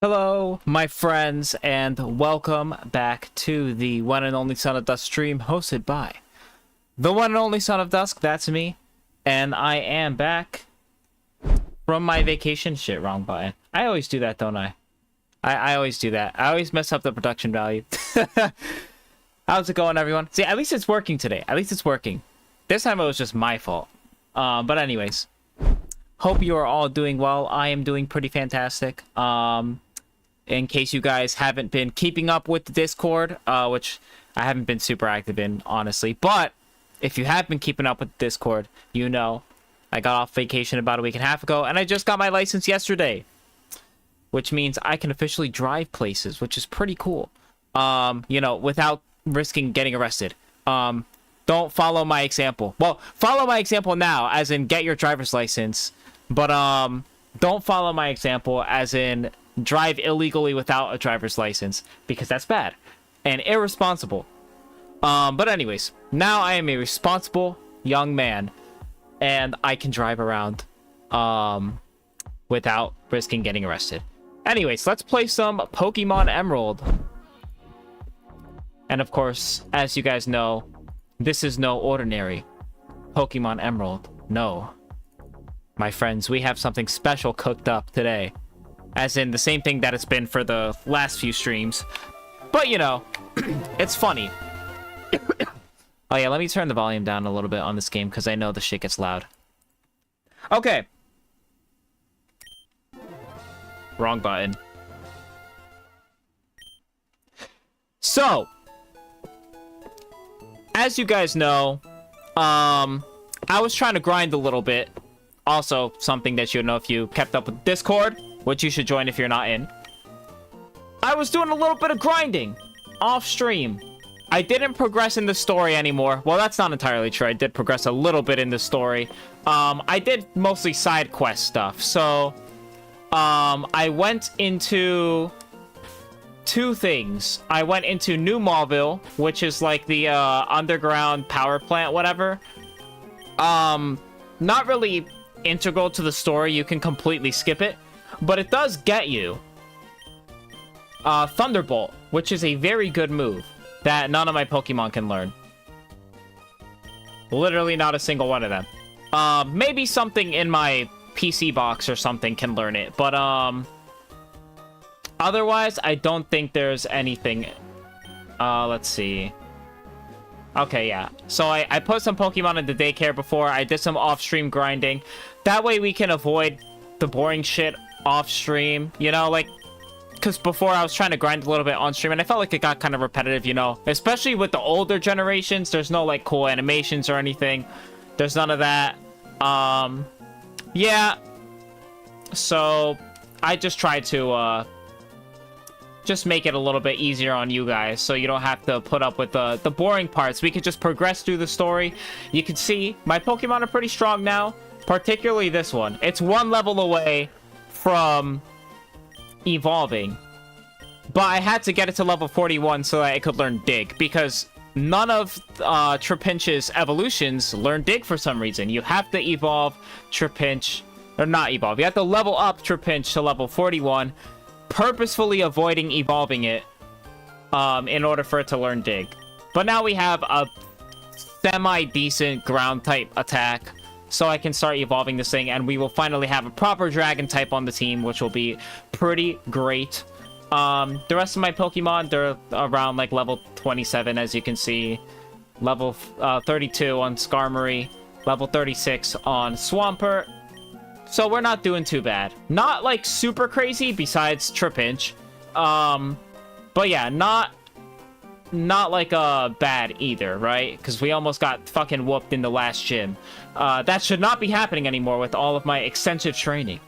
Hello, my friends, and welcome back to the one and only Son of Dusk stream hosted by the one and only Son of Dusk. That's me, and I am back from my vacation. Shit, wrong button. I always do that, don't I? I always do that. I always mess up the production value. How's it going, everyone? See, at least it's working today. At least it's working. This time it was just my fault. But anyways, hope you are all doing well. I am doing pretty fantastic. In case you guys haven't been keeping up with the Discord, which I haven't been super active in, honestly. But if you have been keeping up with the Discord, you know I got off vacation about a week and a half ago, and I just got my license yesterday, which means I can officially drive places, which is pretty cool. You know, without risking getting arrested. Don't follow my example. Well, follow my example now, as in get your driver's license. But don't follow my example, as in drive illegally without a driver's license, because that's bad and irresponsible. But anyways, now I am a responsible young man, and I can drive around without risking getting arrested. Anyways, let's play some Pokemon Emerald. And of course, as you guys know, this is no ordinary Pokemon Emerald. No. My friends, we have something special cooked up today. As in the same thing that it's been for the last few streams. But, you know, it's funny. Oh yeah, let me turn the volume down a little bit on this game, because I know the shit gets loud. Okay. Wrong button. So, as you guys know, I was trying to grind a little bit. Also, something that you know if you kept up with Discord, which you should join if you're not in. I was doing a little bit of grinding off stream. I didn't progress in the story anymore. Well, that's not entirely true. I did progress a little bit in the story. I did mostly side quest stuff. So, I went into two things. I went into New Mauville, which is like the underground power plant, whatever. Not really integral to the story. You can completely skip it. But it does get you Thunderbolt, which is a very good move that none of my Pokemon can learn. Literally not a single one of them. Maybe something in my PC box or something can learn it, but Otherwise, I don't think there's anything. Let's see. Okay, yeah. So I put some Pokemon in the daycare before. I did some off-stream grinding. That way we can avoid the boring shit off-stream. You know, like, because before I was trying to grind a little bit on-stream, and I felt like it got kind of repetitive, you know? Especially with the older generations, there's no, like, cool animations or anything. There's none of that. Yeah. So I just tried to, just make it a little bit easier on you guys so you don't have to put up with the boring parts. We could just progress through the story. You can see my Pokemon are pretty strong now, particularly this one. It's one level away from evolving, but I had to get it to level 41 so that it could learn Dig, because none of Trapinch's evolutions learn Dig for some reason. You have to evolve Trapinch, or not evolve, you have to level up Trapinch to level 41, purposefully avoiding evolving it in order for it to learn Dig. But now we have a semi-decent ground type attack, so I can start evolving this thing, and we will finally have a proper dragon type on the team, which will be pretty great. The rest of my Pokemon, they're around like level 27, as you can see. Level 32 on Skarmory, level 36 on Swampert. So we're not doing too bad. Not like super crazy besides Trapinch. But yeah, not like bad either, right? Because we almost got fucking whooped in the last gym. That should not be happening anymore with all of my extensive training.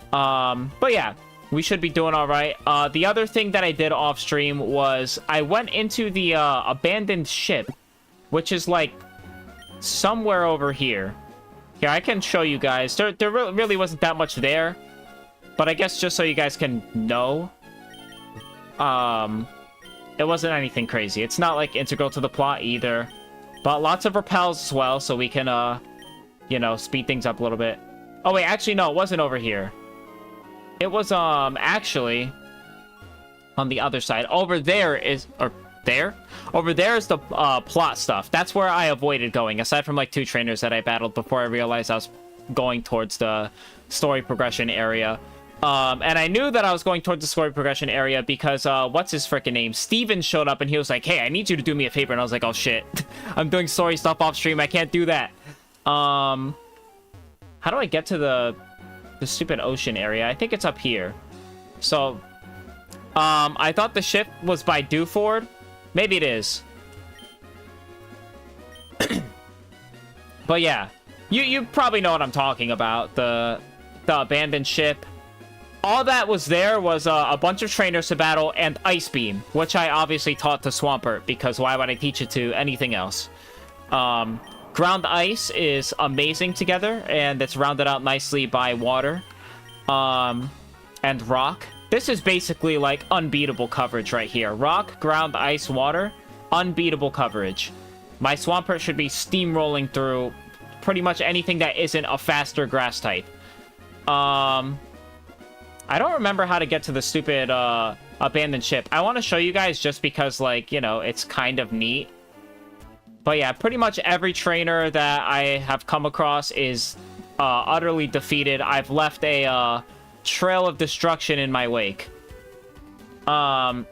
But yeah, we should be doing all right. The other thing that I did off stream was I went into the abandoned ship, which is like somewhere over here. Here, I can show you guys. There really wasn't that much there, but I guess just so you guys can know, it wasn't anything crazy. It's not like integral to the plot either, but lots of repels as well, so we can you know, speed things up a little bit. Oh wait, actually no, it wasn't over here. It was actually on the other side. Over there is, or there? Over there is the plot stuff. That's where I avoided going, aside from like 2 trainers that I battled before I realized I was going towards the story progression area. And I knew that I was going towards the story progression area because, what's his freaking name? Steven showed up and he was like, hey, I need you to do me a favor. And I was like, oh shit, I'm doing story stuff off stream. I can't do that. How do I get to the stupid ocean area? I think it's up here. So, I thought the ship was by Dewford. Maybe it is. But yeah, you probably know what I'm talking about. The abandoned ship. All that was there was a bunch of trainers to battle and Ice Beam, which I obviously taught to Swampert, because why would I teach it to anything else? Ground Ice is amazing together, and it's rounded out nicely by Water. And Rock. This is basically like unbeatable coverage right here. Rock, Ground, Ice, Water. Unbeatable coverage. My Swampert should be steamrolling through pretty much anything that isn't a faster grass type. I don't remember how to get to the stupid abandoned ship. I want to show you guys just because, like, you know, it's kind of neat. But yeah, pretty much every trainer that I have come across is utterly defeated. I've left a trail of destruction in my wake. Man,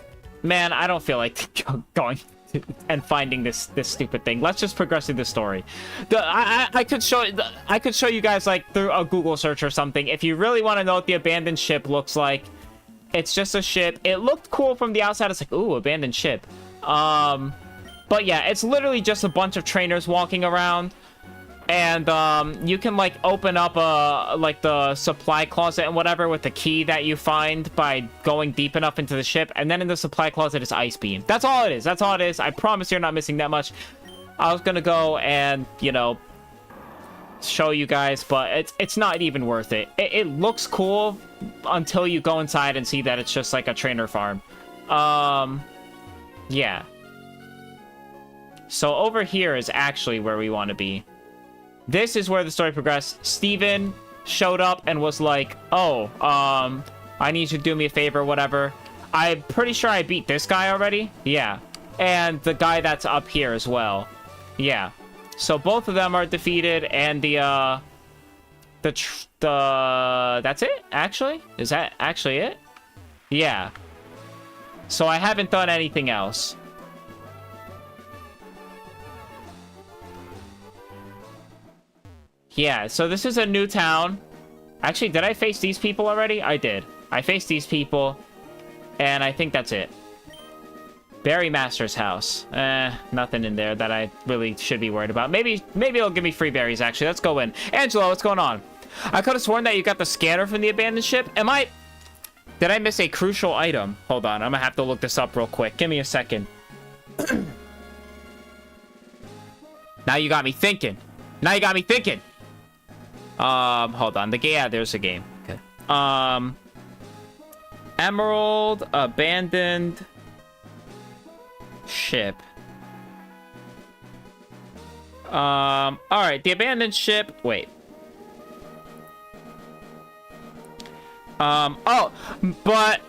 I don't feel like going and finding this stupid thing. Let's just progress through the story. I could show you guys like through a Google search or something if you really want to know what the abandoned ship looks like. It's just a ship. It looked cool from the outside. It's like, ooh, abandoned ship. But yeah, it's literally just a bunch of trainers walking around. And you can like open up like the supply closet and whatever with the key that you find by going deep enough into the ship. And then in the supply closet is Ice Beam. That's all it is. That's all it is. I promise you're not missing that much. I was gonna go and, you know, show you guys, but it's not even worth it. It looks cool until you go inside and see that it's just like a trainer farm. Yeah. So over here is actually where we want to be. This is where the story progressed. Steven showed up and was like, oh, I need you to do me a favor, whatever. I'm pretty sure I beat this guy already. Yeah. And the guy that's up here as well. Yeah. So both of them are defeated, and that's it, actually? Is that actually it? Yeah. So I haven't done anything else. Yeah, so this is a new town. Actually, did I face these people already? I did. I faced these people, and I think that's it. Berry Master's house. Nothing in there that I really should be worried about. Maybe it'll give me free berries, actually. Let's go in. Angelo, what's going on? I could have sworn that you got the scanner from the abandoned ship. Did I miss a crucial item? Hold on, I'm gonna have to look this up real quick. Give me a second. Now you got me thinking. Hold on. Yeah, there's a game. Okay. Emerald, abandoned ship. Alright, the abandoned ship. Wait. But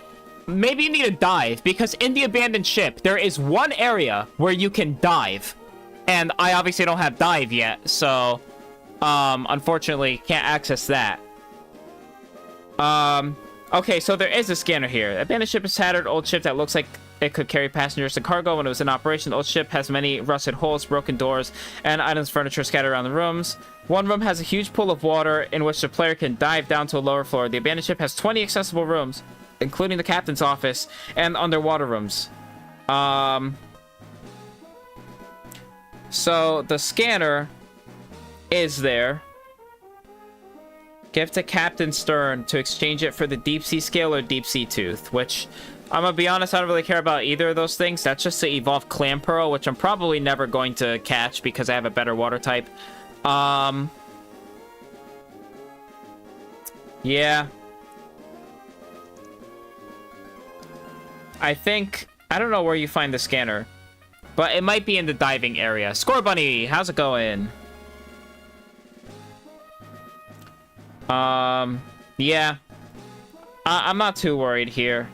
maybe you need to dive, because in the abandoned ship, there is one area where you can dive. And I obviously don't have dive yet, so, unfortunately, can't access that. Okay, so there is a scanner here. Abandoned ship is tattered, old ship that looks like it could carry passengers and cargo when it was in operation. The old ship has many rusted holes, broken doors, and items, furniture scattered around the rooms. One room has a huge pool of water in which the player can dive down to a lower floor. The abandoned ship has 20 accessible rooms, including the captain's office and underwater rooms. So the scanner is there. Give to Captain Stern to exchange it for the deep sea scale or deep sea tooth, which I'm gonna be honest, I don't really care about either of those things. That's just to evolve Clam Pearl, which I'm probably never going to catch because I have a better water type. Yeah. I don't know where you find the scanner, but it might be in the diving area. Score Bunny, how's it going? Yeah. I'm not too worried here.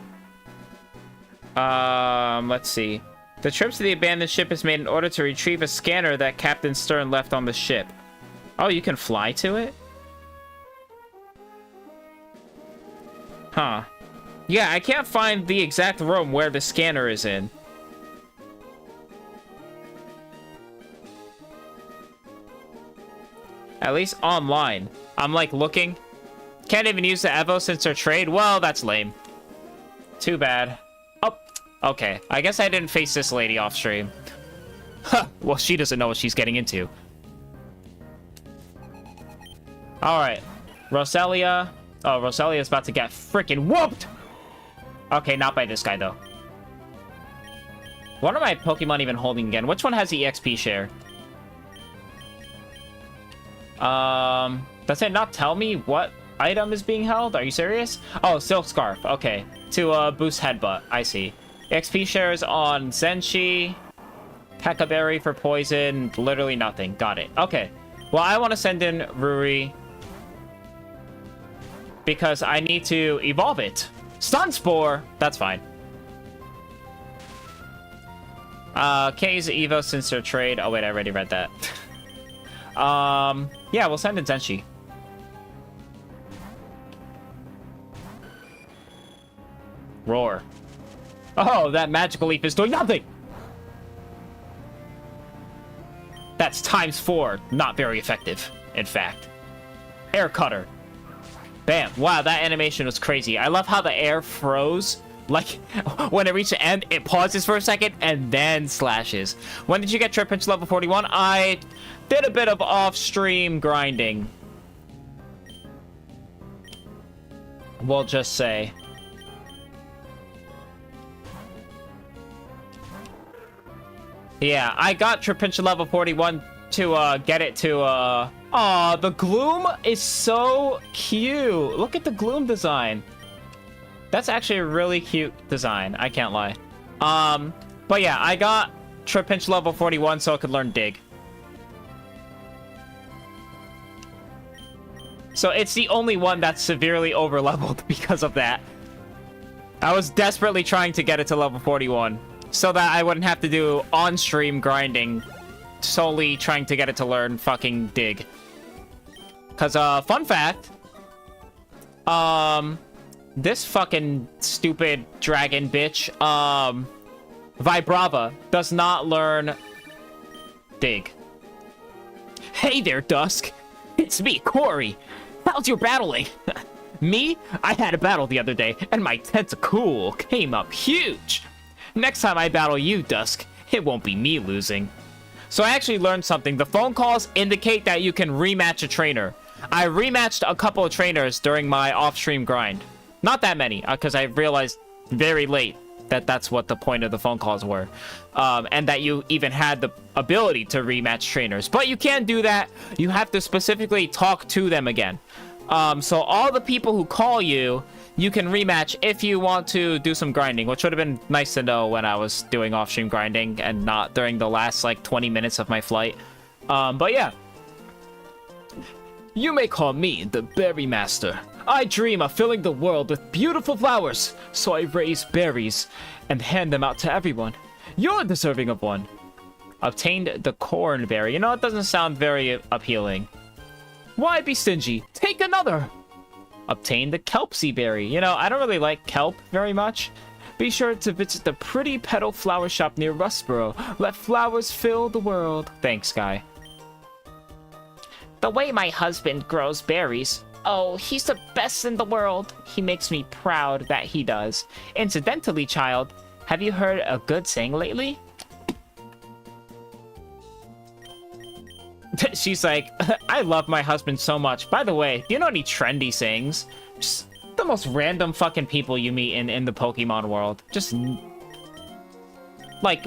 Let's see. The trip to the abandoned ship is made in order to retrieve a scanner that Captain Stern left on the ship. Oh, you can fly to it? Huh. Yeah, I can't find the exact room where the scanner is in. At least online. I'm like looking. Can't even use the Evo since they're trade? Well, that's lame. Too bad. Oh, okay. I guess I didn't face this lady off stream. Huh. Well, she doesn't know what she's getting into. Alright. Roselia. Oh, Roselia's about to get freaking whooped! Okay, not by this guy, though. What are my Pokemon even holding again? Which one has the EXP share? Does it not tell me what item is being held? Are you serious? Oh, Silk Scarf. Okay. To, boost Headbutt. I see. XP shares on Zenshi. Pekka Berry for poison. Literally nothing. Got it. Okay. Well, I want to send in Ruri, because I need to evolve it. Stun Spore! That's fine. Can't use the Evo since they're trade. Oh, wait, I already read that. Yeah, we'll send in Zenshi. Roar. Oh, that magical leaf is doing nothing! That's ×4. Not very effective, in fact. Air Cutter. Bam. Wow, that animation was crazy. I love how the air froze. Like, when it reached the end, it pauses for a second and then slashes. When did you get Trip Pinch level 41? I did a bit of off-stream grinding. We'll just say. Yeah, I got Trip Pinch level 41 to get it to Aw, the Gloom is so cute. Look at the Gloom design. That's actually a really cute design. I can't lie. But yeah, I got Trip Pinch level 41 so I could learn Dig. So it's the only one that's severely over-leveled because of that. I was desperately trying to get it to level 41 so that I wouldn't have to do on-stream grinding, solely trying to get it to learn fucking Dig. Because, fun fact, this fucking stupid dragon bitch, Vibrava, does not learn Dig. Hey there, Dusk. It's me, Corey. How's your battling? Me? I had a battle the other day, and my tentacle came up huge. Next time I battle you, Dusk, it won't be me losing. So I actually learned something. The phone calls indicate that you can rematch a trainer. I rematched a couple of trainers during my off-stream grind. Not that many, because I realized very late that that's what the point of the phone calls were. And that you even had the ability to rematch trainers. But you can't do that. You have to specifically talk to them again. So all the people who call you, you can rematch if you want to do some grinding, which would have been nice to know when I was doing off-stream grinding and not during the last, like, 20 minutes of my flight. But yeah. You may call me the Berry Master. I dream of filling the world with beautiful flowers, so I raise berries and hand them out to everyone. You're deserving of one. Obtained the corn berry. You know, it doesn't sound very appealing. Why be stingy? Take another! Obtain the kelpsy berry. You know, I don't really like kelp very much. Be sure to visit the pretty petal flower shop near Rustboro. Let flowers fill the world. Thanks, guy. The way my husband grows berries. Oh, he's the best in the world. He makes me proud that he does. Incidentally, child, have you heard a good saying lately? She's like, I love my husband so much. By the way, do you know any trendy sayings? Just the most random fucking people you meet in the Pokemon world. Just, like,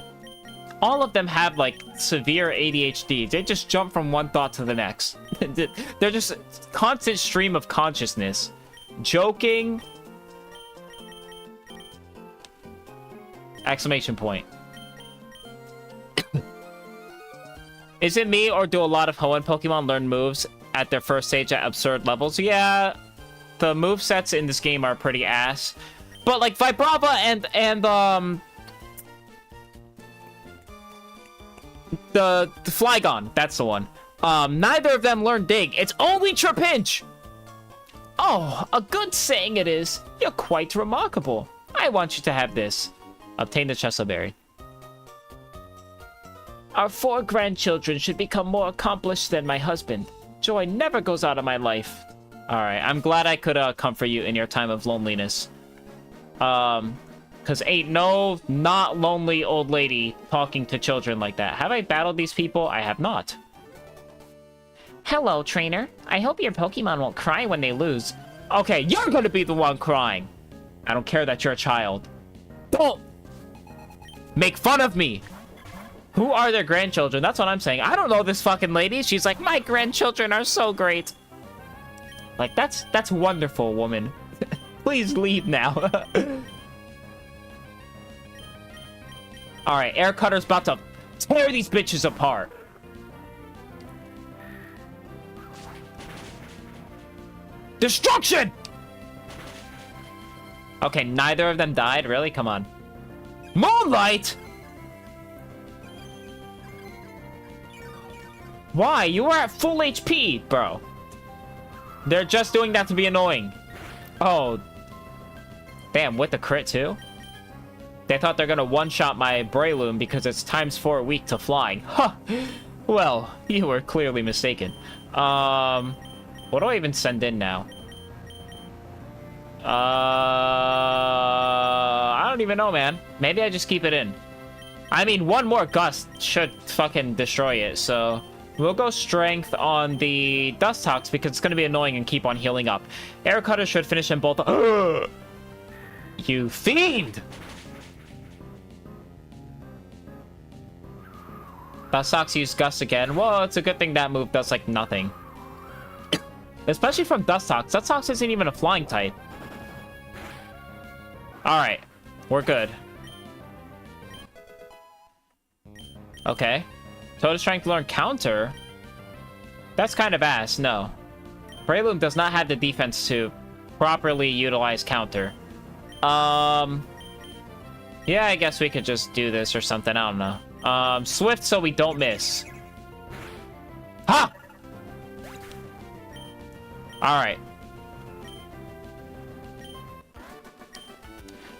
all of them have, like, severe ADHD. They just jump from one thought to the next. They're just a constant stream of consciousness. Joking. Exclamation point. Is it me, or do a lot of Hoenn Pokemon learn moves at their first stage at absurd levels? Yeah, the movesets in this game are pretty ass. But, like, Vibrava and the Flygon, that's the one. Neither of them learn Dig. It's only Trapinch! Oh, a good saying it is. You're quite remarkable. I want you to have this. Obtain the Chesto Berry. Our 4 grandchildren should become more accomplished than my husband. Joy never goes out of my life. Alright, I'm glad I could comfort you in your time of loneliness. Because ain't no not lonely old lady talking to children like that. Have I battled these people? I have not. Hello, trainer. I hope your Pokemon won't cry when they lose. Okay, you're gonna be the one crying. I don't care that you're a child. Don't make fun of me. Who are their grandchildren? That's what I'm saying. I don't know this fucking lady. She's like, my grandchildren are so great. Like, that's wonderful, woman. Please leave now. Alright, Air Cutter's about to tear these bitches apart. Destruction! Okay, neither of them died? Really? Come on. Moonlight! Why? You were at full HP, bro. They're just doing that to be annoying. Oh. Damn, with the crit too? They thought they're gonna one-shot my Breloom because it's ×4 weak to flying. Huh. Well, you were clearly mistaken. What do I even send in now? I don't even know, man. Maybe I just keep it in. I mean, one more gust should fucking destroy it, so... We'll go strength on the Dustox because it's going to be annoying and keep on healing up. Air Cutter should finish them both. You fiend! Dustox used Gust again. Well, it's a good thing that move does, like, nothing. Especially from Dustox. Dustox isn't even a flying type. Alright. We're good. Okay. Total Strength learn Counter? That's kind of ass, no. Breloom does not have the defense to properly utilize Counter. Yeah, I guess we could just do this or something, I don't know. Swift so we don't miss. Ha! Alright.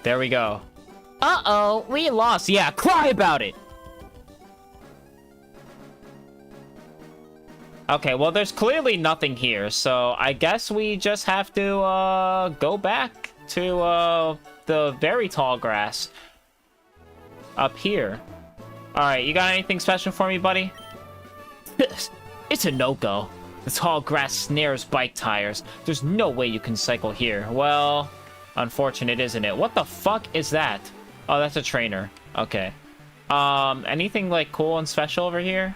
There we go. Uh-oh, we lost. Yeah, cry about it. Okay, well, there's clearly nothing here, so I guess we just have to, go back to, the very tall grass. Up here. Alright, you got anything special for me, buddy? It's a no-go. The tall grass snares bike tires. There's no way you can cycle here. Well, unfortunate, isn't it? What the fuck is that? Oh, that's a trainer. Okay. Anything, like, cool and special over here?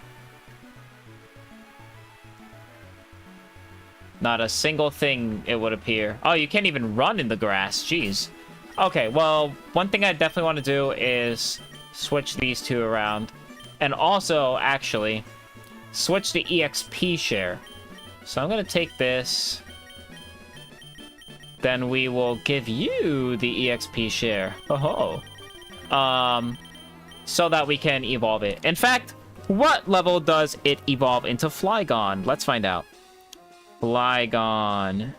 Not a single thing, it would appear. Oh, you can't even run in the grass. Jeez. Okay, well, one thing I definitely want to do is switch these two around. And also, actually, switch the EXP share. So I'm going to take this. Then we will give you the EXP share. Oh. So that we can evolve it. In fact, what level does it evolve into Flygon? Let's find out. Flygon.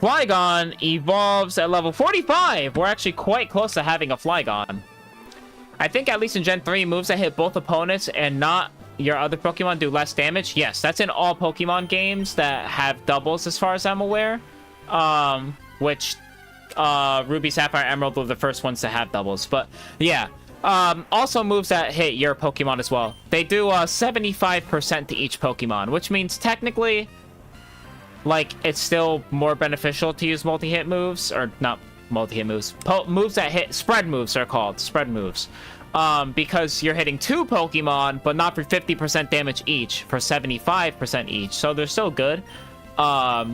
Flygon evolves at level 45. We're actually quite close to having a Flygon. I think at least in Gen 3, moves that hit both opponents and not your other Pokemon do less damage. Yes, that's in all Pokemon games that have doubles as far as I'm aware. Which Ruby, Sapphire, Emerald were the first ones to have doubles. But yeah. Also moves that hit your Pokemon as well. They do 75% to each Pokemon, which means technically, like, it's still more beneficial to use multi-hit moves, or not multi-hit moves. Moves that hit, spread moves are called, spread moves. Because you're hitting two Pokemon, but not for 50% damage each, for 75% each. So they're still good. But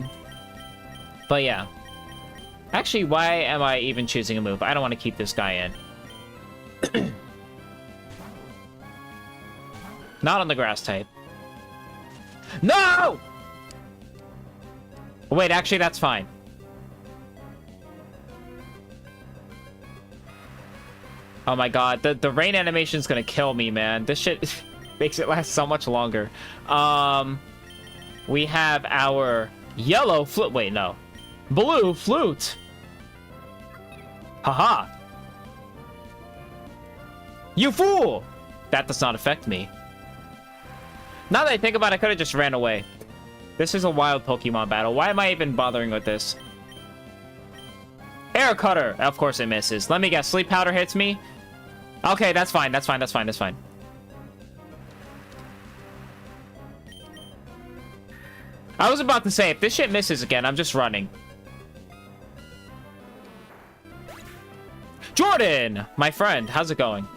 yeah. Actually, why am I even choosing a move? I don't want to keep this guy in. Not on the grass type. No! Wait, actually, that's fine. Oh my god, the rain animation is gonna kill me, man. This shit makes it last so much longer. We have our yellow flute. Wait, no. Blue flute. Haha. You fool! That does not affect me. Now that I think about it, I could have just ran away. This is a wild Pokemon battle. Why am I even bothering with this? Air Cutter! Of course it misses. Let me guess. Sleep Powder hits me? Okay, that's fine. That's fine. That's fine. That's fine. I was about to say, if this shit misses again, I'm just running. Jordan! My friend, how's it going?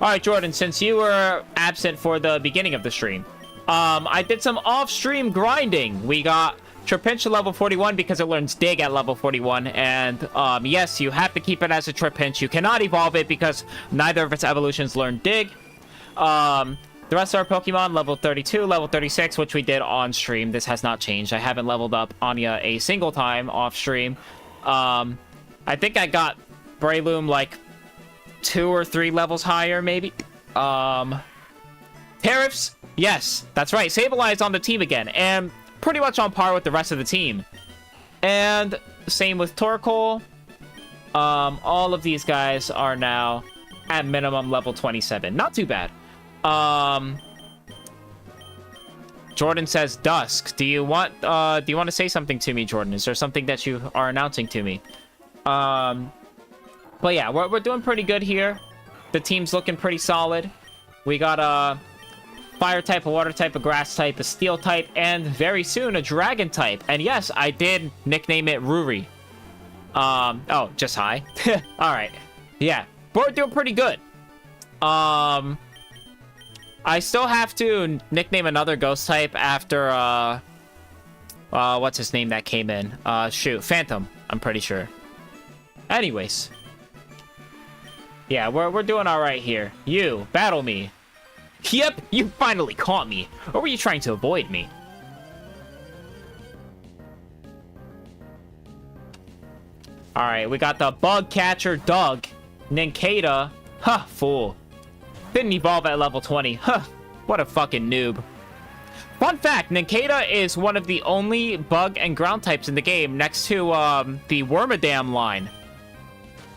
Alright, Jordan, since you were absent for the beginning of the stream, I did some off-stream grinding. We got Trapinch level 41 because it learns Dig at level 41, and yes, you have to keep it as a Trapinch. You cannot evolve it because neither of its evolutions learn Dig. The rest of our Pokemon, level 32, level 36, which we did on stream. This has not changed. I haven't leveled up Anya a single time off stream. I think I got Breloom like 2 or 3 levels higher, maybe. Tariffs, yes, that's right. Sableye on the team again, and pretty much on par with the rest of the team. And same with Torkoal. All of these guys are now at minimum level 27. Not too bad. Jordan says Dusk. Do you want to say something to me, Jordan? Is there something that you are announcing to me? But yeah, we're doing pretty good here. The team's looking pretty solid. We got a fire type, a water type, a grass type, a steel type, and very soon a dragon type. And yes, I did nickname it Ruri. Oh, just hi. All right. Yeah, we're doing pretty good. I still have to nickname another ghost type after, what's his name that came in? Shoot, Phantom, I'm pretty sure. Anyways. Yeah, we're doing all right here. You, battle me. Yep, you finally caught me. Or were you trying to avoid me? Alright, we got the Bug Catcher Doug. Ninkata. Huh, fool. Didn't evolve at level 20. Huh, what a fucking noob. Fun fact, Nincada is one of the only bug and ground types in the game next to the Wormadam line.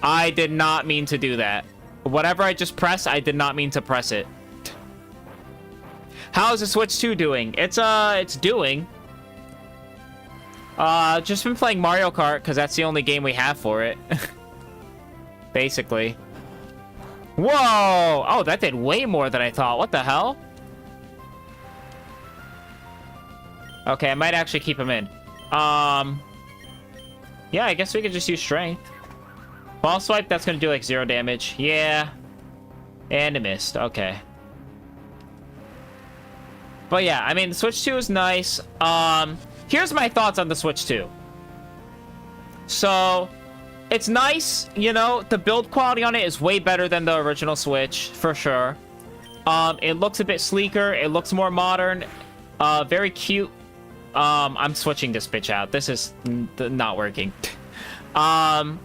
I did not mean to do that. Whatever I just pressed, I did not mean to press it. How is the Switch 2 doing? It's doing. Just been playing Mario Kart because that's the only game we have for it. Basically. Whoa! Oh, that did way more than I thought. What the hell? Okay, I might actually keep him in. Yeah, I guess we could just use strength. Ball swipe, that's gonna do like 0 damage. Yeah. And it missed. Okay. But yeah, I mean, the Switch 2 is nice. Here's my thoughts on the Switch 2. So, it's nice, you know, the build quality on it is way better than the original Switch, for sure. It looks a bit sleeker, it looks more modern, very cute. I'm switching this bitch out. This is not working. My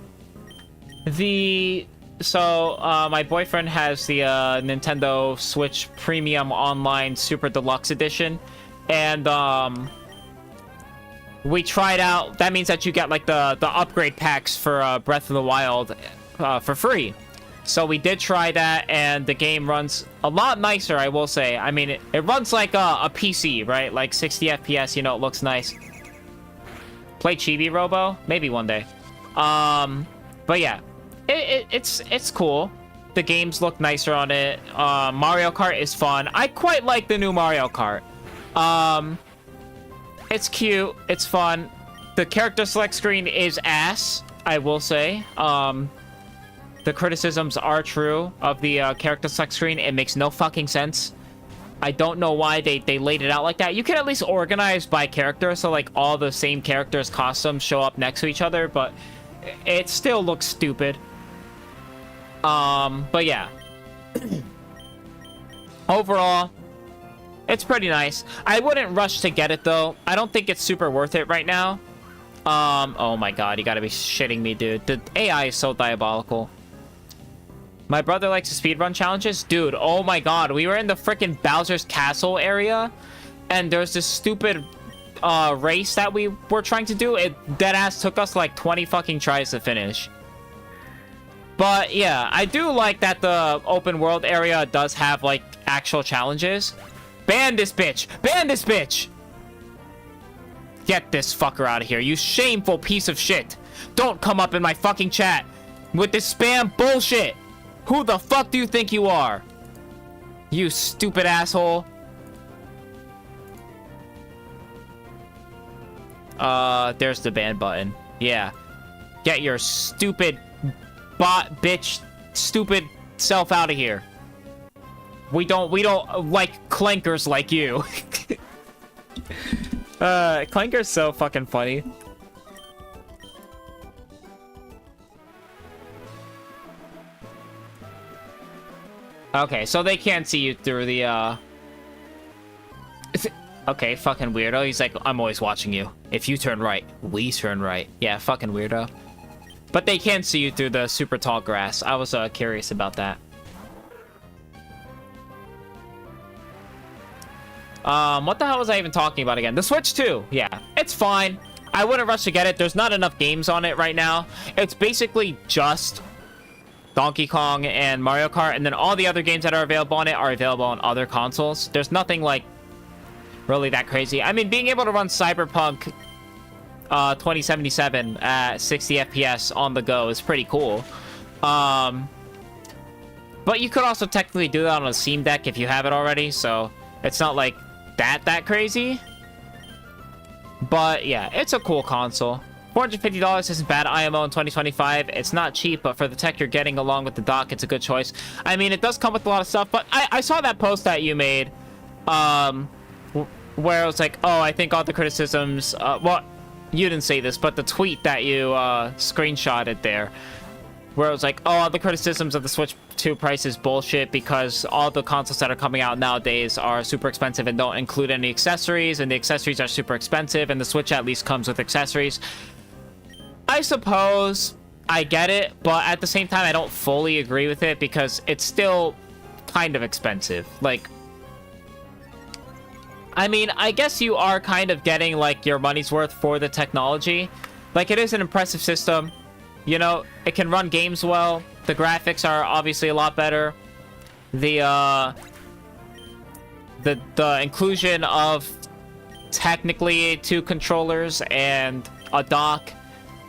boyfriend has the Nintendo Switch Premium Online Super Deluxe Edition, and we tried out. That means that you get like the upgrade packs for Breath of the Wild for free. So we did try that, and the game runs a lot nicer, I will say. I mean, it runs like a PC, right? Like 60 FPS, you know, it looks nice. Play Chibi Robo? Maybe one day. But yeah, it's cool. The games look nicer on it. Mario Kart is fun. I quite like the new Mario Kart. It's cute. It's fun. The character select screen is ass, I will say. The criticisms are true of the character select screen. It makes no fucking sense. I don't know why they laid it out like that. You can at least organize by character, so like all the same characters' costumes show up next to each other, but it still looks stupid. But yeah. Overall, it's pretty nice. I wouldn't rush to get it though. I don't think it's super worth it right now. Oh my god, you gotta be shitting me, dude. The AI is so diabolical. My brother likes the speedrun challenges. Dude, oh my god. We were in the freaking Bowser's Castle area, and there's this stupid race that we were trying to do. It deadass took us like 20 fucking tries to finish. But yeah, I do like that the open world area does have like actual challenges. Ban this bitch! Ban this bitch! Get this fucker out of here, you shameful piece of shit. Don't come up in my fucking chat with this spam bullshit. Who the fuck do you think you are? You stupid asshole. There's the ban button. Yeah. Get your stupid bot bitch stupid self out of here. We don't like clankers like you. Clanker's so fucking funny. Okay, so they can't see you through the, Okay, fucking weirdo. He's like, I'm always watching you. If you turn right, we turn right. Yeah, fucking weirdo. But they can see you through the super tall grass. I was, curious about that. What the hell was I even talking about again? The Switch 2. Yeah, it's fine. I wouldn't rush to get it. There's not enough games on it right now. It's basically just Donkey Kong and Mario Kart, and then all the other games that are available on it are available on other consoles. There's nothing like really that crazy. I mean, being able to run Cyberpunk 2077 at 60 FPS on the go is pretty cool. But you could also technically do that on a Steam Deck if you have it already, so it's not like that crazy. But yeah, it's a cool console. $450 isn't bad. IMO in 2025. It's not cheap, but for the tech you're getting along with the dock, it's a good choice. I mean, it does come with a lot of stuff, but I saw that post that you made, where it was like, oh, I think all the criticisms, well, you didn't say this, but the tweet that you screenshotted there, where it was like, oh, all the criticisms of the Switch 2 price is bullshit because all the consoles that are coming out nowadays are super expensive and don't include any accessories, and the accessories are super expensive, and the Switch at least comes with accessories. I suppose I get it, but at the same time, I don't fully agree with it because it's still kind of expensive. Like, I mean, I guess you are kind of getting, like, your money's worth for the technology. Like, it is an impressive system. You know, it can run games well. The graphics are obviously a lot better. The inclusion of technically 2 controllers and a dock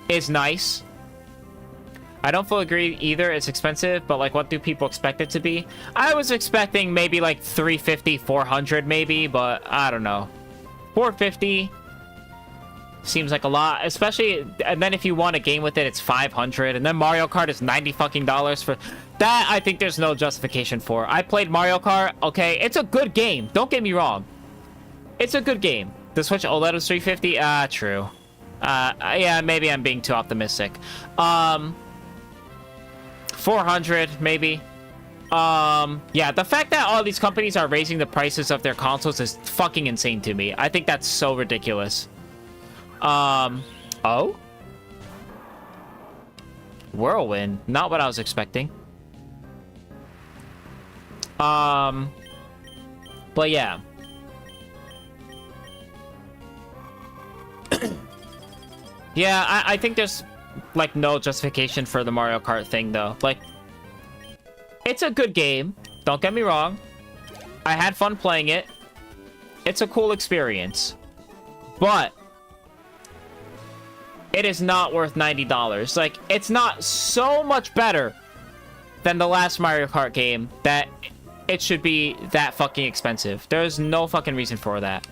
is nice. I don't fully agree either. It's expensive, but, like, what do people expect it to be? I was expecting maybe, like, 350, 400 maybe, but I don't know. 450 seems like a lot, especially, and then if you want a game with it, it's 500, and then Mario Kart is 90 fucking dollars for that. I think there's no justification for. I played Mario Kart, okay? It's a good game. Don't get me wrong. It's a good game. The Switch OLED was 350? True. Yeah, maybe I'm being too optimistic. 400 maybe. Yeah, the fact that all these companies are raising the prices of their consoles is fucking insane to me. I think that's so ridiculous. Oh? Whirlwind. Not what I was expecting. But yeah. Yeah, I think there's, like, no justification for the Mario Kart thing, though. Like, it's a good game. Don't get me wrong. I had fun playing it. It's a cool experience. But it is not worth $90. Like, it's not so much better than the last Mario Kart game that it should be that fucking expensive. There's no fucking reason for that.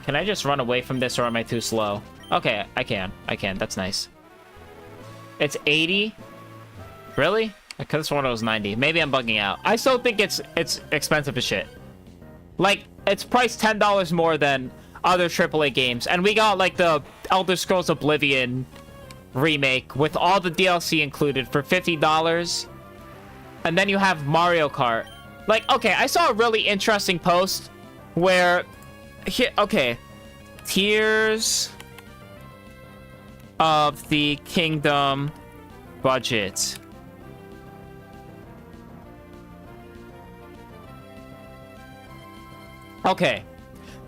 Can I just run away from this, or am I too slow? Okay, I can. That's nice. It's 80? Really? I could have sworn it was 90. Maybe I'm bugging out. I still think it's expensive as shit. Like, it's priced $10 more than other AAA games. And we got, like, the Elder Scrolls Oblivion remake with all the DLC included for $50. And then you have Mario Kart. Like, okay, I saw a really interesting post where... Here, okay. Tears of the Kingdom budget. Okay.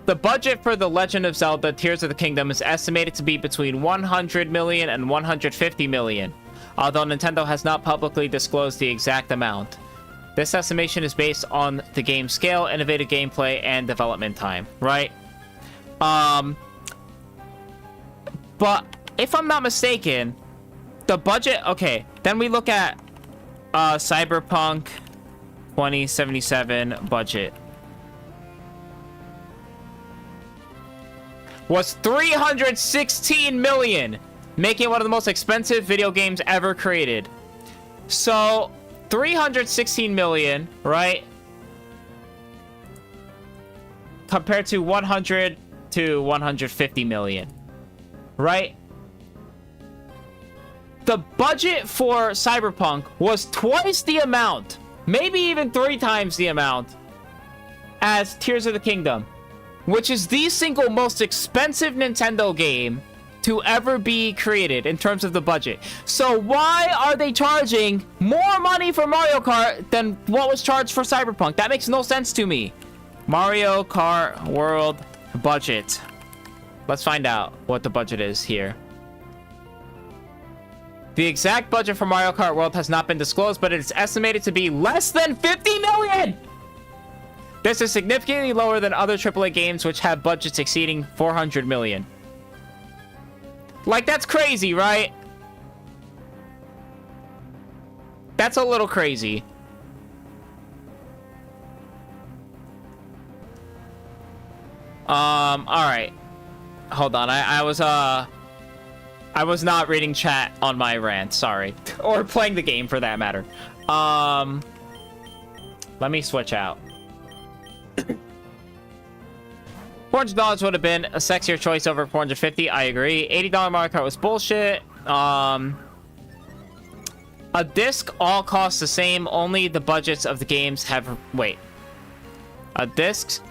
The budget for The Legend of Zelda Tears of the Kingdom is estimated to be between 100 million and 150 million, although Nintendo has not publicly disclosed the exact amount. This estimation is based on the game's scale, innovative gameplay, and development time, right? But if I'm not mistaken, the budget... Okay, then we look at Cyberpunk 2077 budget. Was 316 million, making it one of the most expensive video games ever created. So... 316 million, right? Compared to 100 to 150 million, right? The budget for Cyberpunk was twice the amount, maybe even 3 times the amount as Tears of the Kingdom, which is the single most expensive Nintendo game to ever be created in terms of the budget. So why are they charging more money for Mario Kart than what was charged for Cyberpunk? That makes no sense to me. Mario Kart World budget. Let's find out what the budget is here. The exact budget for Mario Kart World has not been disclosed, but it's estimated to be less than 50 million! This is significantly lower than other AAA games which have budgets exceeding 400 million. Like, that's crazy, right? That's a little crazy. Alright. Hold on, I was not reading chat on my rant, sorry. Or playing the game, for that matter. Let me switch out. $400 would have been a sexier choice over $450. I agree. $80 Mario Kart was bullshit. A disc all costs the same. Only the budgets of the games have... Wait. A disc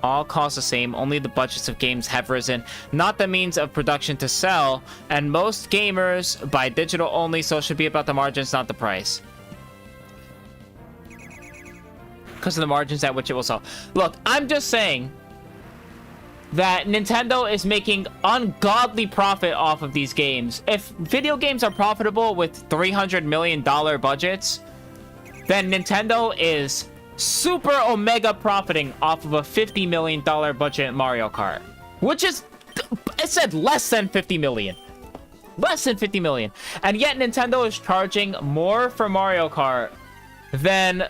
all costs the same. Only the budgets of games have risen, not the means of production to sell. And most gamers buy digital only, so it should be about the margins, not the price. because of the margins at which it will sell. Look, I'm just saying that Nintendo is making ungodly profit off of these games. If video games are profitable with $300 million budgets, then Nintendo is super omega profiting off of a $50 million budget Mario Kart. Which is, it said less than 50 million. Less than 50 million. And yet Nintendo is charging more for Mario Kart than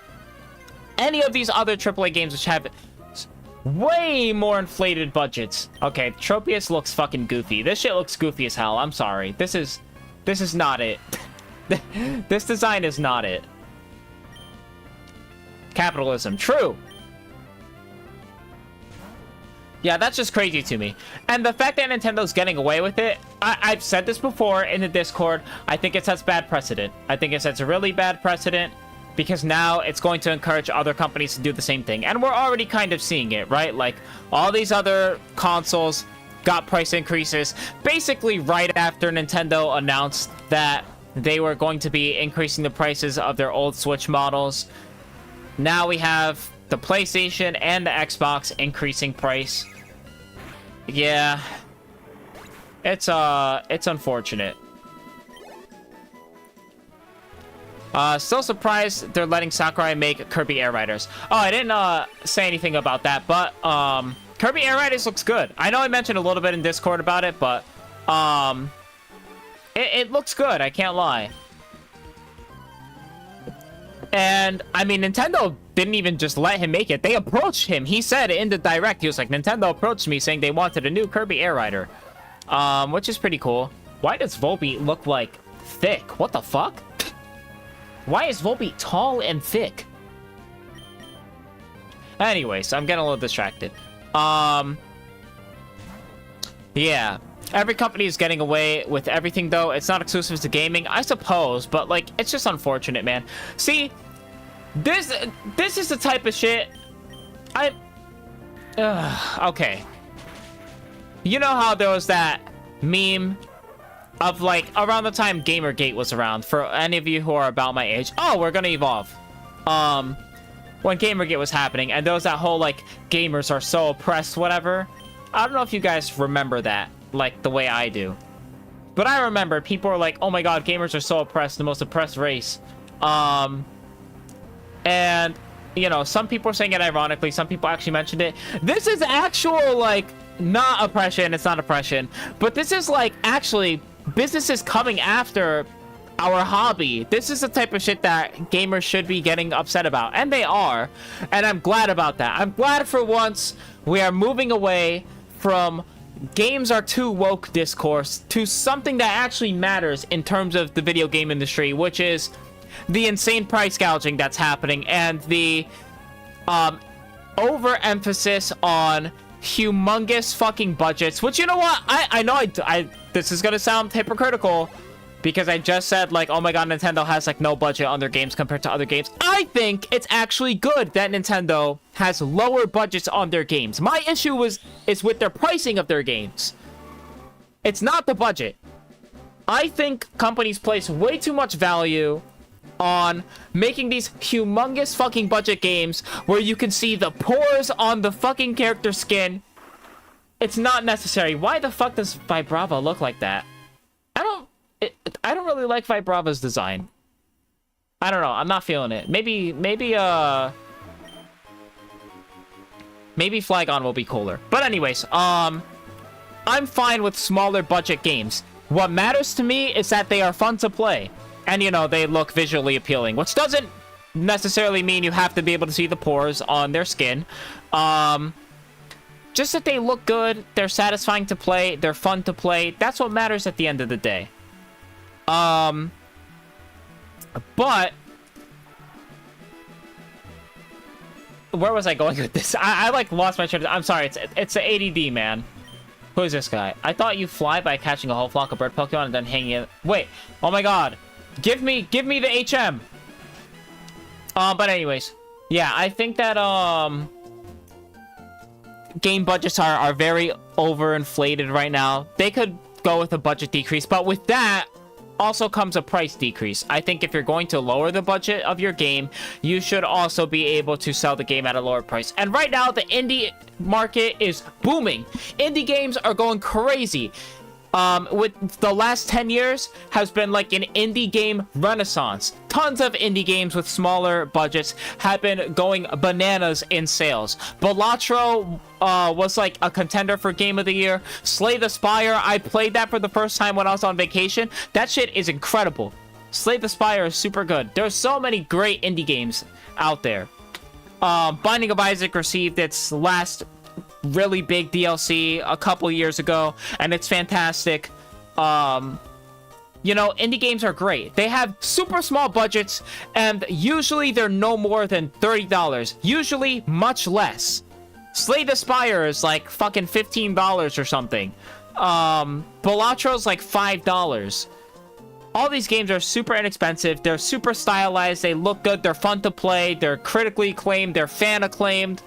any of these other AAA games which have way more inflated budgets. Okay, Tropius looks fucking goofy. This shit looks goofy as hell. I'm sorry. This is not it. This design is not it. Capitalism. True. Yeah, that's just crazy to me. And the fact that Nintendo's getting away with it, I've said this before in the Discord, I think it sets bad precedent. I think it sets a really bad precedent because now it's going to encourage other companies to do the same thing. And we're already kind of seeing it, right? Like, all these other consoles got price increases basically right after Nintendo announced that they were going to be increasing the prices of their old Switch models. Now we have the PlayStation and the Xbox increasing price. Yeah. It's unfortunate. Still surprised they're letting Sakurai make Kirby Air Riders. Oh, I didn't say anything about that, but Kirby Air Riders looks good. I know I mentioned a little bit in Discord about it, but it looks good, I can't lie. And, I mean, Nintendo didn't even just let him make it. They approached him. He said in the direct, he was like, Nintendo approached me saying they wanted a new Kirby Air Rider. Which is pretty cool. Why does Volbeat look, like, thick? What the fuck? Why is Volbeat tall and thick? Anyways, I'm getting a little distracted. Yeah. Every company is getting away with everything, though. It's not exclusive to gaming, I suppose, but, like, it's just unfortunate, man. See, this is the type of shit okay. You know how there was that meme of, like, around the time Gamergate was around, for any of you who are about my age. Oh, we're gonna evolve. When Gamergate was happening, and there was that whole, like, gamers are so oppressed, whatever. I don't know if you guys remember that, like, the way I do. But I remember people were like, oh my god, gamers are so oppressed, the most oppressed race. And, you know, some people are saying it ironically, some people actually mentioned it. This is actual, like, not oppression, it's not oppression, but this is, like, actually businesses coming after our hobby. This is the type of shit that gamers should be getting upset about, and they are, and I'm glad about that. I'm glad for once we are moving away from games are too woke discourse to something that actually matters in terms of the video game industry, which is the insane price gouging that's happening and the overemphasis on humongous fucking budgets, which, you know what, I know this is gonna sound hypocritical because I just said, like, oh my god, Nintendo has, like, no budget on their games compared to other games. I think it's actually good that Nintendo has lower budgets on their games. My issue is with their pricing of their games. It's not the budget. I think companies place way too much value on making these humongous fucking budget games where you can see the pores on the fucking character skin. It's not necessary. Why the fuck does Vibrava look like that? I don't really like Vibrava's design. I don't know. I'm not feeling it. Maybe Flygon will be cooler. But anyways, I'm fine with smaller budget games. What matters to me is that they are fun to play. And, you know, they look visually appealing, which doesn't necessarily mean you have to be able to see the pores on their skin. Just that they look good, they're satisfying to play, they're fun to play. That's what matters at the end of the day. But where was I going with this? I like lost my train of... I'm sorry, it's the ADD, man. Who is this guy? I thought you fly by catching a whole flock of bird Pokemon and then hanging it. Wait, oh my god. Give me the HM. But anyways, yeah, I think that game budgets are very overinflated right now. They could go with a budget decrease, but with that, also comes a price decrease. I think if you're going to lower the budget of your game, you should also be able to sell the game at a lower price. And right now, the indie market is booming. Indie games are going crazy. With the last 10 years has been like an indie game renaissance. Tons of indie games with smaller budgets have been going bananas in sales. Balatro was like a contender for Game of the Year. Slay the Spire, I played that for the first time when I was on vacation. That shit is incredible. Slay the Spire is super good. There's so many great indie games out there. Binding of Isaac received its last really big DLC a couple years ago, and it's fantastic. You know, indie games are great. They have super small budgets, and usually they're no more than $30. Usually much less. Slay the Spire is like fucking $15 or something. Balatro's like $5. All these games are super inexpensive. They're super stylized. They look good. They're fun to play. They're critically acclaimed. They're fan acclaimed.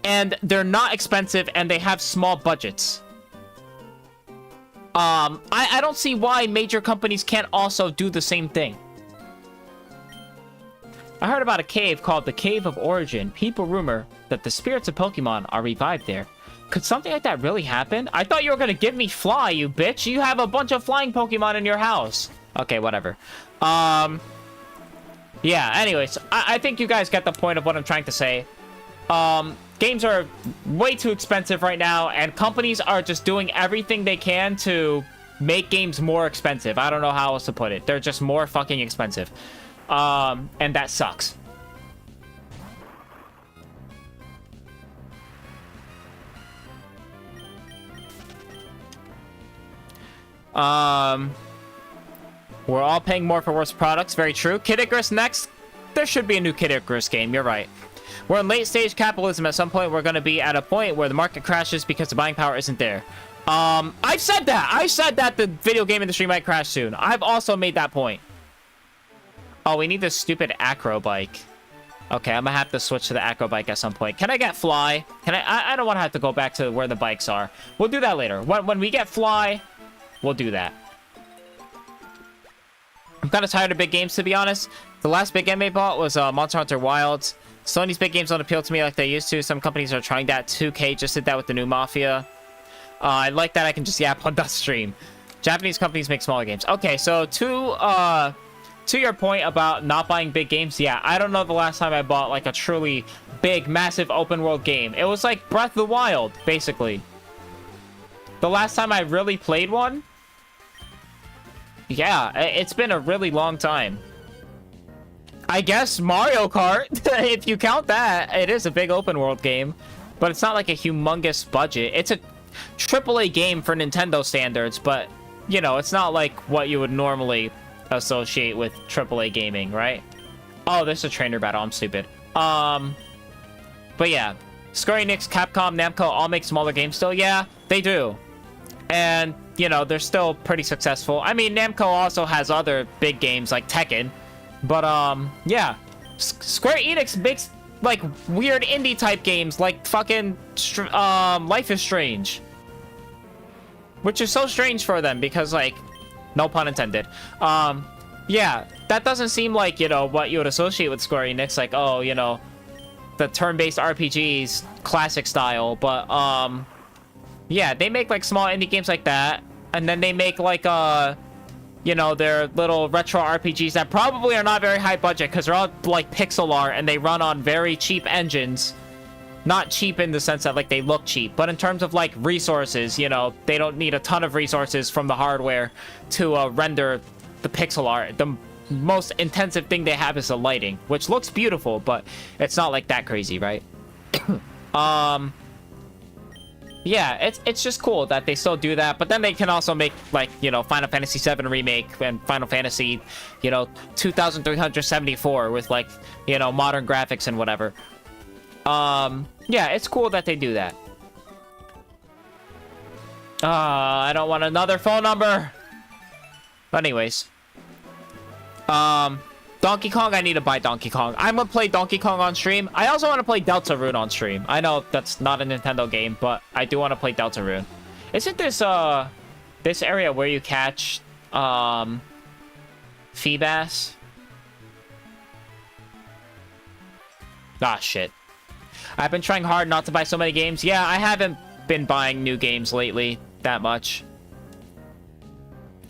And they're not expensive, and they have small budgets. I don't see why major companies can't also do the same thing. I heard about a cave called the Cave of Origin. People rumor that the spirits of Pokemon are revived there. Could something like that really happen? I thought you were gonna give me Fly, you bitch. You have a bunch of flying Pokemon in your house. Okay, whatever. Yeah, anyways, I think you guys get the point of what I'm trying to say. Games are way too expensive right now, and companies are just doing everything they can to make games more expensive. I don't know how else to put it. They're just more fucking expensive. And that sucks. We're all paying more for worse products. Very true. Kid Icarus next. There should be a new Kid Icarus game. You're right. We're in late stage capitalism. At some point, we're going to be at a point where the market crashes because the buying power isn't there. I've said that. I said that the video game industry might crash soon. I've also made that point. Oh, we need this stupid acro bike. Okay, I'm gonna have to switch to the acro bike at some point. Can I get Fly? Can I don't want to have to go back to where the bikes are. We'll do that later. When we get Fly, we'll do that. I'm kind of tired of big games, to be honest. The last big game I bought was Monster Hunter Wilds. Sony's big games don't appeal to me like they used to. Some companies are trying that. 2K just did that with the new Mafia. I like that I can just yap on that stream. Japanese companies make smaller games. Okay, so to your point about not buying big games, yeah, I don't know the last time I bought like a truly big, massive open world game. It was like Breath of the Wild, basically. The last time I really played one? Yeah, it's been a really long time. I guess Mario Kart, if you count that. It is a big open world game, but it's not like a humongous budget. It's a AAA game for Nintendo standards, but, you know, it's not like what you would normally associate with AAA gaming, right? Oh, there's a trainer battle. I'm stupid. But yeah, Square Enix, Capcom, Namco all make smaller games still. Yeah, they do. And, you know, they're still pretty successful. I mean, Namco also has other big games like Tekken. But, yeah. Square Enix makes, like, weird indie-type games, like fucking, Life is Strange. Which is so strange for them, because, like, no pun intended. Yeah, that doesn't seem like, you know, what you would associate with Square Enix. Like, oh, you know, the turn-based RPGs, classic style. But, yeah, they make, like, small indie games like that. And then they make, like, you know, their little retro RPGs that probably are not very high budget because they're all like pixel art and they run on very cheap engines. Not cheap in the sense that like they look cheap, but in terms of like resources, you know, they don't need a ton of resources from the hardware to render the pixel art. The most intensive thing they have is the lighting, which looks beautiful, but it's not like that crazy, right? Yeah, it's just cool that they still do that, but then they can also make, like, you know, Final Fantasy VII Remake and Final Fantasy, you know, 2374 with, like, you know, modern graphics and whatever. Yeah, it's cool that they do that. I don't want another phone number. But anyways. Donkey Kong, I need to buy Donkey Kong. I'm gonna play Donkey Kong on stream. I also want to play Deltarune on stream. I know that's not a Nintendo game, but I do want to play Deltarune. Isn't this, this area where you catch Feebas. Ah, shit. I've been trying hard not to buy so many games. Yeah, I haven't been buying new games lately that much.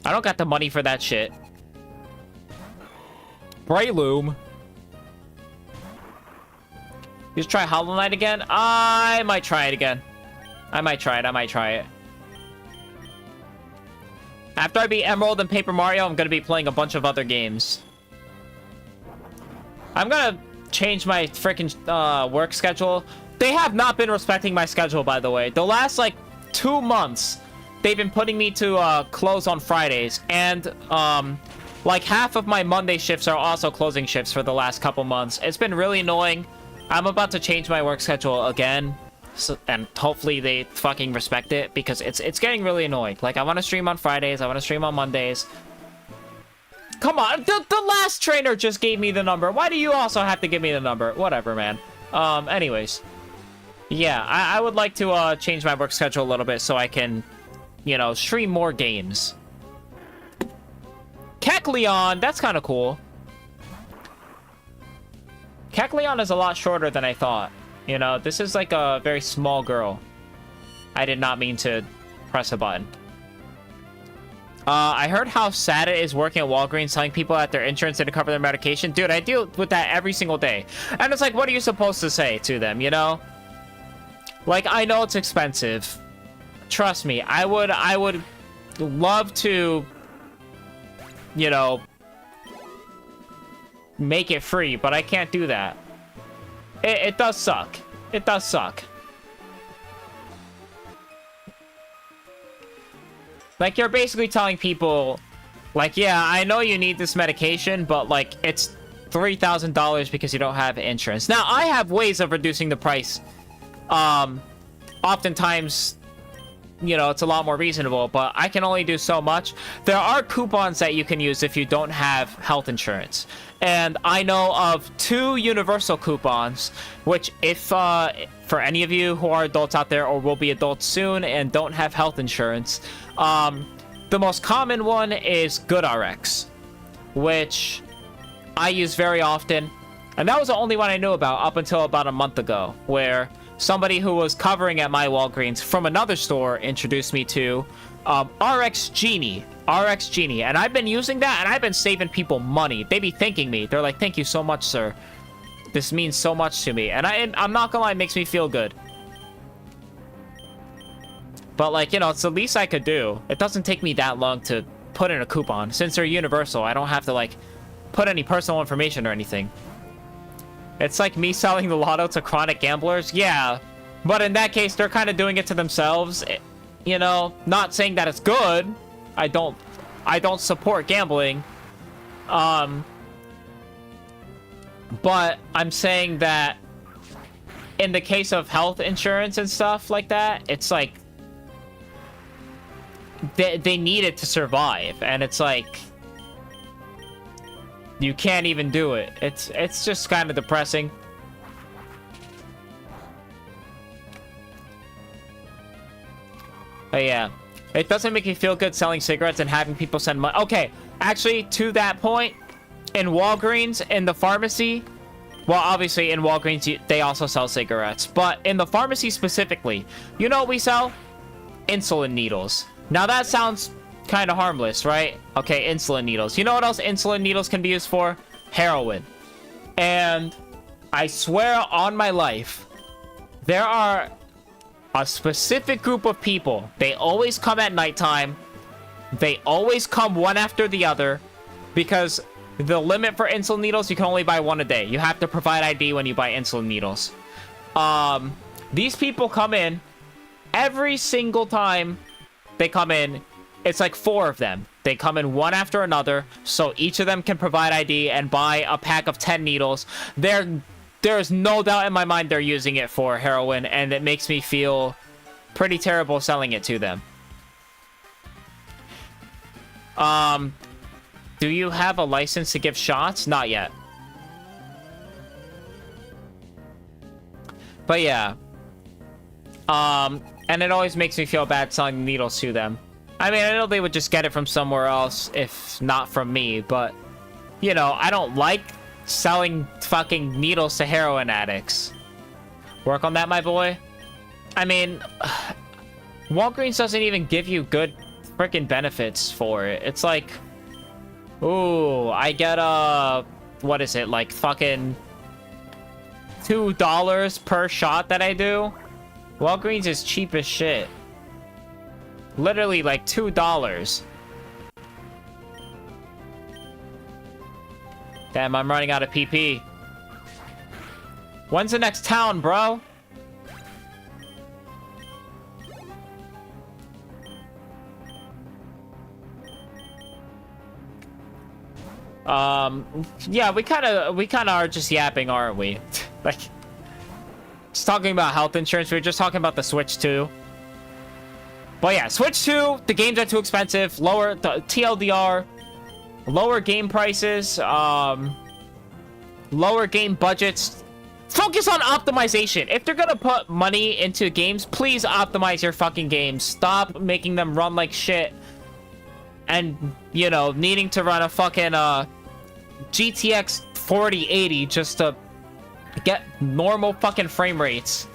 I don't got the money for that shit. Breloom. Just try Hollow Knight again? I might try it again. I might try it. After I beat Emerald and Paper Mario, I'm gonna be playing a bunch of other games. I'm gonna change my freaking work schedule. They have not been respecting my schedule, by the way. The last, like, 2 months, they've been putting me to close on Fridays. And, like, half of my Monday shifts are also closing shifts for the last couple months. It's been really annoying. I'm about to change my work schedule again. So, and hopefully they fucking respect it, because it's getting really annoying. Like, I want to stream on Fridays. I want to stream on Mondays. Come on. The last trainer just gave me the number. Why do you also have to give me the number? Whatever, man. Anyways. Yeah, I would like to change my work schedule a little bit so I can, you know, stream more games. Kecleon, that's kind of cool. Kecleon is a lot shorter than I thought. You know, this is like a very small girl. I did not mean to press a button. I heard how sad it is working at Walgreens telling people that their insurance didn't cover their medication. Dude, I deal with that every single day. And it's like, what are you supposed to say to them, you know? Like, I know it's expensive. Trust me, I would love to, you know, make it free, but I can't do that. It does suck. It does suck. Like, you're basically telling people, like, yeah, I know you need this medication, but, like, it's $3,000 because you don't have insurance. Now, I have ways of reducing the price. Oftentimes, you know, it's a lot more reasonable, but I can only do so much. There are coupons that you can use if you don't have health insurance. And I know of 2 universal coupons, which if, for any of you who are adults out there or will be adults soon and don't have health insurance, the most common one is GoodRx, which I use very often. And that was the only one I knew about up until about a month ago, where somebody who was covering at my Walgreens from another store introduced me to RX Genie, and I've been using that, and I've been saving people money. They be thanking me. They're like, thank you so much, sir. This means so much to me. And I'm not gonna lie, it makes me feel good. But, like, you know, it's the least I could do. It doesn't take me that long to put in a coupon. Since they're universal, I don't have to, like, put any personal information or anything. It's like me selling the lotto to chronic gamblers. Yeah, but in that case, they're kind of doing it to themselves. You know, not saying that it's good. I don't support gambling. But I'm saying that in the case of health insurance and stuff like that, it's like they need it to survive, and it's like you can't even do it. It's just kind of depressing. But yeah, it doesn't make me feel good selling cigarettes and having people send money. Okay, actually, to that point, in Walgreens, in the pharmacy, well, obviously in Walgreens, they also sell cigarettes, but in the pharmacy specifically, you know what we sell? Insulin needles. Now that sounds kind of harmless, right? Okay, insulin needles. You know what else insulin needles can be used for? Heroin. And I swear on my life, there are a specific group of people. They always come at nighttime. They always come one after the other, because the limit for insulin needles, you can only buy one a day. You have to provide ID when you buy insulin needles. These people come in every single time they come in. It's like 4 of them. They come in one after another, so each of them can provide ID and buy a pack of 10 needles. There's no doubt in my mind they're using it for heroin, and it makes me feel pretty terrible selling it to them. Do you have a license to give shots? Not yet. But yeah. And it always makes me feel bad selling needles to them. I mean, I know they would just get it from somewhere else if not from me, but, you know, I don't like selling fucking needles to heroin addicts. Work on that, my boy. I mean, Walgreens doesn't even give you good freaking benefits for it. It's like, ooh, I get what is it, like fucking $2 per shot that I do? Walgreens is cheap as shit. Literally like $2. Damn, I'm running out of PP. When's the next town, bro? Yeah, we kind of are just yapping, aren't we? Like, just talking about health insurance. We were just talking about the Switch 2. But yeah, Switch 2, the games are too expensive. Lower the TLDR, lower game prices, lower game budgets. Focus on optimization. If they're gonna put money into games, please optimize your fucking games. Stop making them run like shit. And, you know, needing to run a fucking GTX 4080 just to get normal fucking frame rates.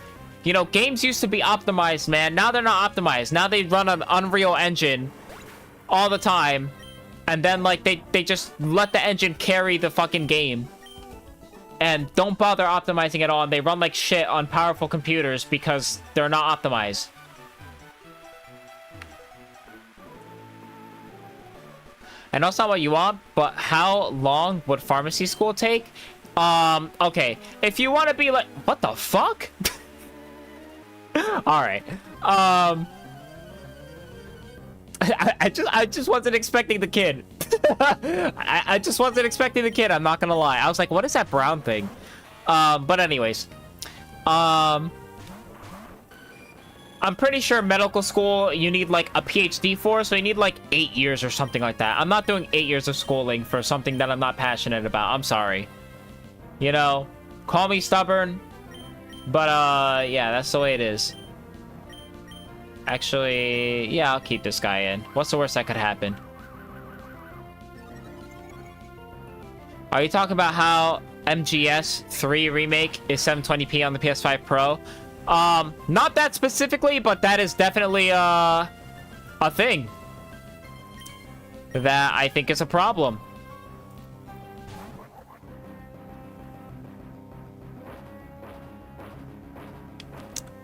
You know, games used to be optimized, man. Now they're not optimized. Now they run an Unreal Engine all the time. And then, like, they just let the engine carry the fucking game. And don't bother optimizing at all. And they run like shit on powerful computers because they're not optimized. And that's not what you want, but how long would pharmacy school take? Okay. If you want to be like... What the fuck? Alright. I just wasn't expecting the kid. I just wasn't expecting the kid, I'm not gonna lie. I was like, what is that brown thing? But anyways. I'm pretty sure medical school, you need, like, a PhD for, so you need, like, 8 years or something like that. I'm not doing 8 years of schooling for something that I'm not passionate about. I'm sorry. You know, call me stubborn, but, yeah, that's the way it is. Actually, yeah, I'll keep this guy in. What's the worst that could happen? Are you talking about how MGS 3 Remake is 720p on the PS5 Pro? Not that specifically, but that is definitely, a thing that I think is a problem.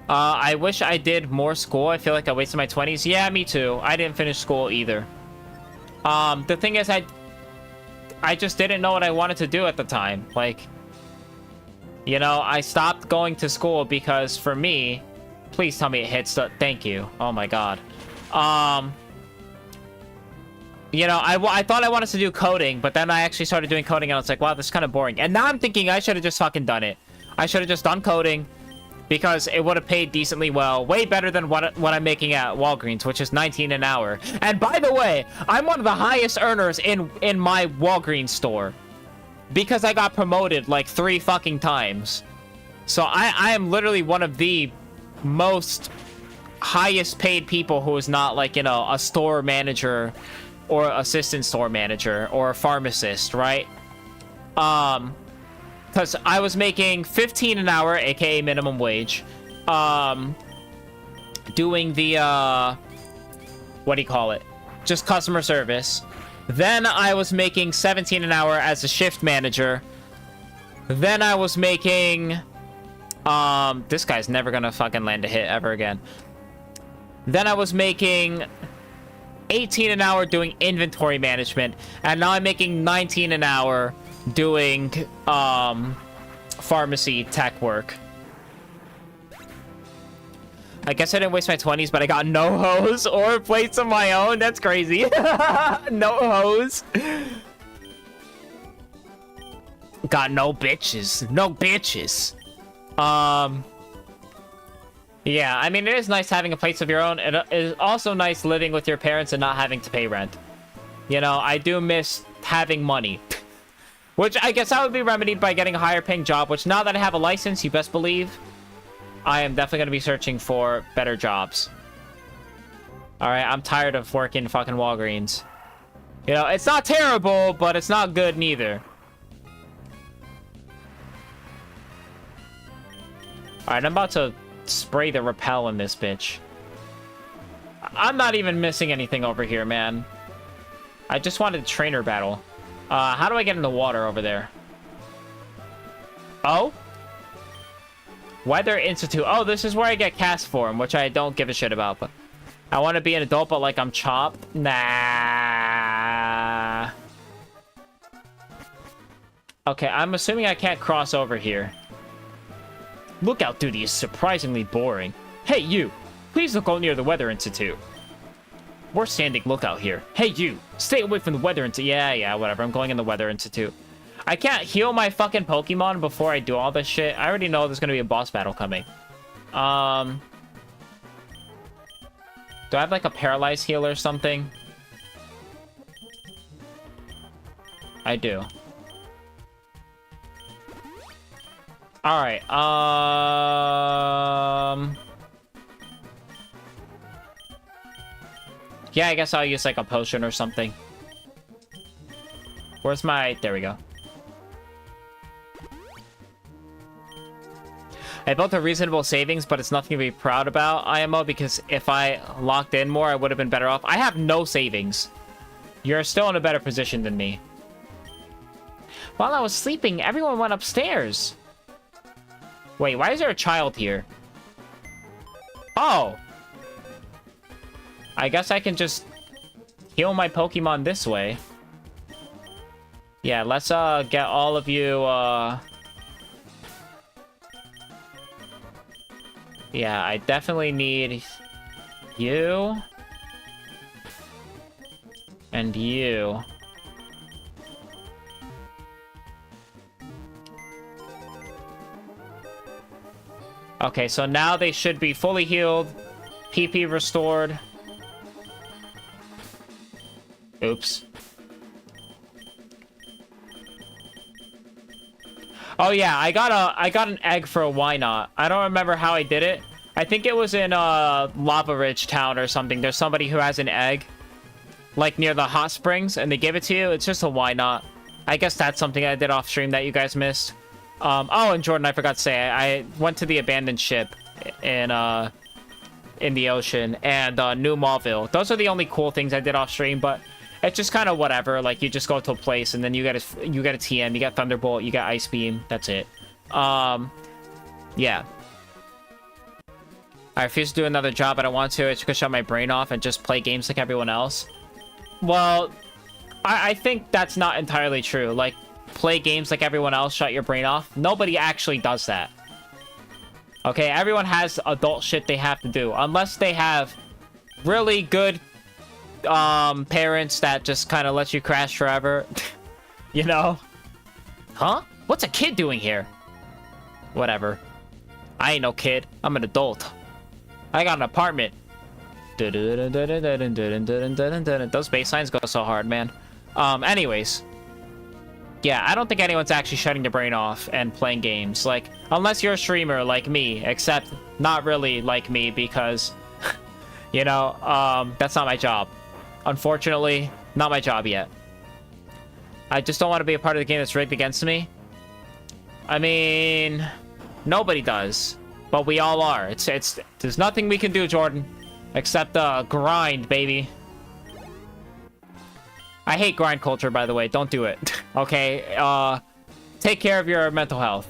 I wish I did more school. I feel like I wasted my 20s. Yeah, me too. I didn't finish school either. The thing is, I just didn't know what I wanted to do at the time. Like, you know, I stopped going to school because for me, please tell me it hits the, thank you. Oh my God. You know, I thought I wanted to do coding, but then I actually started doing coding and I was like, wow, this is kind of boring. And now I'm thinking I should have just fucking done it. I should have just done coding because it would have paid decently well, way better than what I'm making at Walgreens, which is $19 an hour. And by the way, I'm one of the highest earners in my Walgreens store. Because I got promoted like 3 fucking times. So I am literally one of the most highest paid people who is not like, you know, a store manager or assistant store manager or a pharmacist, right? Because I was making $15 an hour, aka minimum wage. Doing the, what do you call it? Just customer service. Then I was making $17 an hour as a shift manager. Then I was making... this guy's never gonna fucking land a hit ever again. Then I was making $18 an hour doing inventory management. And now I'm making $19 an hour doing pharmacy tech work. I guess I didn't waste my 20s, but I got no hose or a place of my own. That's crazy. No hose. Got no bitches. No bitches. Yeah, I mean, it is nice having a place of your own. It is also nice living with your parents and not having to pay rent. You know, I do miss having money. Which I guess that would be remedied by getting a higher paying job, which now that I have a license, you best believe, I am definitely going to be searching for better jobs. Alright, I'm tired of working fucking Walgreens. You know, it's not terrible, but it's not good neither. Alright, I'm about to spray the repel in this bitch. I'm not even missing anything over here, man. I just wanted a trainer battle. How do I get in the water over there? Oh? Weather Institute. Oh, this is where I get cast form, which I don't give a shit about, but... I want to be an adult, but like I'm chopped? Nah. Okay, I'm assuming I can't cross over here. Lookout duty is surprisingly boring. Hey, you! Please don't go near the Weather Institute. We're standing lookout here. Hey, you! Stay away from the Weather Institute. Yeah, whatever. I'm going in the Weather Institute. I can't heal my fucking Pokemon before I do all this shit. I already know there's gonna be a boss battle coming. Do I have, like, a paralyzed heal or something? I do. Alright, yeah, I guess I'll use, like, a potion or something. Where's my... There we go. I built a reasonable savings, but it's nothing to be proud about, IMO, because if I locked in more, I would have been better off. I have no savings. You're still in a better position than me. While I was sleeping, everyone went upstairs. Wait, why is there a child here? Oh! I guess I can just heal my Pokemon this way. Yeah, let's get all of you, Yeah, I definitely need you and you. Okay, so now they should be fully healed, PP restored. Oops. Oh yeah, I got an egg for a why not. I don't remember how I did it. I think it was in Lava Ridge Town or something. There's somebody who has an egg, like near the hot springs, and they give it to you. It's just a why not. I guess that's something I did off stream that you guys missed. Oh, and Jordan, I forgot to say, I went to the abandoned ship in the ocean and New Mauville. Those are the only cool things I did off stream, but it's just kind of whatever. Like, you just go to a place and then you get a TM, you get Thunderbolt, you get Ice Beam. That's it. Yeah. I refuse to do another job. I don't want to. It's gonna shut my brain off and just play games like everyone else. Well, I think that's not entirely true. Like, play games like everyone else, shut your brain off. Nobody actually does that. Okay, everyone has adult shit they have to do. Unless they have really good parents that just kind of let you crash forever. You know? Huh? What's a kid doing here? Whatever. I ain't no kid. I'm an adult. I got an apartment. Those bass lines go so hard, man. Anyways. Yeah, I don't think anyone's actually shutting their brain off and playing games. Like, unless you're a streamer like me, except not really like me because, you know, that's not my job. Unfortunately, not my job yet. I just don't want to be a part of the game that's rigged against me. I mean, nobody does, but we all are. There's nothing we can do, Jordan, except grind, baby. I hate grind culture, by the way. Don't do it. Okay? Take care of your mental health.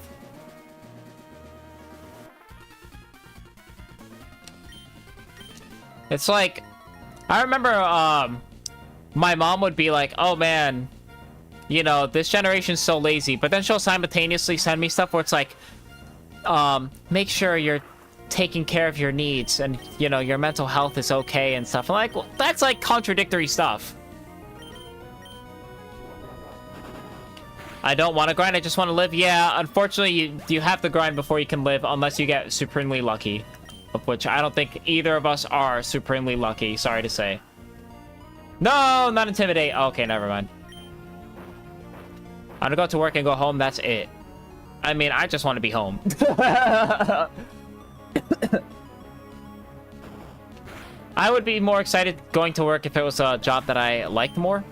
It's like, I remember, my mom would be like, oh man, you know, this generation's so lazy. But then she'll simultaneously send me stuff where it's like, make sure you're taking care of your needs and, you know, your mental health is okay and stuff. I'm like, well, that's like contradictory stuff. I don't want to grind, I just want to live. Yeah, unfortunately, you have to grind before you can live, unless you get supremely lucky. Of which I don't think either of us are supremely lucky, sorry to say. No, not intimidate. Okay, never mind. I'm gonna go to work and go home, that's it. I mean, I just want to be home. I would be more excited going to work if it was a job that I liked more.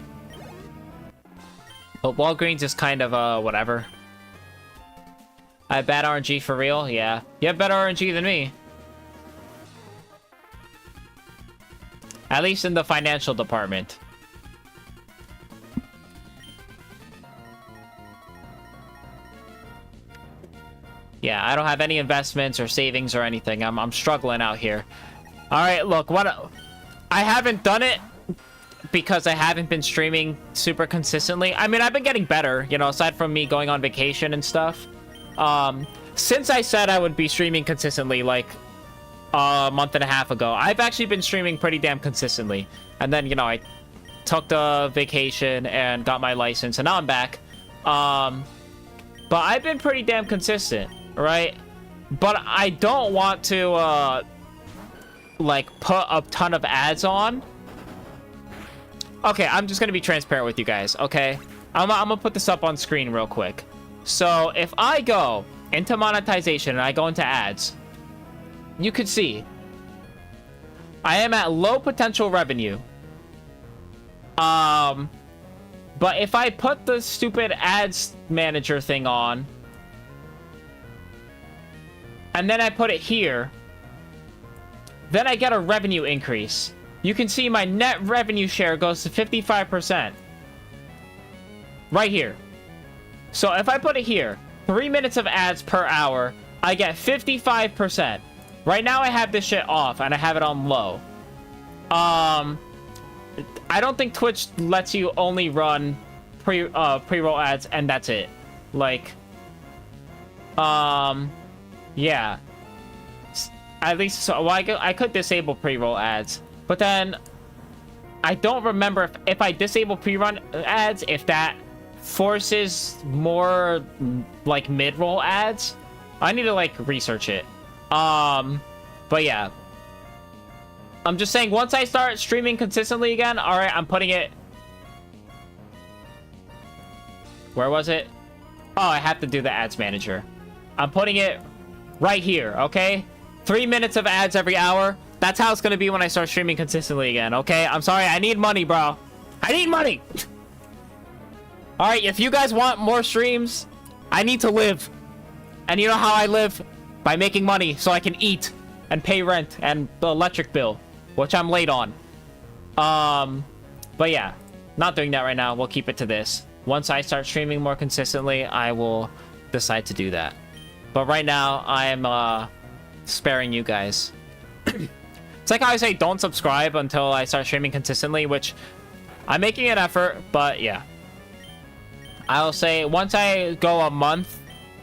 But Walgreens is kind of, whatever. I have bad RNG for real? Yeah. You have better RNG than me. At least in the financial department. Yeah, I don't have any investments or savings or anything. I'm struggling out here. Alright, look, I haven't done it because I haven't been streaming super consistently. I mean, I've been getting better, you know, aside from me going on vacation and stuff. Since I said I would be streaming consistently, like, a month and a half ago, I've actually been streaming pretty damn consistently. And then, you know, I took the vacation and got my license, and now I'm back. But I've been pretty damn consistent, right? But I don't want to, like, put a ton of ads on. Okay, I'm just gonna be transparent with you guys, okay? I'm gonna put this up on screen real quick. So, if I go into monetization and I go into ads, you could see I am at low potential revenue. But if I put the stupid ads manager thing on, and then I put it here, then I get a revenue increase. You can see my net revenue share goes to 55%. Right here. So if I put it here, 3 minutes of ads per hour, I get 55%. Right now I have this shit off and I have it on low. I don't think Twitch lets you only run pre-roll ads and that's it. Like, yeah. At least, so well, I could disable pre-roll ads. But then, I don't remember if I disable pre-run ads, if that forces more, like, mid-roll ads. I need to, like, research it. But yeah. I'm just saying, once I start streaming consistently again, alright, I'm putting it... Where was it? Oh, I have to do the ads manager. I'm putting it right here, okay? 3 minutes of ads every hour. That's how it's gonna be when I start streaming consistently again, okay? I'm sorry, I need money, bro. I need money! Alright, if you guys want more streams, I need to live. And you know how I live? By making money so I can eat and pay rent and the electric bill, which I'm late on. But yeah, not doing that right now. We'll keep it to this. Once I start streaming more consistently, I will decide to do that. But right now, I am sparing you guys. It's like how I say don't subscribe until I start streaming consistently, which I'm making an effort, but yeah. I'll say once I go a month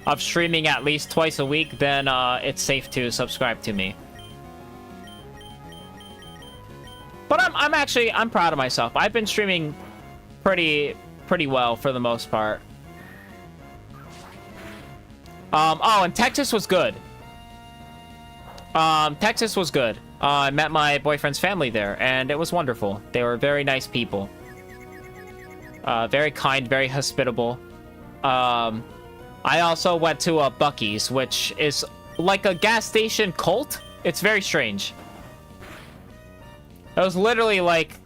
of streaming at least twice a week, then it's safe to subscribe to me. But I'm proud of myself. I've been streaming pretty well for the most part. Oh, and Texas was good. Texas was good. I met my boyfriend's family there, and it was wonderful. They were very nice people. Very kind, very hospitable. I also went to a Buc-ee's, which is like a gas station cult. It's very strange. It was literally like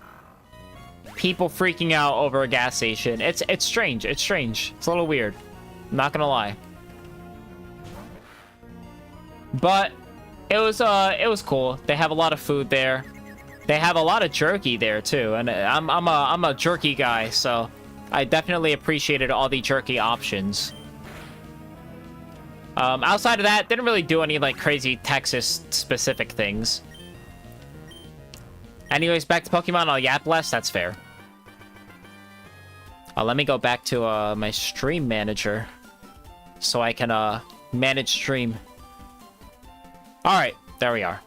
people freaking out over a gas station. It's strange. It's strange. It's a little weird. I'm not gonna lie. But it was cool. They have a lot of food there. They have a lot of jerky there too, and I'm a jerky guy, so I definitely appreciated all the jerky options. Outside of that, didn't really do any like crazy Texas specific things. Anyways, back to Pokemon. I'll yap less. That's fair. Let me go back to my stream manager so I can manage stream. All right, there we are.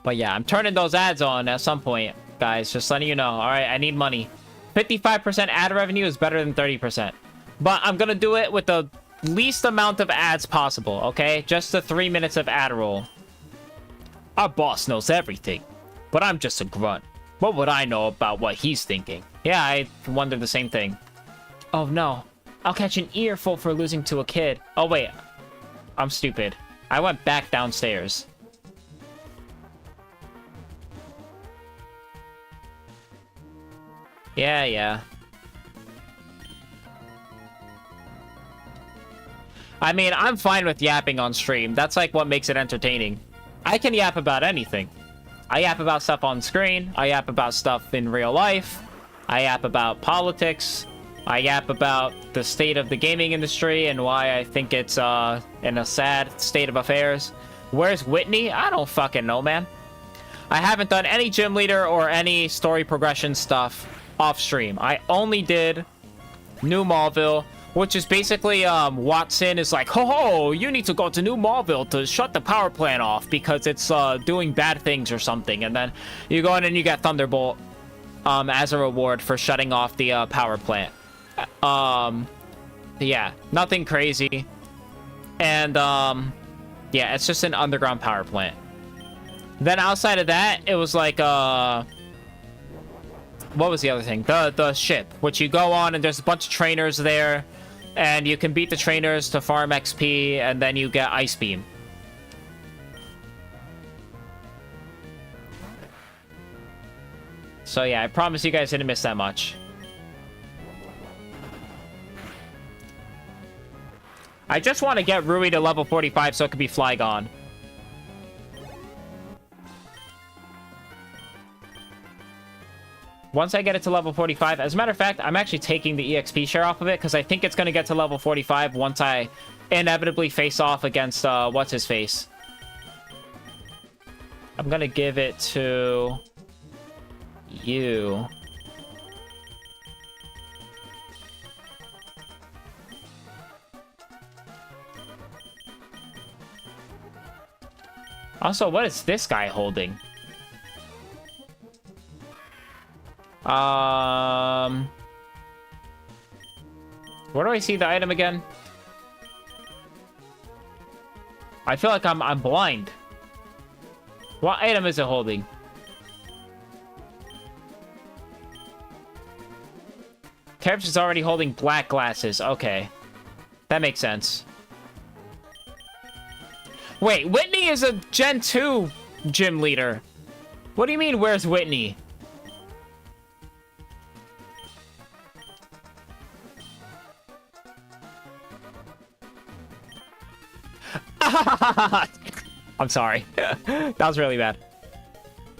But yeah, I'm turning those ads on at some point, guys. Just letting you know. All right, I need money. 55% ad revenue is better than 30%. But I'm gonna do it with the least amount of ads possible, okay? Just the 3 minutes of ad roll. Our boss knows everything, but I'm just a grunt. What would I know about what he's thinking? Yeah, I wondered the same thing. Oh no, I'll catch an earful for losing to a kid. Oh wait, I'm stupid. I went back downstairs. Yeah, yeah. I mean, I'm fine with yapping on stream. That's like what makes it entertaining. I can yap about anything. I yap about stuff on screen. I yap about stuff in real life. I yap about politics. I yap about the state of the gaming industry and why I think it's in a sad state of affairs. Where's Whitney? I don't fucking know, man. I haven't done any gym leader or any story progression stuff off stream. I only did New Mallville, which is basically Watson is like, ho, you need to go to New Mallville to shut the power plant off because it's doing bad things or something. And then you go in and you get Thunderbolt as a reward for shutting off the power plant. Yeah, nothing crazy. And yeah, it's just an underground power plant. Then outside of that, it was like what was the other thing? The ship, which you go on and there's a bunch of trainers there, and you can beat the trainers to farm XP, and then you get Ice Beam. So yeah, I promise you guys didn't miss that much. I just want to get Rui to level 45 so it could be Flygon. Once I get it to level 45, as a matter of fact, I'm actually taking the EXP share off of it because I think it's going to get to level 45 once I inevitably face off against, what's-his-face. I'm going to give it to you. Also, what is this guy holding? Where do I see the item again? I feel like I'm blind. What item is it holding? Terps is already holding black glasses. Okay. That makes sense. Wait, Whitney is a Gen 2 gym leader. What do you mean, where's Whitney? I'm sorry. That was really bad.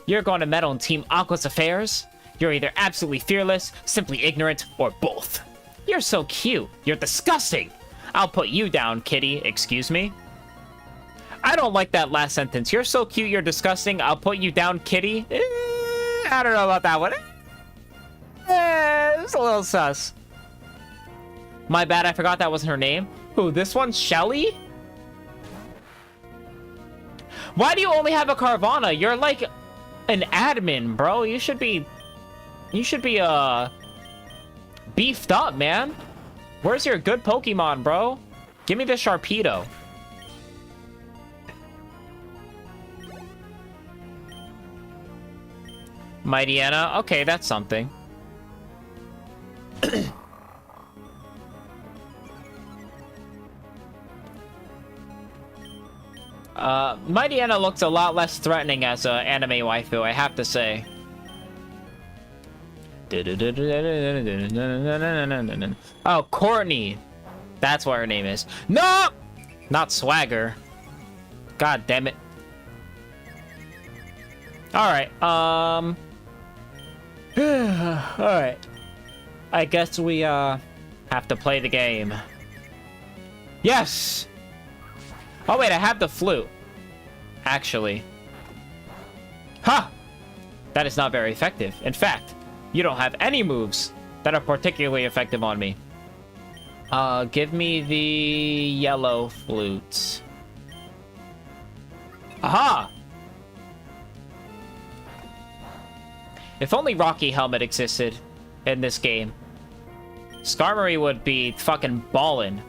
You're going to meddle in Team Aqua's affairs? You're either absolutely fearless, simply ignorant, or both. You're so cute. You're disgusting. I'll put you down, kitty. Excuse me? I don't like that last sentence. You're so cute, you're disgusting. I'll put you down, kitty. I don't know about that one. It's a little sus. My bad, I forgot that wasn't her name. Who, this one's Shelly? Why do you only have a Carvana? You're like an admin, bro. You should be beefed up, man. Where's your good Pokemon, bro? Give me the Sharpedo. Mightyena? Okay, that's something. Mightyena looks a lot less threatening as an anime waifu, I have to say. Oh, Courtney. That's what her name is. No! Not Swagger. God damn it. Alright, alright. I guess we, have to play the game. Yes! Oh, wait, I have the flute. Actually. Ha! That is not very effective. In fact, you don't have any moves that are particularly effective on me. Give me the yellow flute. Aha! If only Rocky Helmet existed in this game. Skarmory would be fucking ballin'.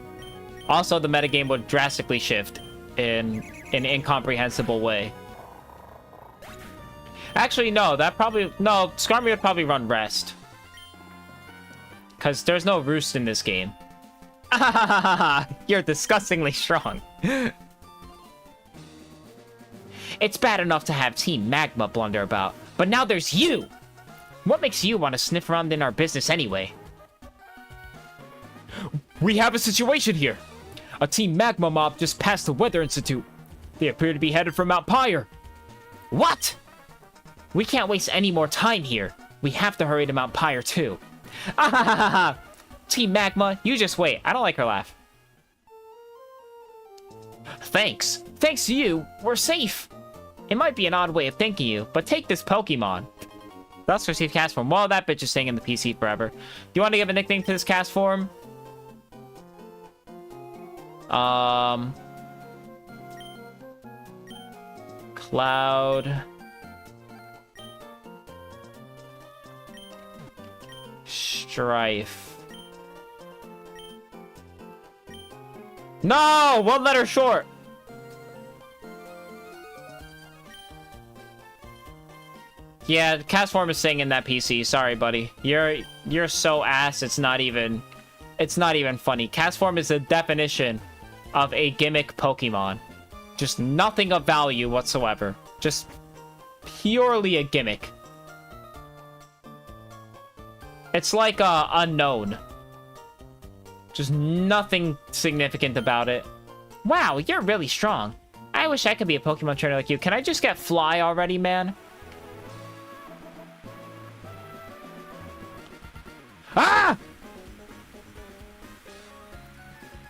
Also, the metagame would drastically shift in an incomprehensible way. Actually, no, Skarmory would probably run Rest. Because there's no Roost in this game. You're disgustingly strong. It's bad enough to have Team Magma blunder about, but now there's you! What makes you want to sniff around in our business anyway? We have a situation here! A Team Magma mob just passed the Weather Institute. They appear to be headed for Mount Pyre. What? We can't waste any more time here. We have to hurry to Mount Pyre too. Ahaha! Team Magma, you just wait. I don't like her laugh. Thanks. Thanks to you, we're safe. It might be an odd way of thanking you, but take this Pokemon. Thus receive cast form. Well, that bitch is staying in the PC forever. Do you want to give a nickname to this cast form? Cloud. Strife. No! One letter short! Yeah, cast form is staying in that PC. Sorry, buddy. You're so ass, it's not even funny. Cast form is the definition of a gimmick Pokemon. Just nothing of value whatsoever. Just purely a gimmick. It's like unknown. Just nothing significant about it. Wow, you're really strong. I wish I could be a Pokemon trainer like you. Can I just get Fly already, man? Ah!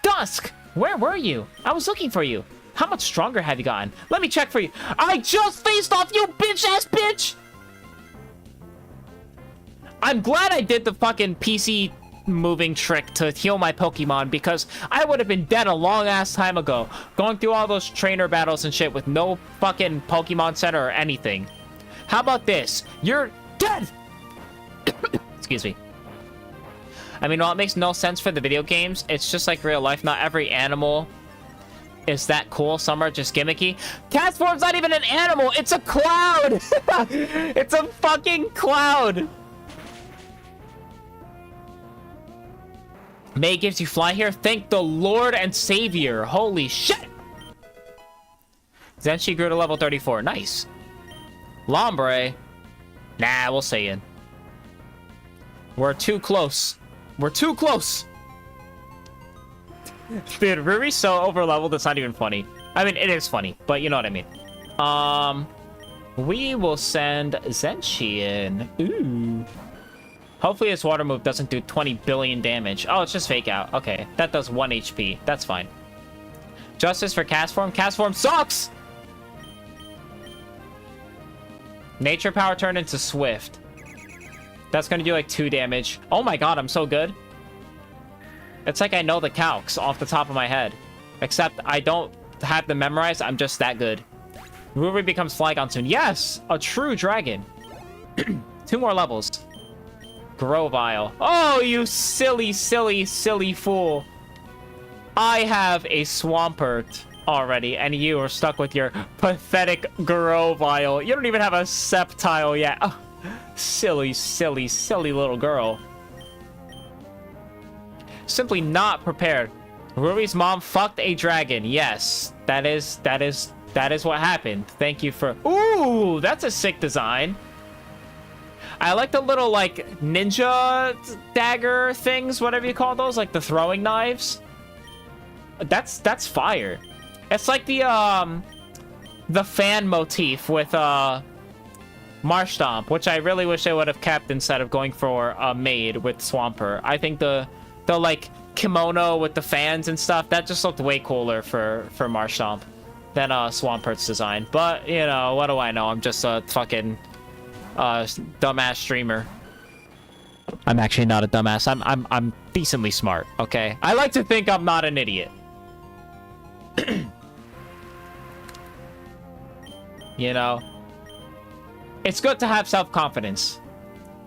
Dusk! Where were you? I was looking for you. How much stronger have you gotten? Let me check for you. I just faced off, you bitch-ass bitch! I'm glad I did the fucking PC moving trick to heal my Pokemon, because I would have been dead a long-ass time ago, going through all those trainer battles and shit with no fucking Pokemon Center or anything. How about this? You're dead! Excuse me. I mean, while it makes no sense for the video games, it's just like real life. Not every animal is that cool. Some are just gimmicky. Cast form's not even an animal. It's a cloud. It's a fucking cloud. May gives you Fly here. Thank the Lord and Savior. Holy shit. Then she grew to level 34. Nice. Lombre. Nah, we'll say in. We're too close. We're too close! Dude, Ruby's so overleveled, it's not even funny. I mean, it is funny, but you know what I mean. We will send Zenshi in. Ooh. Hopefully this water move doesn't do 20 billion damage. Oh, it's just fake out. Okay, that does 1 HP. That's fine. Justice for cast form. Cast form sucks! Nature power turned into Swift. That's gonna do like 2 damage. Oh my god, I'm so good. It's like I know the calcs off the top of my head. Except I don't have them memorized, I'm just that good. Ruby becomes Flygon soon. Yes! A true dragon. 2 more levels. Grovyle. Oh, you silly, silly, silly fool. I have a Swampert already, and you are stuck with your pathetic Grovyle. You don't even have a Sceptile yet. Oh. Silly, silly, silly little girl. Simply not prepared. Ruby's mom fucked a dragon. Yes, that is what happened. Thank you for... Ooh, that's a sick design. I like the little, like, ninja dagger things, whatever you call those, like the throwing knives. That's fire. It's like the fan motif with, Marshtomp, which I really wish they would have kept instead of going for a maid with Swampert. I think the like kimono with the fans and stuff, that just looked way cooler for Marshtomp than Swampert's design. But you know, what do I know? I'm just a fucking dumbass streamer. I'm actually not a dumbass. I'm decently smart. Okay, I like to think I'm not an idiot. You know. It's good to have self-confidence.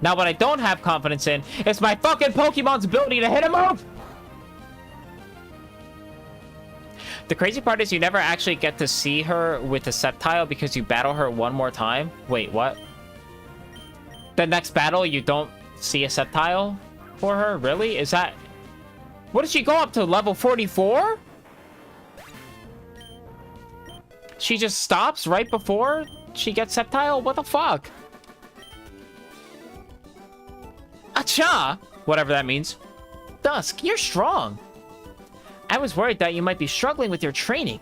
Now, what I don't have confidence in is my fucking Pokemon's ability to hit a move! The crazy part is you never actually get to see her with a Sceptile because you battle her one more time. Wait, what? The next battle, you don't see a Sceptile for her? Really? Is that... What did she go up to? Level 44? She just stops right before she gets Sceptile? What the fuck? Acha! Whatever that means. Dusk, you're strong. I was worried that you might be struggling with your training.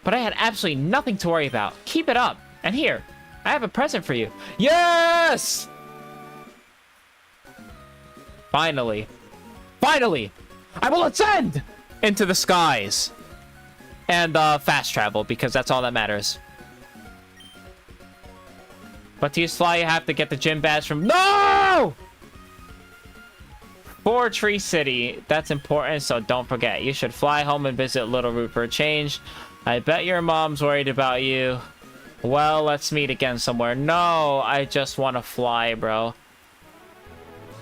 But I had absolutely nothing to worry about. Keep it up. And here, I have a present for you. Yes! Finally. Finally! I will ascend into the skies. And fast travel, because that's all that matters. But to use fly, you have to get the gym badge from... No! For Tree City. That's important, so don't forget. You should fly home and visit Little Root for a change. I bet your mom's worried about you. Well, let's meet again somewhere. No, I just want to fly, bro.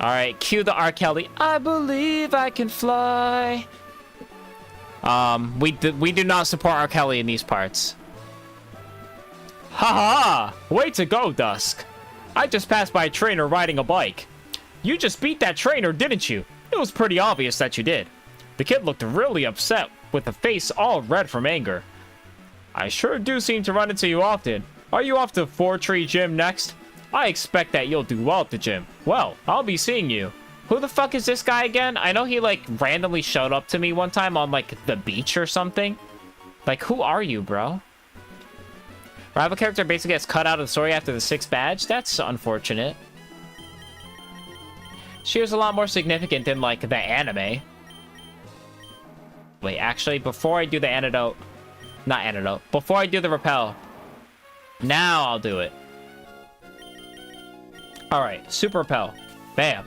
Alright, cue the R. Kelly. I believe I can fly. We do not support R. Kelly in these parts. Haha! Way to go, Dusk. I just passed by a trainer riding a bike. You just beat that trainer, didn't you? It was pretty obvious that you did. The kid looked really upset, with a face all red from anger. I sure do seem to run into you often. Are you off to Four Tree Gym next? I expect that you'll do well at the gym. Well, I'll be seeing you. Who the fuck is this guy again? I know he, like, randomly showed up to me one time on, like, the beach or something. Like, who are you, bro? Rival character basically gets cut out of the story after the 6th badge? That's unfortunate. She was a lot more significant than, like, the anime. Wait, actually, before I do the antidote... Not antidote. Before I do the repel. Now I'll do it. Alright, super repel. Bam.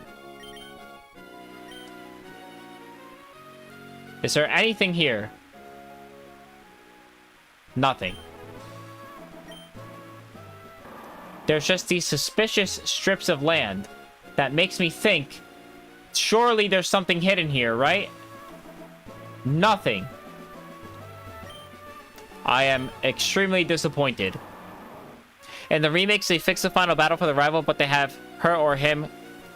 Is there anything here? Nothing. There's just these suspicious strips of land that makes me think surely there's something hidden here, right? Nothing. I am extremely disappointed. In the remakes, they fix the final battle for the rival, but they have her or him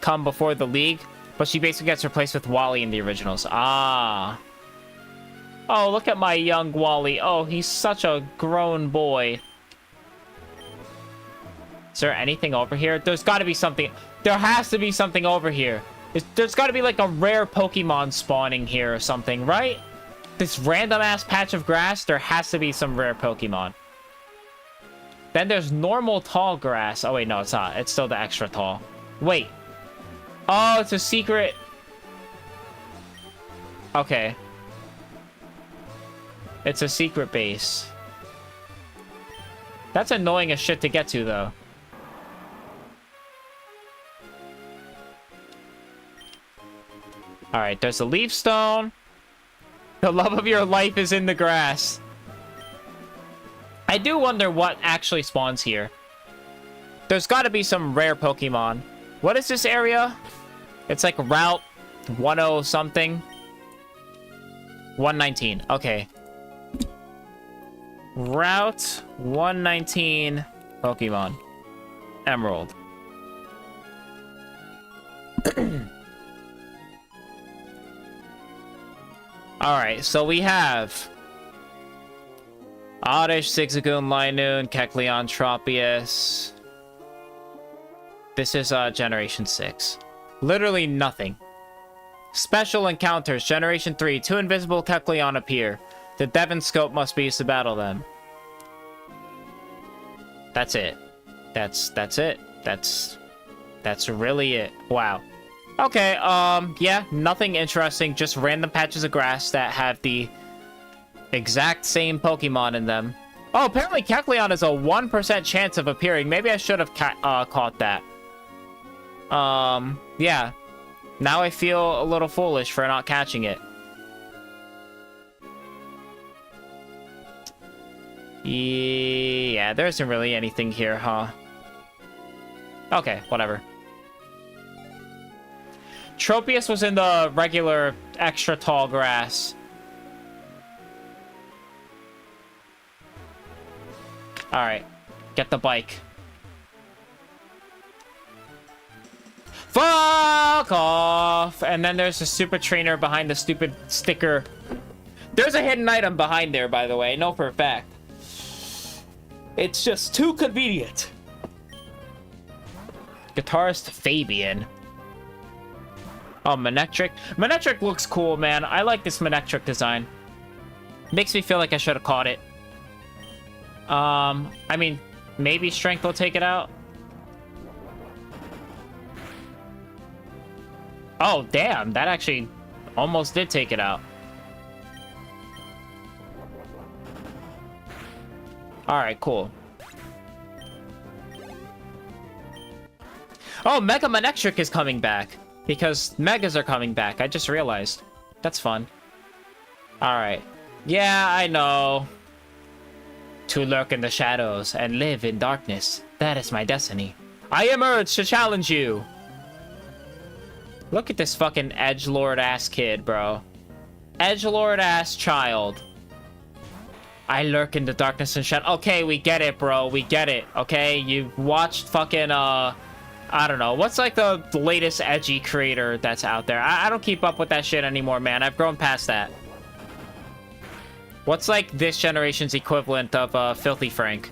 come before the league. But she basically gets replaced with Wally in the originals. Ah. Oh, look at my young Wally. Oh, he's such a grown boy. Is there anything over here? There's got to be something. There has to be something over here. There's got to be like a rare Pokemon spawning here or something, right? This random-ass patch of grass, there has to be some rare Pokemon. Then there's normal tall grass. Oh, wait, no, it's not. It's still the extra tall. Wait. Oh, it's a secret. Okay. It's a secret base. That's annoying as shit to get to, though. Alright, there's a leaf stone. The love of your life is in the grass. I do wonder what actually spawns here. There's got to be some rare Pokemon. What is this area? It's like Route 10 something. 119. Okay. Route 119 Pokemon. Emerald. Alright, so we have Oddish, Zigzagoon, Linoon, Kecleon, Tropius. This is Generation 6. Literally nothing. Special encounters. Generation 3. 2 invisible Kecleon appear. The Devon Scope must be used to battle them. That's it. That's it. That's really it. Wow. Okay, yeah, nothing interesting. Just random patches of grass that have the exact same Pokemon in them. Oh, apparently Kecleon has a 1% chance of appearing. Maybe I should have caught that. Yeah. Now I feel a little foolish for not catching it. Yeah, there isn't really anything here, huh? Okay, whatever. Tropius was in the regular extra tall grass. Alright, get the bike. Fuck off! And then there's a super trainer behind the stupid sticker. There's a hidden item behind there, by the way. I know for a fact. It's just too convenient. Guitarist Fabian. Oh, Manectric. Manectric looks cool, man. I like this Manectric design. Makes me feel like I should have caught it. I mean, maybe Strength will take it out. Oh, damn. That actually almost did take it out. Alright, cool. Oh, Mega Manectric is coming back. Because Megas are coming back. I just realized. That's fun. Alright. Yeah, I know. To lurk in the shadows and live in darkness. That is my destiny. I emerge to challenge you. Look at this fucking edgelord ass kid, bro. Edgelord ass child. I lurk in the darkness and shadow. Okay, we get it, bro. We get it. Okay, you've watched fucking, I don't know. What's, like, the latest edgy creator that's out there? I don't keep up with that shit anymore, man. I've grown past that. What's, like, this generation's equivalent of, Filthy Frank?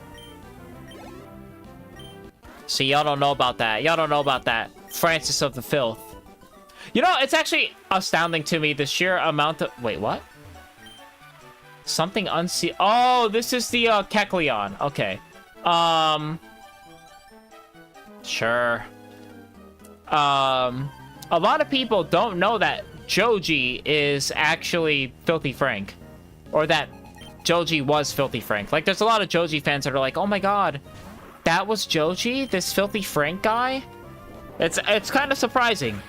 See, y'all don't know about that. Y'all don't know about that. Francis of the Filth. You know, it's actually astounding to me, the sheer amount of... Wait, what? Something unseen... Oh, this is the, Kecleon. Okay. Sure. A lot of people don't know that Joji is actually Filthy Frank. Or that Joji was Filthy Frank. Like, there's a lot of Joji fans that are like, oh my god, that was Joji? This Filthy Frank guy? It's kind of surprising.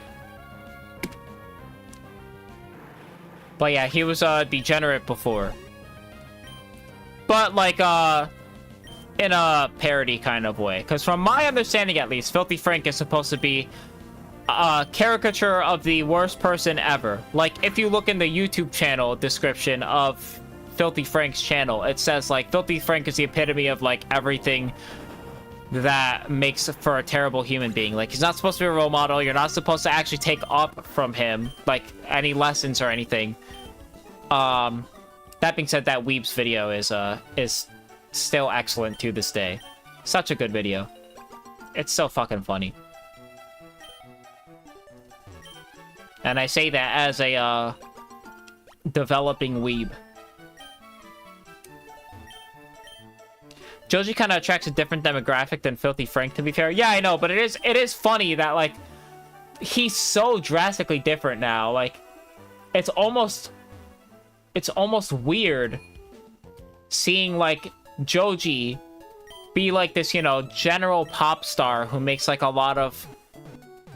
But yeah, he was a degenerate before. But, like, in a parody kind of way. Because from my understanding, at least, Filthy Frank is supposed to be a caricature of the worst person ever. Like, if you look in the YouTube channel description of Filthy Frank's channel, it says, like, Filthy Frank is the epitome of, like, everything that makes for a terrible human being. Like, he's not supposed to be a role model. You're not supposed to actually take up from him, like, any lessons or anything. That being said, that Weeb's video is still excellent to this day. Such a good video. It's so fucking funny. And I say that as a, developing weeb. Joji kind of attracts a different demographic than Filthy Frank, to be fair. Yeah, I know, but it is funny that, like, he's so drastically different now. Like, it's almost weird seeing, like, Joji be, like, this, you know, general pop star who makes, like, a lot of...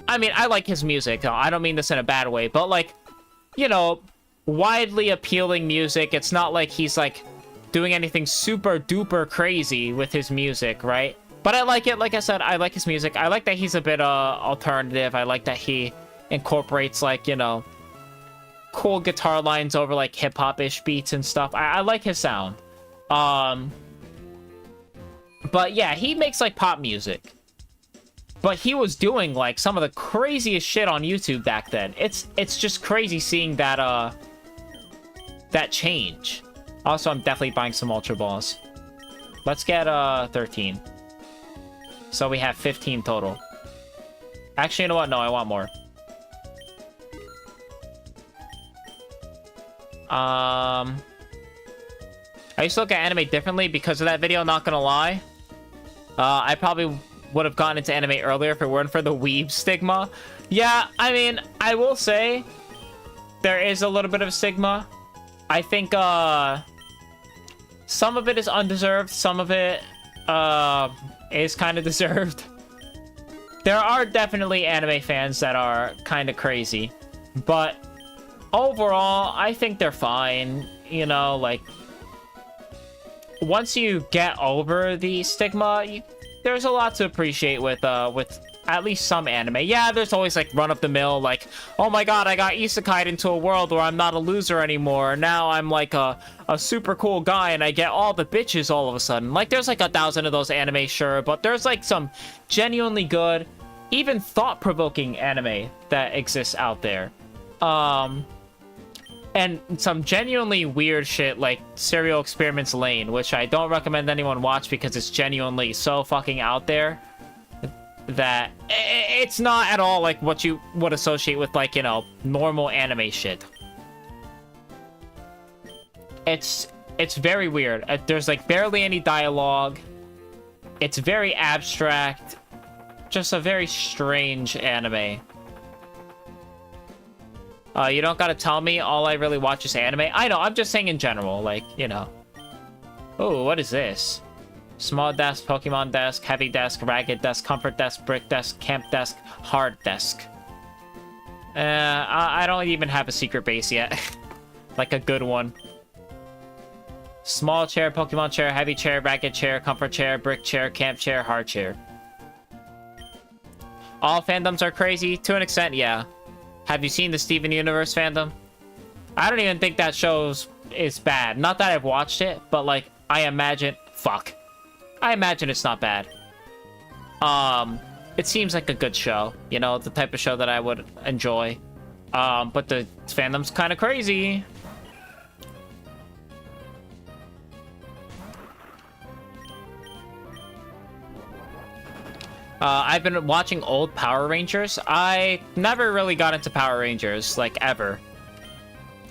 I mean, I like his music. I don't mean this in a bad way, but, like, you know, widely appealing music. It's not like he's, like, doing anything super duper crazy with his music, right? But I like it. Like I said, I like his music. I like that he's a bit alternative. I like that he incorporates, like, you know, cool guitar lines over, like, hip-hop-ish beats and stuff. I like his sound. But yeah, he makes, like, pop music. But he was doing, like, some of the craziest shit on YouTube back then. It's just crazy seeing that, that change. Also, I'm definitely buying some Ultra Balls. Let's get, 13. So we have 15 total. Actually, you know what? No, I want more. I used to look at anime differently because of that video, not gonna lie. I probably would have gotten into anime earlier if it weren't for the weeb stigma. Yeah, I mean, I will say there is a little bit of a stigma. I think, some of it is undeserved, some of it, is kind of deserved. There are definitely anime fans that are kind of crazy, but overall, I think they're fine. You know, like, once you get over the stigma, there's a lot to appreciate with at least some anime. Yeah, there's always, like, run-of-the-mill, like, oh my god, I got isekai'd into a world where I'm not a loser anymore. Now I'm, like, a super cool guy and I get all the bitches all of a sudden. Like, there's, like, 1,000 of those anime, sure, but there's, like, some genuinely good, even thought-provoking anime that exists out there. And and some genuinely weird shit like Serial Experiments Lane, which I don't recommend anyone watch because it's genuinely so fucking out there that it's not at all like what you would associate with, like, you know, normal anime shit. It's very weird. There's like barely any dialogue. It's very abstract. Just a very strange anime. You don't gotta tell me all I really watch is anime. I know, I'm just saying in general, like, you know. Oh, what is this? Small desk, Pokemon desk, heavy desk, ragged desk, comfort desk, brick desk, camp desk, hard desk. I don't even have a secret base yet. Like a good one. Small chair, Pokemon chair, heavy chair, ragged chair, comfort chair, brick chair, camp chair, hard chair. All fandoms are crazy? To an extent, yeah. Have you seen the Steven Universe fandom? I don't even think that show is bad. Not that I've watched it, but like, I imagine... Fuck. I imagine it's not bad. It seems like a good show. You know, the type of show that I would enjoy. But the fandom's kind of crazy. I've been watching old Power Rangers. I never really got into Power Rangers, like, ever.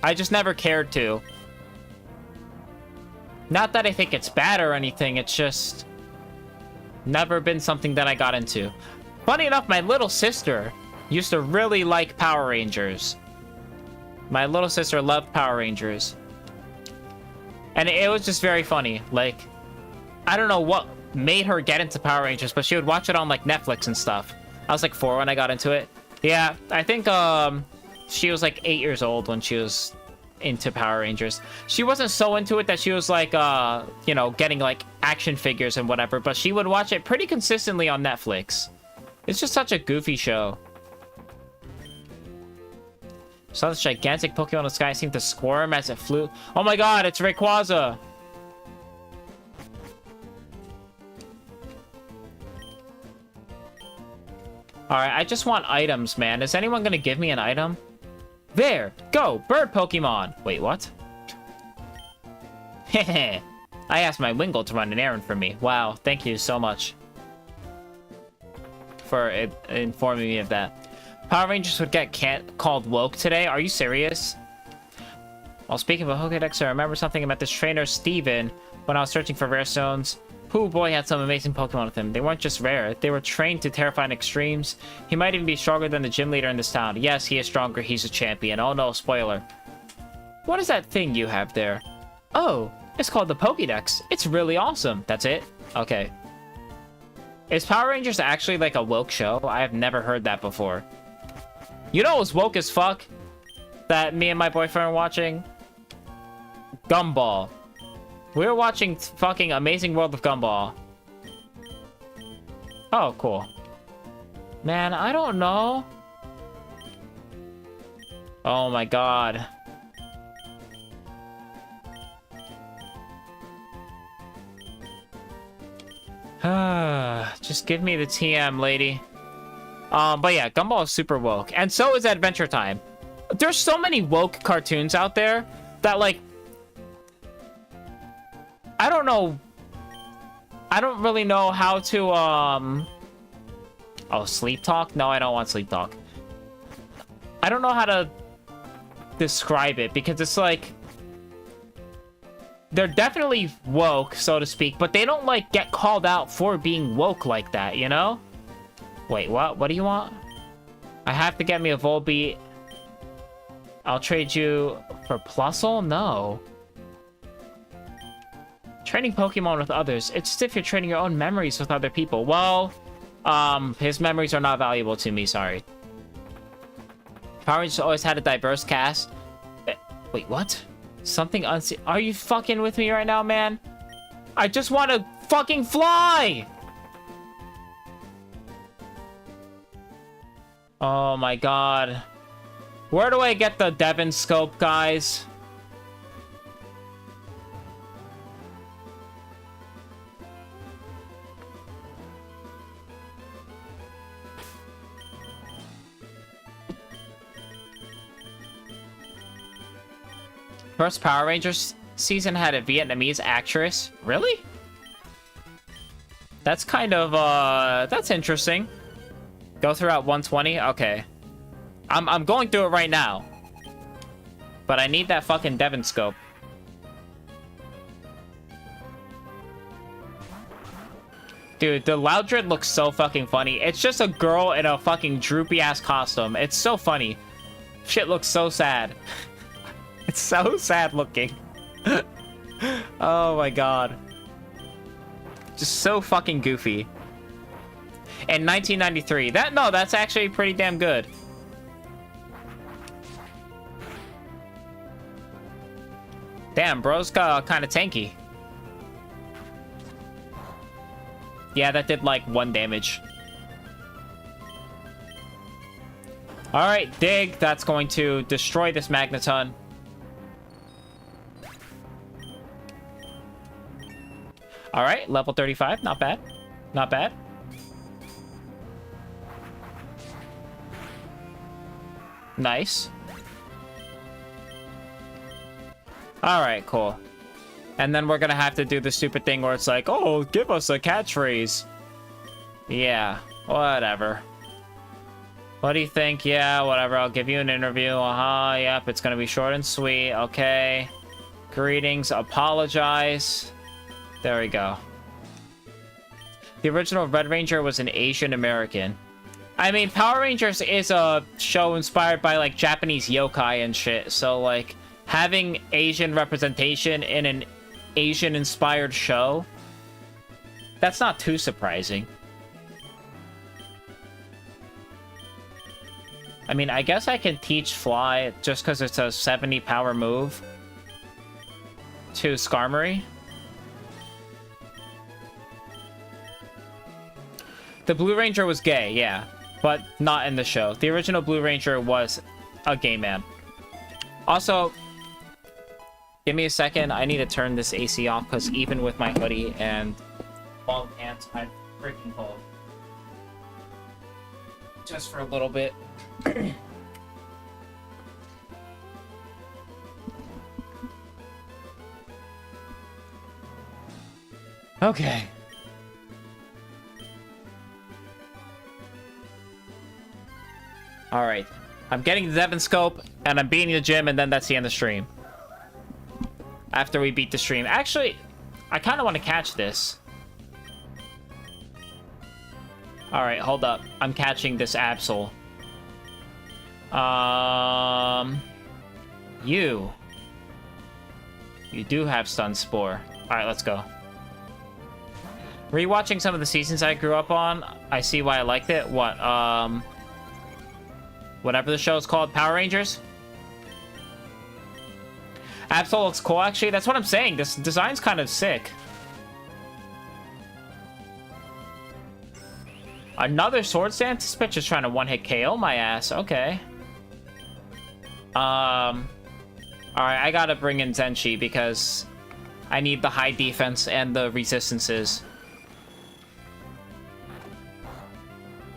I just never cared to. Not that I think it's bad or anything, it's just... never been something that I got into. Funny enough, my little sister used to really like Power Rangers. My little sister loved Power Rangers. And it was just very funny. Like, I don't know what made her get into Power Rangers, but she would watch it on like Netflix and stuff. I was like 4 when I got into it. Yeah, I think she was like 8 years old when she was into Power Rangers. She wasn't so into it that she was like you know, getting like action figures and whatever, but she would watch it pretty consistently on Netflix. It's just such a goofy show. Saw this gigantic Pokemon in the sky seemed to squirm as it flew. Oh my god, it's Rayquaza! Alright, I just want items, man. Is anyone gonna give me an item? There! Go! Bird Pokemon! Wait, what? Hehe. I asked my Wingull to run an errand for me. Wow, thank you so much for informing me of that. Power Rangers would get called woke today? Are you serious? While speaking of a Pokédex, I remember something about this trainer, Steven, when I was searching for rare stones. Hoo boy had some amazing Pokemon with him. They weren't just rare, they were trained to terrifying extremes. He might even be stronger than the gym leader in this town. Yes, he is stronger, he's a champion. Oh no, spoiler. What is that thing you have there? Oh, it's called the Pokédex. It's really awesome. That's it? Okay. Is Power Rangers actually like a woke show? I have never heard that before. You know what's woke as fuck? That me and my boyfriend are watching? Gumball. We're watching fucking Amazing World of Gumball. Oh, cool. Man, I don't know. Oh my god. Just give me the TM, lady. But yeah, Gumball is super woke. And so is Adventure Time. There's so many woke cartoons out there that, like, I don't know. I don't really know how to, Oh, sleep talk? No, I don't want sleep talk. I don't know how to describe it, because it's like... they're definitely woke, so to speak, but they don't, like, get called out for being woke like that, you know? Wait, what? What do you want? I have to get me a Volbeat. I'll trade you for Plusle? No. Training Pokemon with others. It's as if you're trading your own memories with other people. Well, his memories are not valuable to me, sorry. Power Rangers always had a diverse cast. Wait, what? Something unseen. Are you fucking with me right now, man? I just want to fucking fly! Oh my god. Where do I get the Devon scope, guys? First Power Rangers season had a Vietnamese actress. Really? That's kind of, that's interesting. Go through at 120? Okay. I'm going through it right now. But I need that fucking Devon scope. Dude, the Loudred looks so fucking funny. It's just a girl in a fucking droopy-ass costume. It's so funny. Shit looks so sad. It's so sad looking. Oh my god. Just so fucking goofy. In 1993. That's actually pretty damn good. Damn, bro's kind of tanky. Yeah, that did like 1 damage. Alright, dig. That's going to destroy this Magneton. Alright, level 35. Not bad. Not bad. Nice. Alright, cool. And then we're gonna have to do the stupid thing where it's like, oh, give us a catchphrase. Yeah, whatever. What do you think? Yeah, whatever. I'll give you an interview. Yep, it's gonna be short and sweet. Okay. Greetings. Apologize. There we go. The original Red Ranger was an Asian American. I mean, Power Rangers is a show inspired by, like, Japanese yokai and shit. So, like, having Asian representation in an Asian-inspired show, that's not too surprising. I mean, I guess I can teach Fly just because it's a 70 power move to Skarmory. The Blue Ranger was gay, yeah, but not in the show. The original Blue Ranger was a gay man. Also, give me a second. I need to turn this AC off because even with my hoodie and long pants, I'm freaking cold. Just for a little bit. Okay. Alright. I'm getting the Devon scope, and I'm beating the gym, and then that's the end of the stream. After we beat the stream. Actually, I kind of want to catch this. Alright, hold up. I'm catching this Absol. You. You do have Stun Spore. Alright, let's go. Rewatching some of the seasons I grew up on, I see why I liked it. What, whatever the show is called, Power Rangers? Absol looks cool, actually. That's what I'm saying. This design's kind of sick. Another Sword Dance? This bitch is trying to one-hit KO my ass. Okay. Alright, I gotta bring in Zenshi because I need the high defense and the resistances.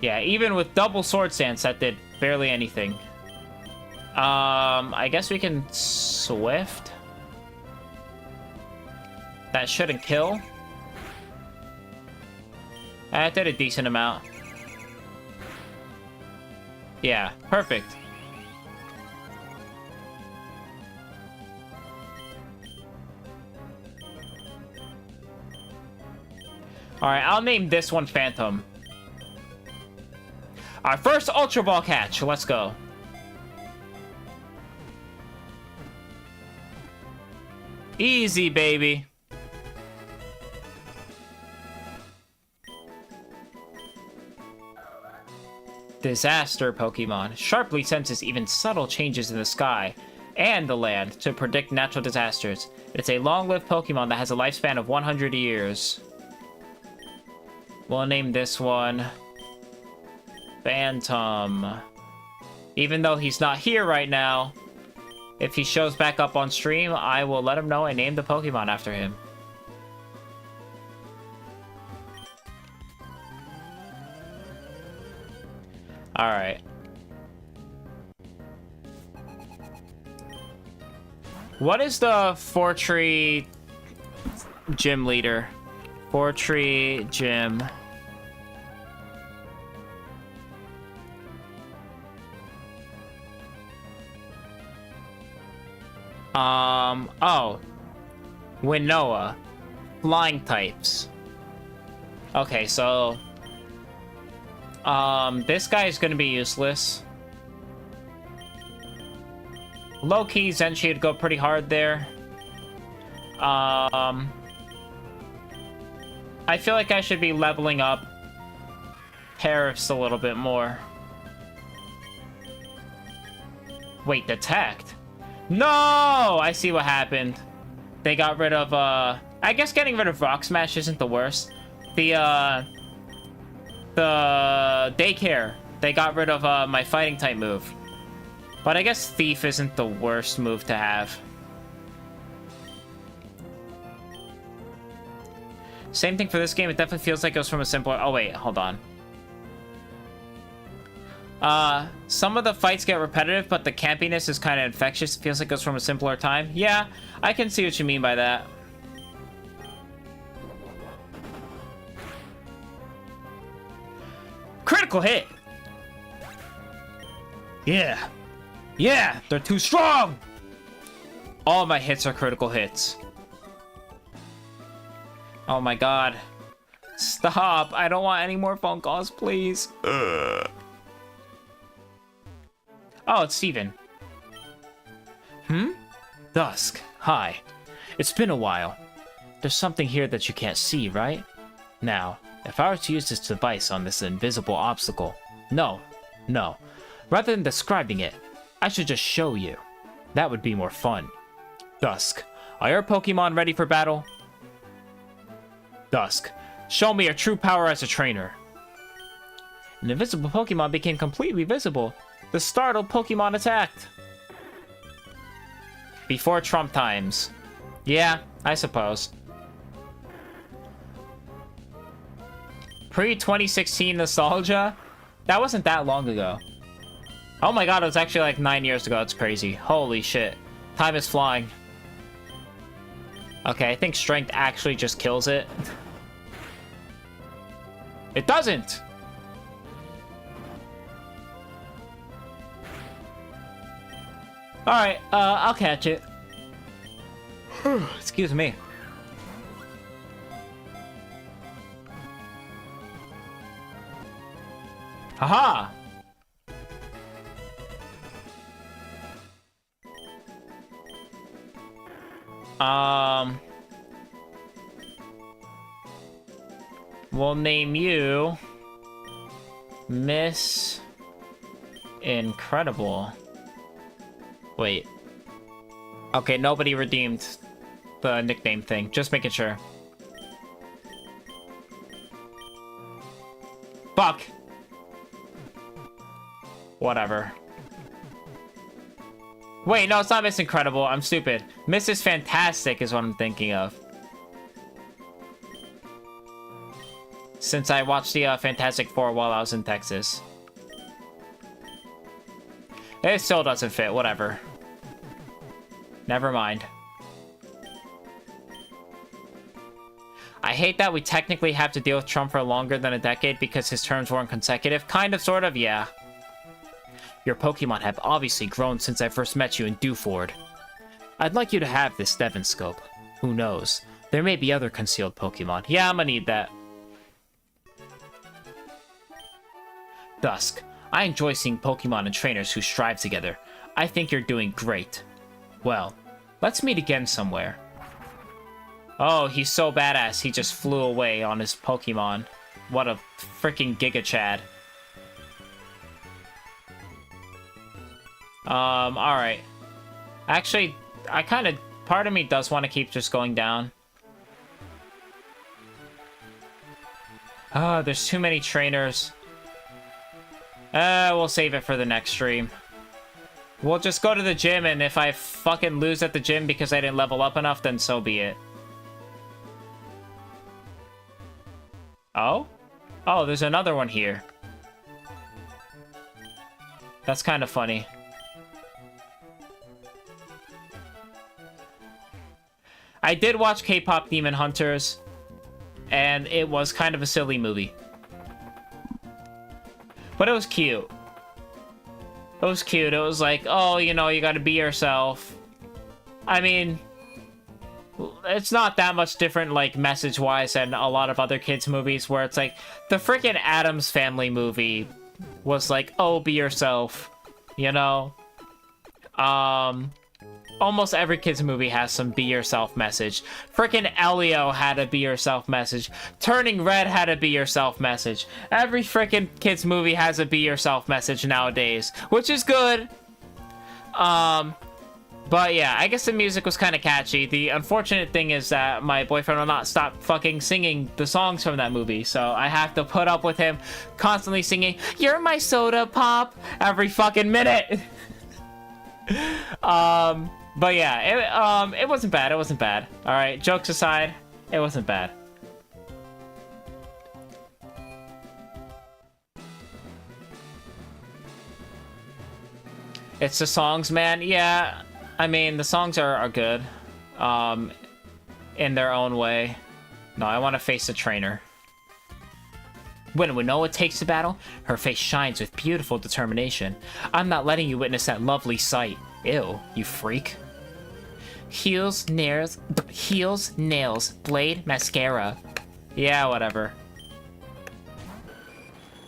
Yeah, even with double Sword Stance, that did barely anything. I guess we can Swift. That shouldn't kill. That did a decent amount. Yeah, perfect. Alright, I'll name this one Phantom. Our first Ultra Ball catch. Let's go. Easy, baby. Disaster Pokemon sharply senses even subtle changes in the sky and the land to predict natural disasters. It's a long-lived Pokemon that has a lifespan of 100 years. We'll name this one Phantom. Even though he's not here right now, if he shows back up on stream, I will let him know I named the Pokemon after him. Alright. What is the Fortree gym leader? Fortree gym. Oh. Winnoa. Flying types. Okay, so... this guy is gonna be useless. Low-key, Zenshi would go pretty hard there. I feel like I should be leveling up Paris a little bit more. Wait, detect? No! I see what happened. They got rid of, I guess getting rid of Rock Smash isn't the worst. The daycare. They got rid of, my fighting type move. But I guess Thief isn't the worst move to have. Same thing for this game. It definitely feels like it was from a simpler... Oh, wait. Hold on. Some of the fights get repetitive, but the campiness is kind of infectious. It feels like it was from a simpler time. Yeah, I can see what you mean by that. Critical hit! Yeah. Yeah, they're too strong! All my hits are critical hits. Oh my god. Stop. I don't want any more phone calls, please. Oh, it's Steven. Dusk. Hi. It's been a while. There's something here that you can't see, right? Now, if I were to use this device on this invisible obstacle... No. Rather than describing it, I should just show you. That would be more fun. Dusk. Are your Pokemon ready for battle? Dusk. Show me your true power as a trainer. An invisible Pokemon became completely visible. The startled Pokemon attacked. Before Trump times. Yeah, I suppose. Pre-2016 nostalgia? That wasn't that long ago. Oh my god, it was actually like 9 years ago. It's crazy. Holy shit. Time is flying. Okay, I think strength actually just kills it. It doesn't! Alright, I'll catch it. Excuse me. Haha! We'll name you Miss Incredible. Wait. Okay, nobody redeemed the nickname thing. Just making sure. Fuck! Whatever. Wait, no, it's not Miss Incredible. I'm stupid. Mrs. Fantastic is what I'm thinking of. Since I watched the Fantastic Four while I was in Texas. It still doesn't fit. Whatever. Never mind. I hate that we technically have to deal with Trump for longer than a decade because his terms weren't consecutive. Kind of, sort of, yeah. Your Pokemon have obviously grown since I first met you in Dewford. I'd like you to have this Devon Scope. Who knows? There may be other concealed Pokemon. Yeah, I'm gonna need that. Dusk. I enjoy seeing Pokemon and trainers who strive together. I think you're doing great. Well, let's meet again somewhere. Oh, he's so badass, he just flew away on his Pokemon. What a freaking Giga Chad. Alright. Actually, part of me does want to keep just going down. There's too many trainers. We'll save it for the next stream. We'll just go to the gym, and if I fucking lose at the gym because I didn't level up enough, then so be it. Oh? Oh, there's another one here. That's kind of funny. I did watch K-pop Demon Hunters, and it was kind of a silly movie. But it was cute. It was cute. It was like, oh, you know, you gotta be yourself. I mean, it's not that much different, like, message-wise than a lot of other kids' movies, where it's like, the freaking Addams Family movie was like, oh, be yourself, you know? Almost every kids' movie has some be yourself message. Freaking Elio had a be yourself message. Turning Red had a be yourself message. Every freaking kids' movie has a be yourself message nowadays, which is good. But yeah, I guess the music was kind of catchy. The unfortunate thing is that my boyfriend will not stop fucking singing the songs from that movie, so I have to put up with him constantly singing, "You're my soda pop," every fucking minute. But yeah, it wasn't bad. It wasn't bad. All right, jokes aside, it wasn't bad. It's the songs, man. Yeah, I mean, the songs are good, in their own way. No, I want to face the trainer. When Winnoa takes the battle, her face shines with beautiful determination. I'm not letting you witness that lovely sight. Ew, you freak. Heels, nails, blade, mascara. Yeah, whatever.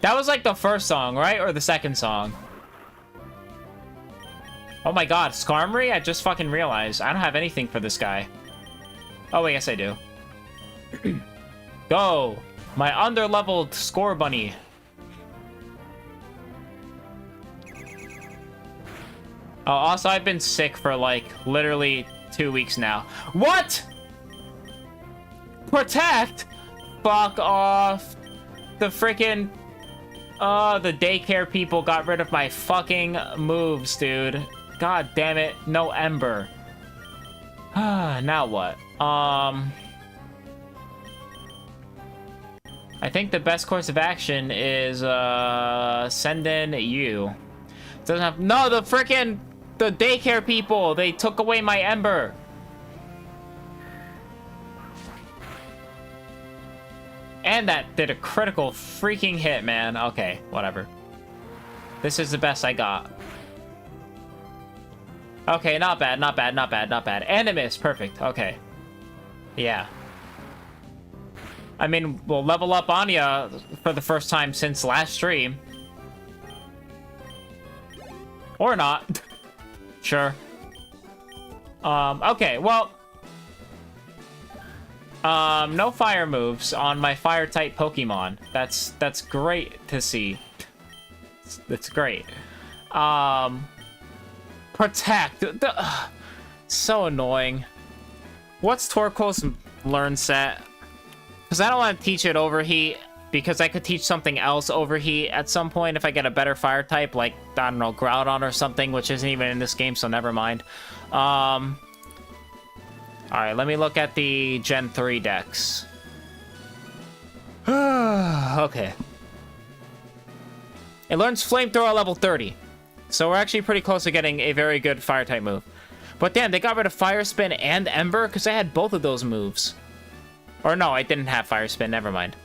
That was like the first song, right? Or the second song? Oh my god, Skarmory? I just fucking realized. I don't have anything for this guy. Oh, wait, yes I do. Go! My under-leveled score bunny. Oh, also, I've been sick for, like, literally 2 weeks now. What?! Protect?! Fuck off. The freaking... the daycare people got rid of my fucking moves, dude. God damn it. No Ember. Now what? I think the best course of action is, send in you. Doesn't have... No, the freaking... The daycare people! They took away my Ember! And that did a critical freaking hit, man. Okay, whatever. This is the best I got. Okay, not bad, not bad, not bad, not bad. And a miss, perfect, okay. Yeah. I mean, we'll level up Anya for the first time since last stream. Or not. Sure. Okay, well... no fire moves on my fire-type Pokemon. That's great to see. That's great. Protect. So annoying. What's Torkoal's learn set? Because I don't want to teach it Overheat, because I could teach something else Overheat at some point if I get a better fire type, like, I don't know, Groudon or something, which isn't even in this game, so never mind. Alright, let me look at the Gen 3 decks. Okay. It learns Flamethrower at level 30. So we're actually pretty close to getting a very good fire-type move. But damn, they got rid of Fire Spin and Ember, because I had both of those moves. Or no, I didn't have Fire Spin, never mind.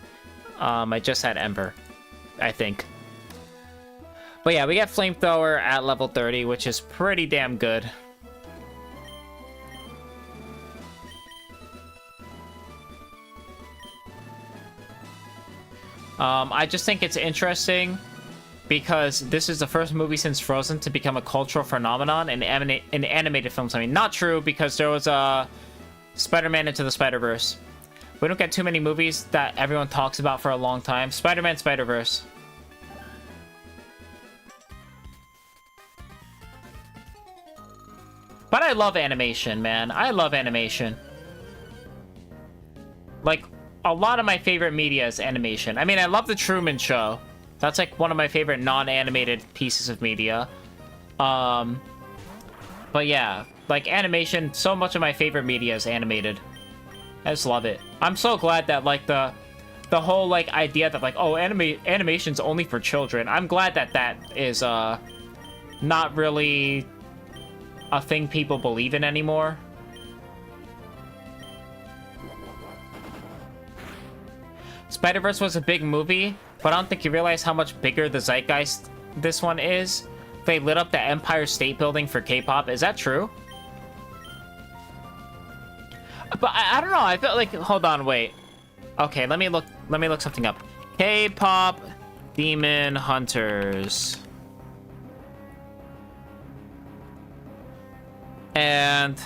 I just had Ember, I think. But yeah, we get Flamethrower at level 30, which is pretty damn good. I just think it's interesting because this is the first movie since Frozen to become a cultural phenomenon in animated films. I mean, not true, because there was a Spider-Man Into the Spider-Verse. We don't get too many movies that everyone talks about for a long time. Spider-Man, Spider-Verse. But I love animation, man. I love animation. Like, a lot of my favorite media is animation. I mean, I love The Truman Show. That's, like, one of my favorite non-animated pieces of media. But yeah, like, animation, so much of my favorite media is animated. I just love it. I'm so glad that, like, the whole, like, idea that, like, oh, animation's only for children. I'm glad that that is, not really a thing people believe in anymore. Spider-Verse was a big movie, but I don't think you realize how much bigger the zeitgeist this one is. They lit up the Empire State Building for K-pop. Is that true? But I don't know. I felt like... Hold on, wait. Okay, let me look something up. K-pop Demon Hunters. And...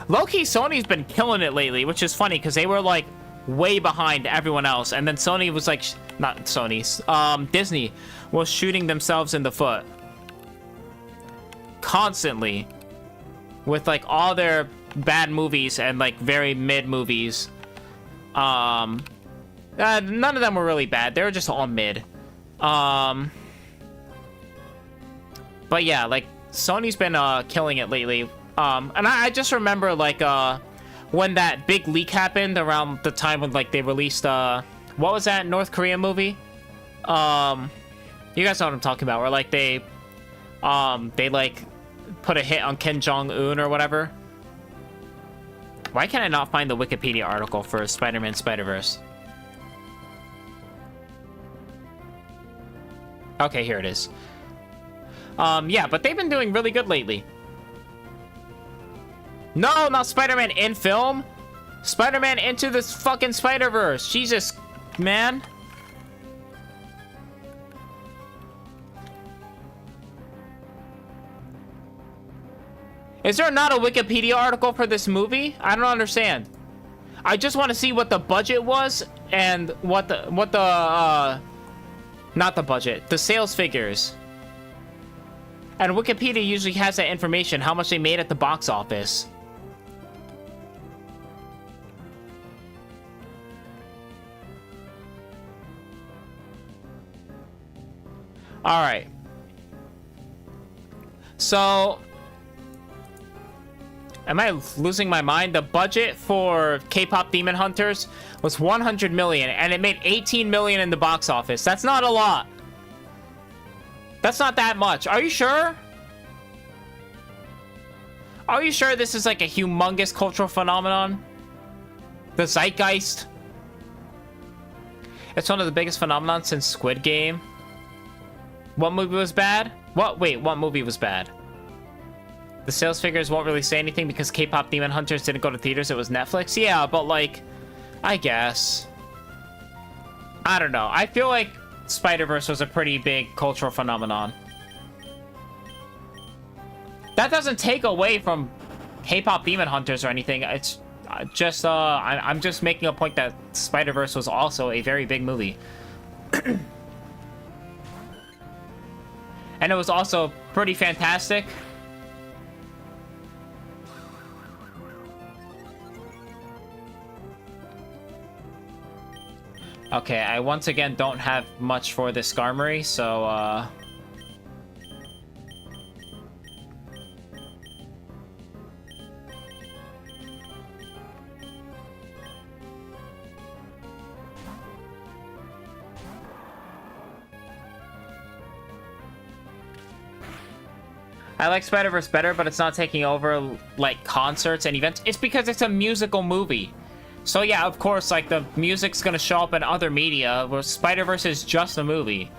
low-key, Sony's been killing it lately, which is funny, because they were, like, way behind everyone else. And then Sony was, like... Not Sony's. Disney was shooting themselves in the foot. Constantly. With, like, all their bad movies and, like, very mid movies. None of them were really bad. They were just all mid. But yeah, like, Sony's been, killing it lately. And I just remember, like, when that big leak happened around the time when, like, they released, what was that North Korean movie? You guys know what I'm talking about, where, like, they, like, put a hit on Kim Jong-un or whatever. Why can I not find the Wikipedia article for Spider-Man Spider-Verse? Okay, here it is. Yeah, but they've been doing really good lately. No, not Spider-Man in film. Spider-Man Into the fucking Spider-Verse. Jesus, man. Is there not a Wikipedia article for this movie? I don't understand. I just want to see what the budget was and what the not the budget, the sales figures. And Wikipedia usually has that information, how much they made at the box office. All right. So, am I losing my mind? The budget for K-pop Demon Hunters was 100 million, and it made 18 million in the box office. That's not a lot. That's not that much. Are you sure? Are you sure this is like a humongous cultural phenomenon? The zeitgeist? It's one of the biggest phenomenons since Squid Game. What movie was bad? Wait, what movie was bad? The sales figures won't really say anything because K-pop Demon Hunters didn't go to theaters, it was Netflix? Yeah, but like, I guess. I don't know. I feel like Spider-Verse was a pretty big cultural phenomenon. That doesn't take away from K-pop Demon Hunters or anything. It's just, I'm just making a point that Spider-Verse was also a very big movie. And it was also pretty fantastic. Okay, I once again don't have much for this Skarmory, so, I like Spider-Verse better, but it's not taking over, like, concerts and events. It's because it's a musical movie. So yeah, of course, like, the music's gonna show up in other media, where Spider-Verse is just a movie.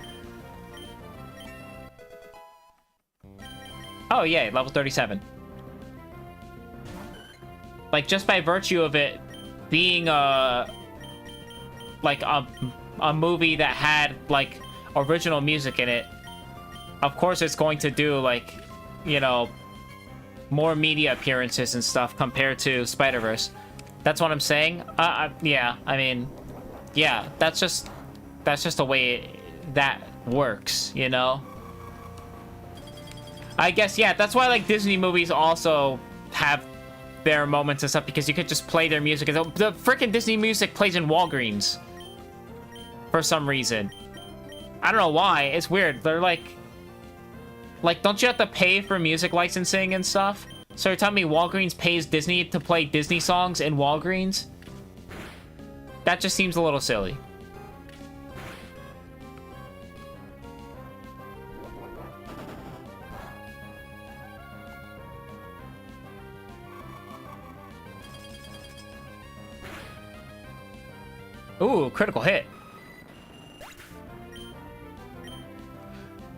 Oh, yay, level 37. Like, just by virtue of it being like, a movie that had, like, original music in it, of course it's going to do, like, you know, more media appearances and stuff compared to Spider-Verse. That's what I'm saying. Yeah, I mean, yeah, that's just the way that works, you know? I guess, yeah, that's why, like, Disney movies also have their moments and stuff, because you could just play their music. The freaking Disney music plays in Walgreens for some reason. I don't know why. It's weird. They're like, don't you have to pay for music licensing and stuff? So you're telling me Walgreens pays Disney to play Disney songs in Walgreens? That just seems a little silly. Ooh, critical hit.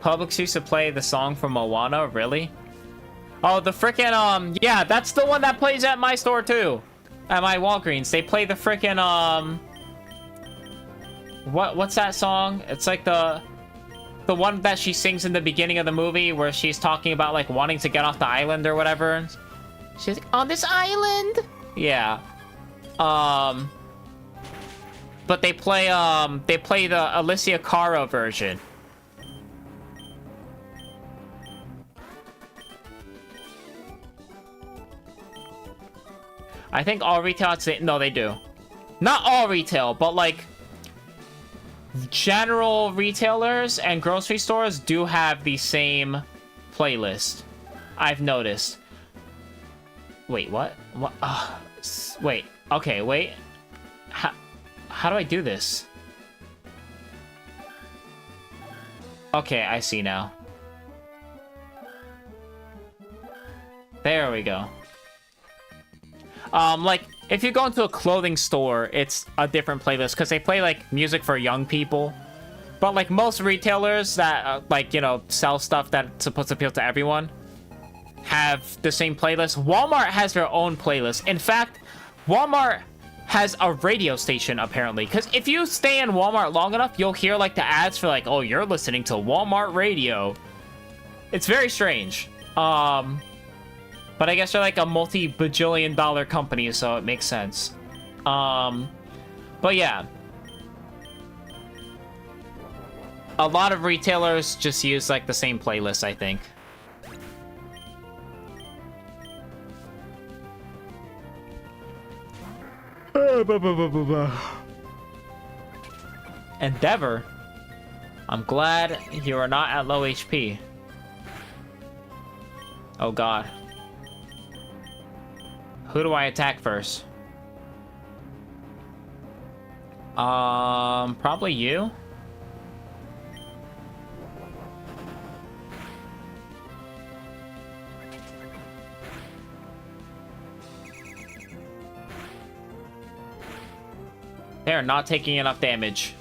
Publix used to play the song from Moana, really? Oh, the frickin', yeah, that's the one that plays at my store, too. At my Walgreens. They play the frickin', what's that song? It's like the one that she sings in the beginning of the movie where she's talking about, like, wanting to get off the island or whatever. She's like, on this island? Yeah. But they play the Alicia Cara version. I think all retail, no, they do. Not all retail, but like general retailers and grocery stores do have the same playlist. I've noticed. Wait, what? What? Wait. Okay, wait. How do I do this? Okay, I see now. There we go. Like, if you go into a clothing store, it's a different playlist, because they play, like, music for young people. But, like, most retailers that, like, you know, sell stuff that's supposed to appeal to everyone have the same playlist. Walmart has their own playlist. In fact, Walmart has a radio station, apparently. Because if you stay in Walmart long enough, you'll hear, like, the ads for, like, oh, you're listening to Walmart radio. It's very strange. But I guess they're like a multi-bajillion dollar company, so it makes sense. But yeah. A lot of retailers just use like the same playlist, I think. Endeavor? I'm glad you are not at low HP. Oh god. Who do I attack first? Probably you? They're not taking enough damage.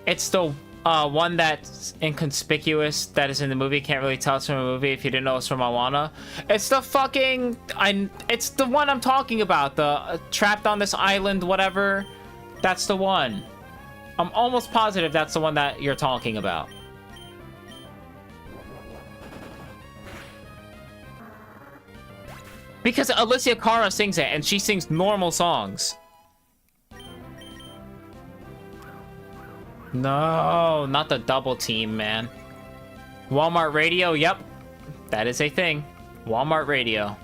It's the one that's inconspicuous that is in the movie. Can't really tell it's from a movie if you didn't know it's from Moana. It's the fucking... it's the one I'm talking about. The trapped on this island, whatever. That's the one. I'm almost positive that's the one that you're talking about. Because Alicia Cara sings it, and she sings normal songs. No, not the double team, man. Walmart radio, yep. That is a thing. Walmart radio.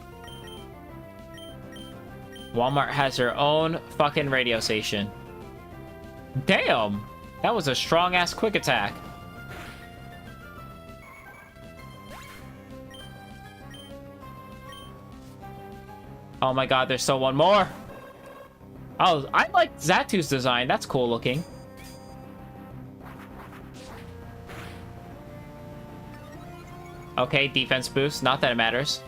Walmart has their own fucking radio station. Damn! That was a strong-ass quick attack. Oh my god, there's still one more! Oh, I like Zatu's design. That's cool looking. Okay, defense boost. Not that it matters.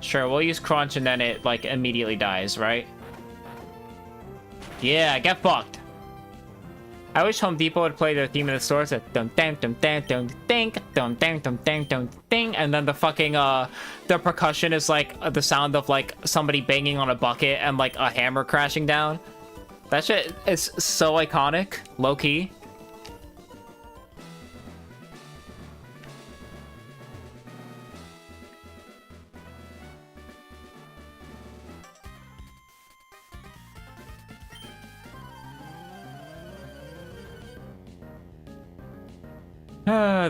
Sure, we'll use Crunch and then it, like, immediately dies, right? Yeah, get fucked. I wish Home Depot would play their theme in the stores at dum dum dum dum dum ding dum dum dum dum dum ding, and then the fucking the percussion is like the sound of like somebody banging on a bucket and like a hammer crashing down. That shit is so iconic, low key.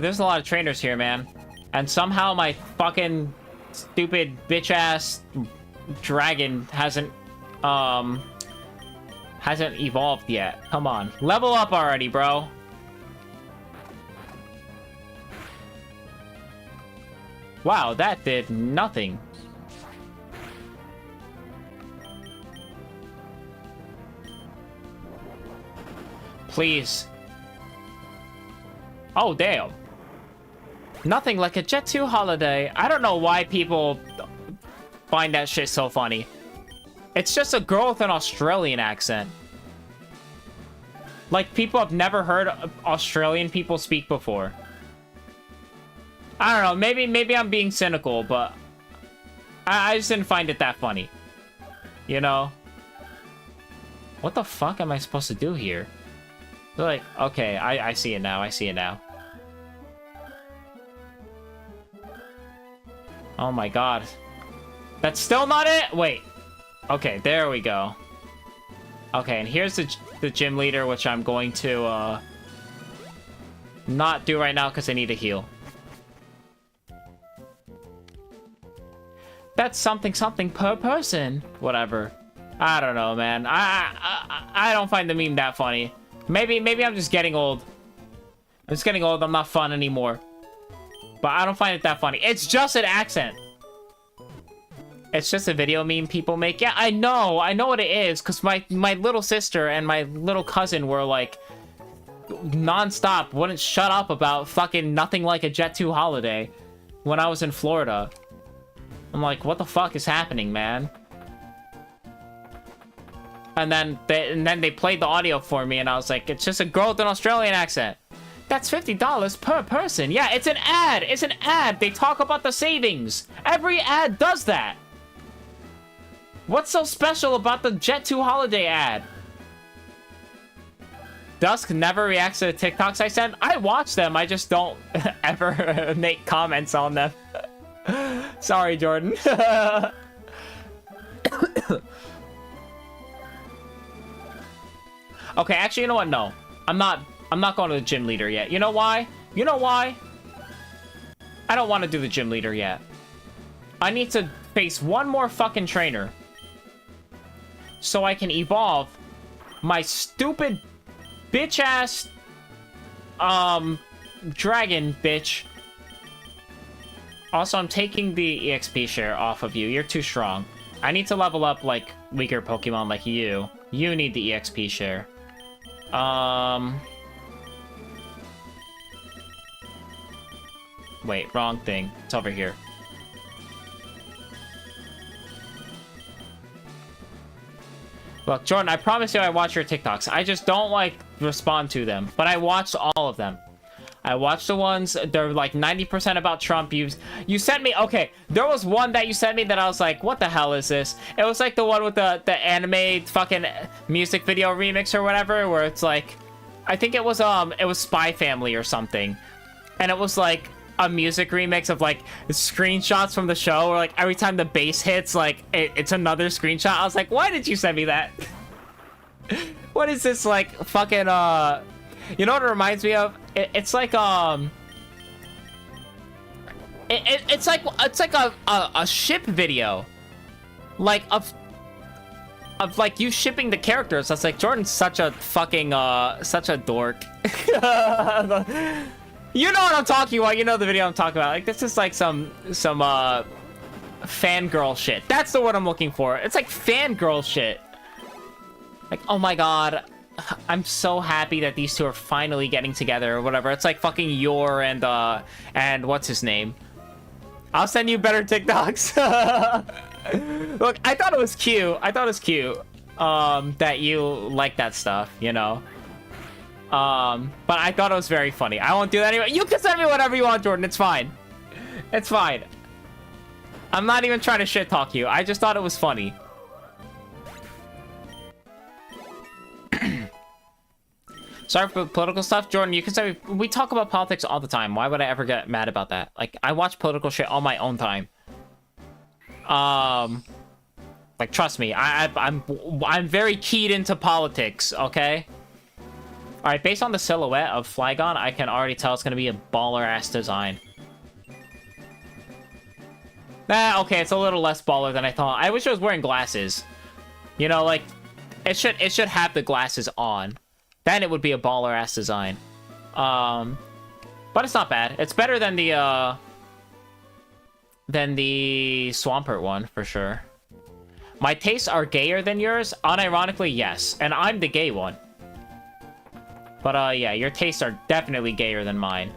There's a lot of trainers here, man. And somehow my fucking stupid bitch-ass dragon hasn't evolved yet. Come on. Level up already, bro. Wow, that did nothing. Please. Oh, damn. Nothing like a Jet 2 holiday. I don't know why people find that shit so funny. It's just a girl with an Australian accent. Like, people have never heard Australian people speak before. I don't know, maybe I'm being cynical, but I just didn't find it that funny. You know? What the fuck am I supposed to do here? They're like, okay, I see it now, I see it now. Oh my god. That's still not it? Wait. Okay, there we go. Okay, and here's the gym leader, which I'm going to, not do right now because I need to heal. That's something per person. Whatever. I don't know, man. I don't find the meme that funny. Maybe I'm just getting old. I'm just getting old. I'm not fun anymore. But I don't find it that funny. It's just an accent. It's just a video meme people make. Yeah, I know what it is. Because my little sister and my little cousin were like non-stop. Wouldn't shut up about fucking Nothing Like a Jet 2 Holiday when I was in Florida. I'm like, what the fuck is happening, man? And then they played the audio for me, and I was like, it's just a girl with an Australian accent. That's $50 per person. Yeah, it's an ad. It's an ad. They talk about the savings. Every ad does that. What's so special about the Jet 2 Holiday ad? Dusk never reacts to the TikToks I send. I watch them. I just don't ever make comments on them. Sorry, Jordan. Okay, actually, you know what? No. I'm not going to the gym leader yet. You know why? You know why? I don't want to do the gym leader yet. I need to face one more fucking trainer so I can evolve my stupid bitch-ass dragon bitch. Also, I'm taking the EXP share off of you. You're too strong. I need to level up, like, weaker Pokemon like you. You need the EXP share. Wait, wrong thing. It's over here. Look, Jordan, I promise you I watch your TikToks. I just don't, like, respond to them. But I watched all of them. I watched the ones, they're like 90% about Trump. You sent me, okay, there was one that you sent me that I was like, what the hell is this? It was like the one with the anime fucking music video remix or whatever, where it's like, I think it was Spy Family or something. And it was like a music remix of like screenshots from the show, where like every time the bass hits, like it's another screenshot. I was like, why did you send me that? What is this, like, fucking, you know what it reminds me of? It's like it's like a ship video, like of like you shipping the characters. That's like, Jordan's such a fucking such a dork. You know what I'm talking about. You know the video I'm talking about. Like, this is like some fangirl shit. That's the word I'm looking for. It's like fangirl shit. Like, oh my god, I'm so happy that these two are finally getting together or whatever. It's like fucking Yor and what's his name? I'll send you better TikToks. Look, I thought it was cute. I thought it was cute that you like that stuff, you know. But I thought it was very funny. I won't do that anyway. You can send me whatever you want, Jordan. It's fine. It's fine. I'm not even trying to shit talk you. I just thought it was funny. Sorry for political stuff, Jordan. You can say we talk about politics all the time. Why would I ever get mad about that? Like, I watch political shit on my own time. Like, trust me, I'm very keyed into politics. Okay. All right. Based on the silhouette of Flygon, I can already tell it's gonna be a baller ass design. Okay, it's a little less baller than I thought. I wish I was wearing glasses. You know, like, it should have the glasses on. Then it would be a baller ass design. But it's not bad. It's better than the Swampert one for sure. My tastes are gayer than yours. Unironically, yes, and I'm the gay one. But yeah, your tastes are definitely gayer than mine.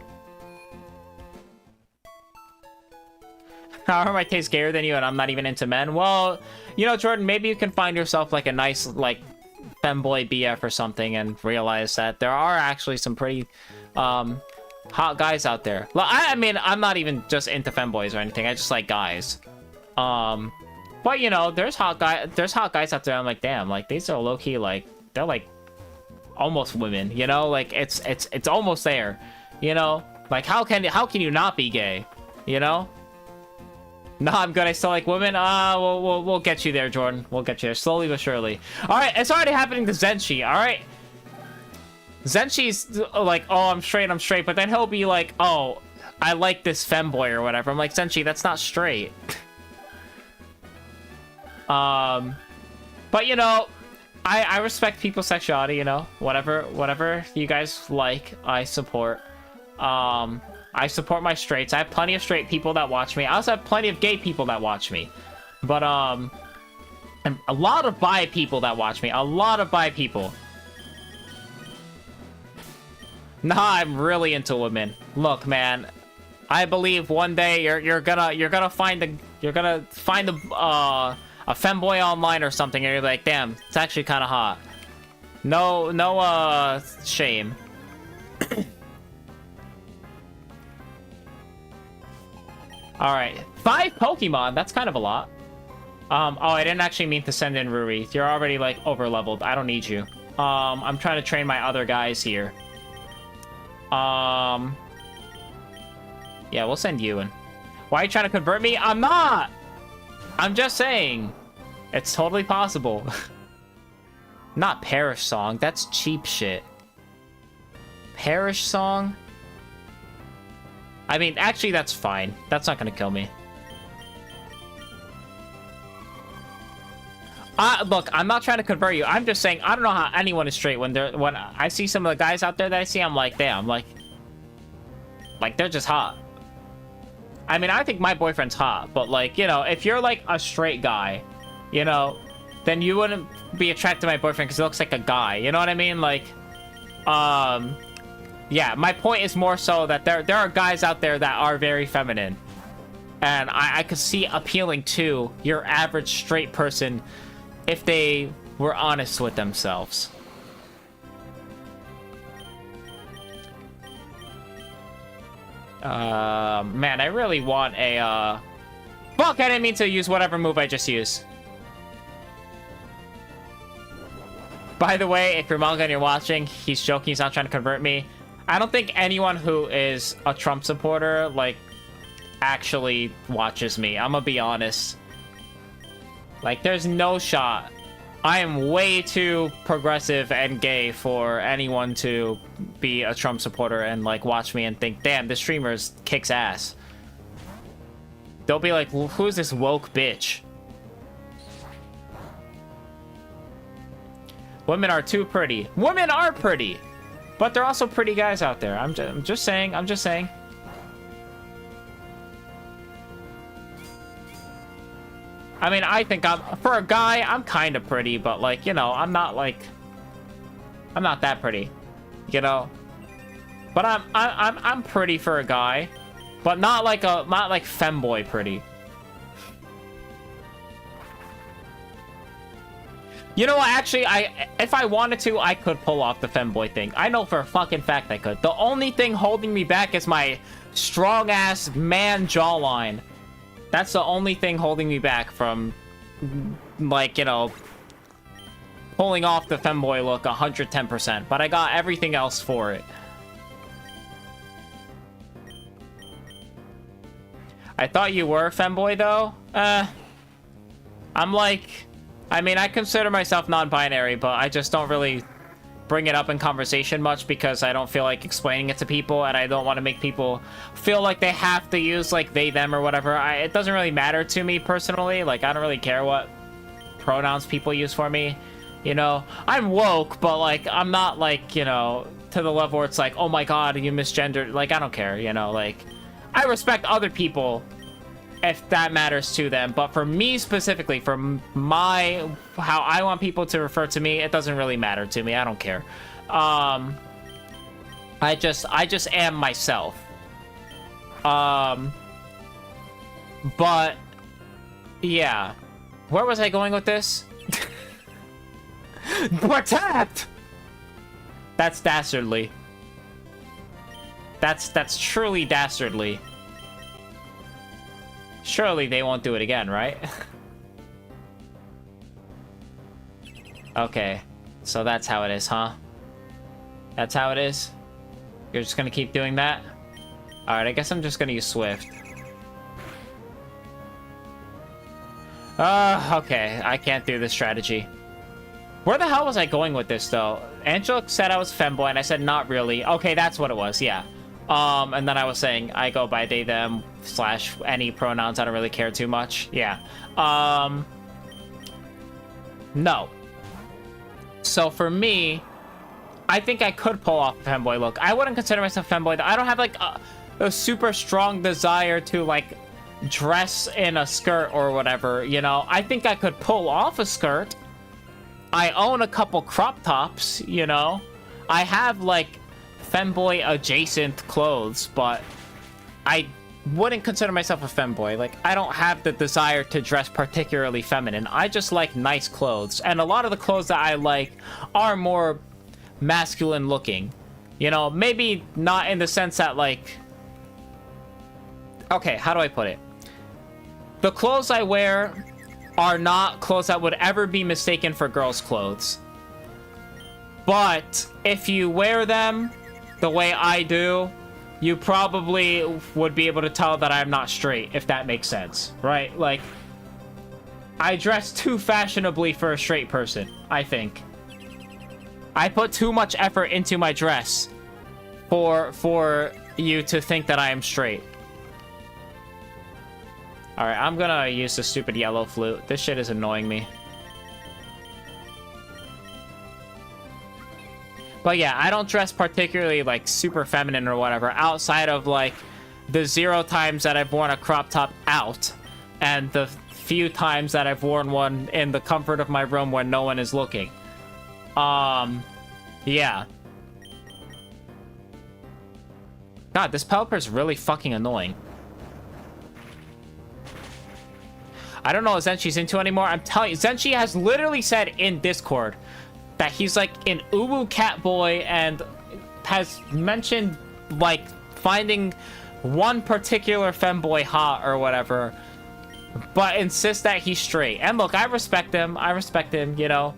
How am I taste gayer than you and I'm not even into men? Well, you know, Jordan, maybe you can find yourself like a nice, like, femboy BF or something and realize that there are actually some pretty, hot guys out there. I mean, I'm not even just into femboys or anything. I just like guys. But, you know, there's hot guys out there. I'm like, damn, like, these are low-key, like, they're, like, almost women, you know? Like, it's almost there, you know? Like, how can you not be gay, you know? No, I'm good. I still like women. We'll get you there, Jordan. We'll get you there slowly but surely. All right, it's already happening to Zenshi. All right, Zenshi's like, oh, I'm straight, but then he'll be like, oh, I like this femboy or whatever. I'm like, Zenshi, that's not straight. But you know, I respect people's sexuality. You know, whatever you guys like, I support. I support my straights. I have plenty of straight people that watch me. I also have plenty of gay people that watch me. But, and a lot of bi people that watch me. A lot of bi people. Nah, I'm really into women. Look, man. I believe one day you're gonna find a femboy online or something, and you're like, damn, it's actually kind of hot. No, shame. Alright, 5 Pokemon, that's kind of a lot. Oh, I didn't actually mean to send in Ruri. You're already, like, over-leveled. I don't need you. I'm trying to train my other guys here. Yeah, we'll send you in. Why are you trying to convert me? I'm not! I'm just saying. It's totally possible. Not Parish Song, that's cheap shit. Parish Song? I mean, actually, that's fine. That's not gonna kill me. Look, I'm not trying to convert you. I'm just saying, I don't know how anyone is straight when I see some of the guys out there that I see, I'm like, damn, like, they're just hot. I mean, I think my boyfriend's hot, but, like, you know, if you're, like, a straight guy, you know, then you wouldn't be attracted to my boyfriend because he looks like a guy. You know what I mean? Like, yeah, my point is more so that there are guys out there that are very feminine. And I could see appealing to your average straight person if they were honest with themselves. Man, I really want a, Fuck, I didn't mean to use whatever move I just used. By the way, if you're manga and you're watching, he's joking, he's not trying to convert me. I don't think anyone who is a Trump supporter, like, actually watches me. I'm gonna be honest. Like, there's no shot. I am way too progressive and gay for anyone to be a Trump supporter and, like, watch me and think, damn, this streamer kicks ass. They'll be like, well, who's this woke bitch? Women are too pretty. Women are pretty! But there are also pretty guys out there. I'm just saying. I'm just saying. I mean, I think for a guy, I'm kind of pretty, but, like, you know, I'm not that pretty, you know. But I'm pretty for a guy, but not like femboy pretty. You know what, actually, if I wanted to, I could pull off the femboy thing. I know for a fucking fact I could. The only thing holding me back is my strong-ass man jawline. That's the only thing holding me back from, like, you know, pulling off the femboy look 110%. But I got everything else for it. I thought you were a femboy, though? I'm like... I mean, I consider myself non-binary, but I just don't really bring it up in conversation much because I don't feel like explaining it to people, and I don't want to make people feel like they have to use, like, they, them, or whatever. It doesn't really matter to me personally. Like, I don't really care what pronouns people use for me, you know? I'm woke, but, like, I'm not, like, you know, to the level where it's like, oh my god, you misgendered. Like, I don't care, you know? Like, I respect other people if that matters to them, but for me specifically, for how I want people to refer to me, it doesn't really matter to me. I don't care. I just am myself. But yeah, where was I going with this? Protect! That's dastardly. That's truly dastardly. Surely they won't do it again, right? Okay, so that's how it is, huh? That's how it is? You're just gonna keep doing that? Alright, I guess I'm just gonna use Swift. Okay, I can't do this strategy. Where the hell was I going with this, though? Angela said I was femboy, and I said not really. Okay, that's what it was, yeah. And then I was saying I go by they, them, / any pronouns. I don't really care too much. Yeah. No. So for me, I think I could pull off a femboy look. I wouldn't consider myself femboy. I don't have, like, a super strong desire to, like, dress in a skirt or whatever, you know? I think I could pull off a skirt. I own a couple crop tops, you know? I have, like, femboy-adjacent clothes, but I wouldn't consider myself a femboy. Like, I don't have the desire to dress particularly feminine. I just like nice clothes. And a lot of the clothes that I like are more masculine looking. You know, maybe not in the sense that, like... Okay, how do I put it? The clothes I wear are not clothes that would ever be mistaken for girls' clothes. But if you wear them the way I do, you probably would be able to tell that I'm not straight, if that makes sense, right? Like, I dress too fashionably for a straight person, I think. I put too much effort into my dress for you to think that I am straight. Alright, I'm gonna use the stupid yellow flute. This shit is annoying me. But yeah, I don't dress particularly, like, super feminine or whatever, outside of, like, the 0 times that I've worn a crop top out, and the few times that I've worn one in the comfort of my room when no one is looking. Yeah. God, this Pelipper's really fucking annoying. I don't know what Zenshi's into anymore. I'm telling you, Zenshi has literally said in Discord that he's like an uwu cat boy and has mentioned like finding one particular femboy hot or whatever, but insists that he's straight. And look, I respect him, you know,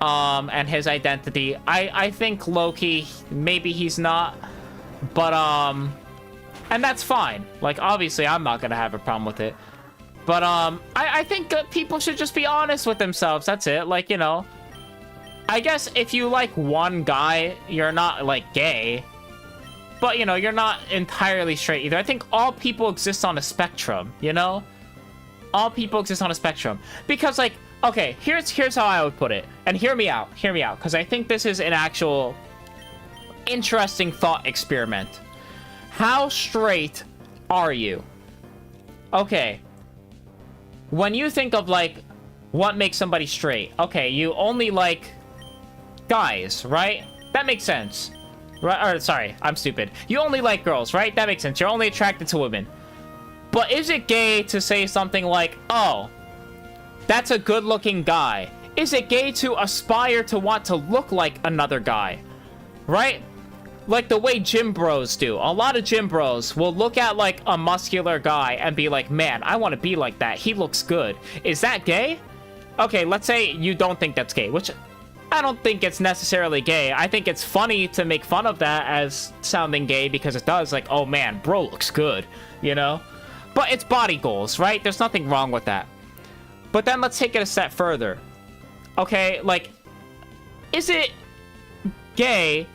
and his identity. I think low-key maybe he's not, but and that's fine. Like, obviously I'm not gonna have a problem with it, but I think people should just be honest with themselves. That's it. Like, you know, I guess if you like one guy, you're not, like, gay. But, you know, you're not entirely straight either. I think all people exist on a spectrum, you know? All people exist on a spectrum. Because, like, okay, here's how I would put it. And hear me out, because I think this is an actual interesting thought experiment. How straight are you? Okay. When you think of, like, what makes somebody straight, okay, you only like guys, right? That makes sense. Right? Or, sorry, I'm stupid. You only like girls, right? That makes sense. You're only attracted to women. But is it gay to say something like, oh, that's a good-looking guy? Is it gay to aspire to want to look like another guy? Right? Like the way gym bros do. A lot of gym bros will look at, like, a muscular guy and be like, man, I want to be like that. He looks good. Is that gay? Okay, let's say you don't think that's gay, which I don't think it's necessarily gay. I think it's funny to make fun of that as sounding gay because it does, like, oh man, bro looks good, you know? But it's body goals, right? There's nothing wrong with that. But then let's take it a step further. Okay, like, is it gay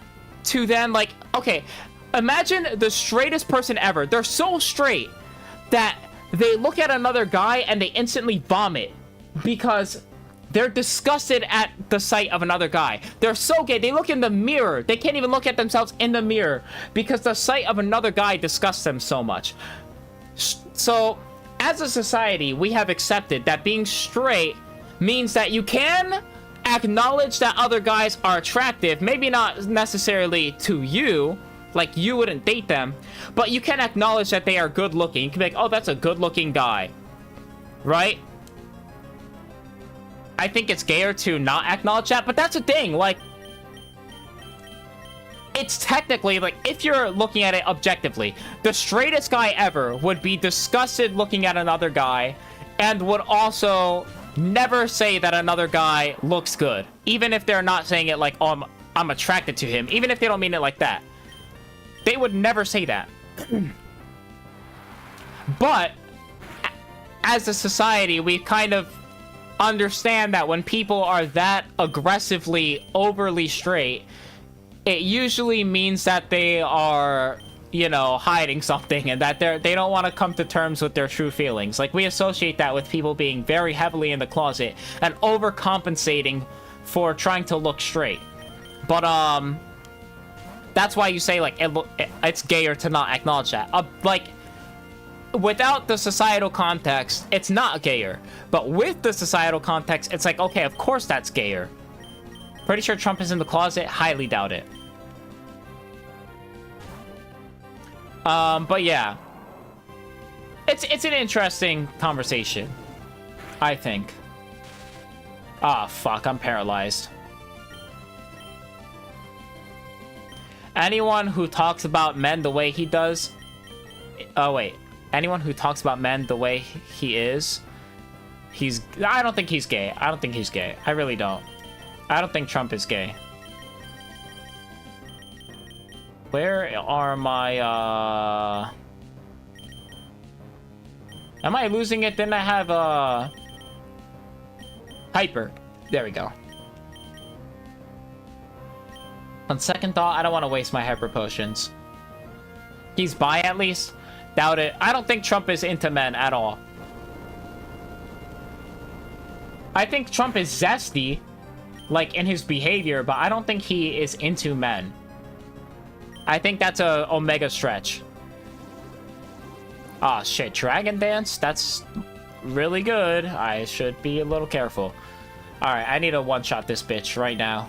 to then, like, okay, imagine the straightest person ever. They're so straight that they look at another guy and they instantly vomit because they're disgusted at the sight of another guy. They're so gay. They look in the mirror. They can't even look at themselves in the mirror because the sight of another guy disgusts them so much. So, as a society, we have accepted that being straight means that you can acknowledge that other guys are attractive. Maybe not necessarily to you, Like, you wouldn't date them, but you can acknowledge that they are good looking. You can be like, oh, that's a good looking guy. Right? I think it's gayer to not acknowledge that, but that's the thing, like, it's technically, like, if you're looking at it objectively, the straightest guy ever would be disgusted looking at another guy and would also never say that another guy looks good. Even if they're not saying it like, oh, I'm attracted to him. Even if they don't mean it like that. They would never say that. But, as a society, we kind of understand that when people are that aggressively, overly straight, it usually means that they are, you know, hiding something and that they don't want to come to terms with their true feelings. Like, we associate that with people being very heavily in the closet and overcompensating for trying to look straight. But, that's why you say, like, it's gayer to not acknowledge that. Like, without the societal context, it's not gayer. But with the societal context, it's like, okay, of course that's gayer. Pretty sure Trump is in the closet. Highly doubt it. But yeah. It's an interesting conversation, I think. Ah, fuck, I'm paralyzed. Anyone who talks about men the way he does... Oh, wait. Anyone who talks about men the way he is... I don't think he's gay. I don't think he's gay. I really don't. I don't think Trump is gay. Where are my, Am I losing it? Didn't I have, Hyper. There we go. On second thought, I don't want to waste my hyper potions. He's bi at least? Doubt it. I don't think Trump is into men at all. I think Trump is zesty, like, in his behavior, but I don't think he is into men. I think that's a omega stretch. Ah, shit. Dragon Dance? That's really good. I should be a little careful. Alright, I need to one-shot this bitch right now.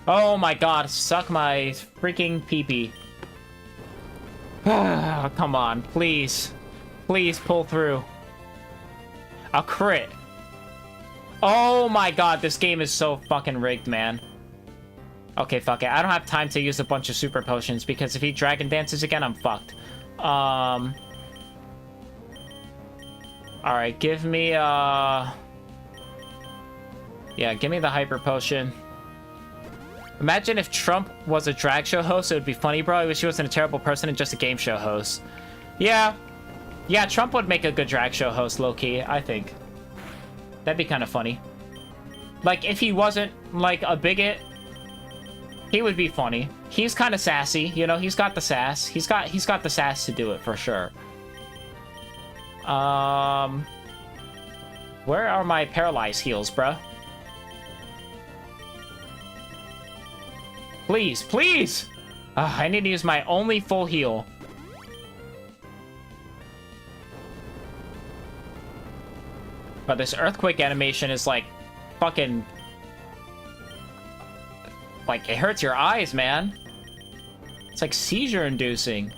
Oh my god, suck my freaking pee-pee. Come on, please. Please pull through. A crit. Oh my god, this game is so fucking rigged, man. Okay, fuck it. I don't have time to use a bunch of super potions because if he dragon dances again, I'm fucked. Alright, give me, yeah, give me the hyper potion. Imagine if Trump was a drag show host, it would be funny, bro. I wish he wasn't a terrible person and just a game show host. Yeah. Yeah, Trump would make a good drag show host, low-key, I think. That'd be kind of funny. Like, if he wasn't, like, a bigot, he would be funny. He's kind of sassy, you know? He's got the sass. He's got the sass to do it, for sure. Where are my paralyzed heals, bruh? Please, please! I need to use my only full heal. But this earthquake animation is like fucking... Like, it hurts your eyes, man. It's like seizure-inducing.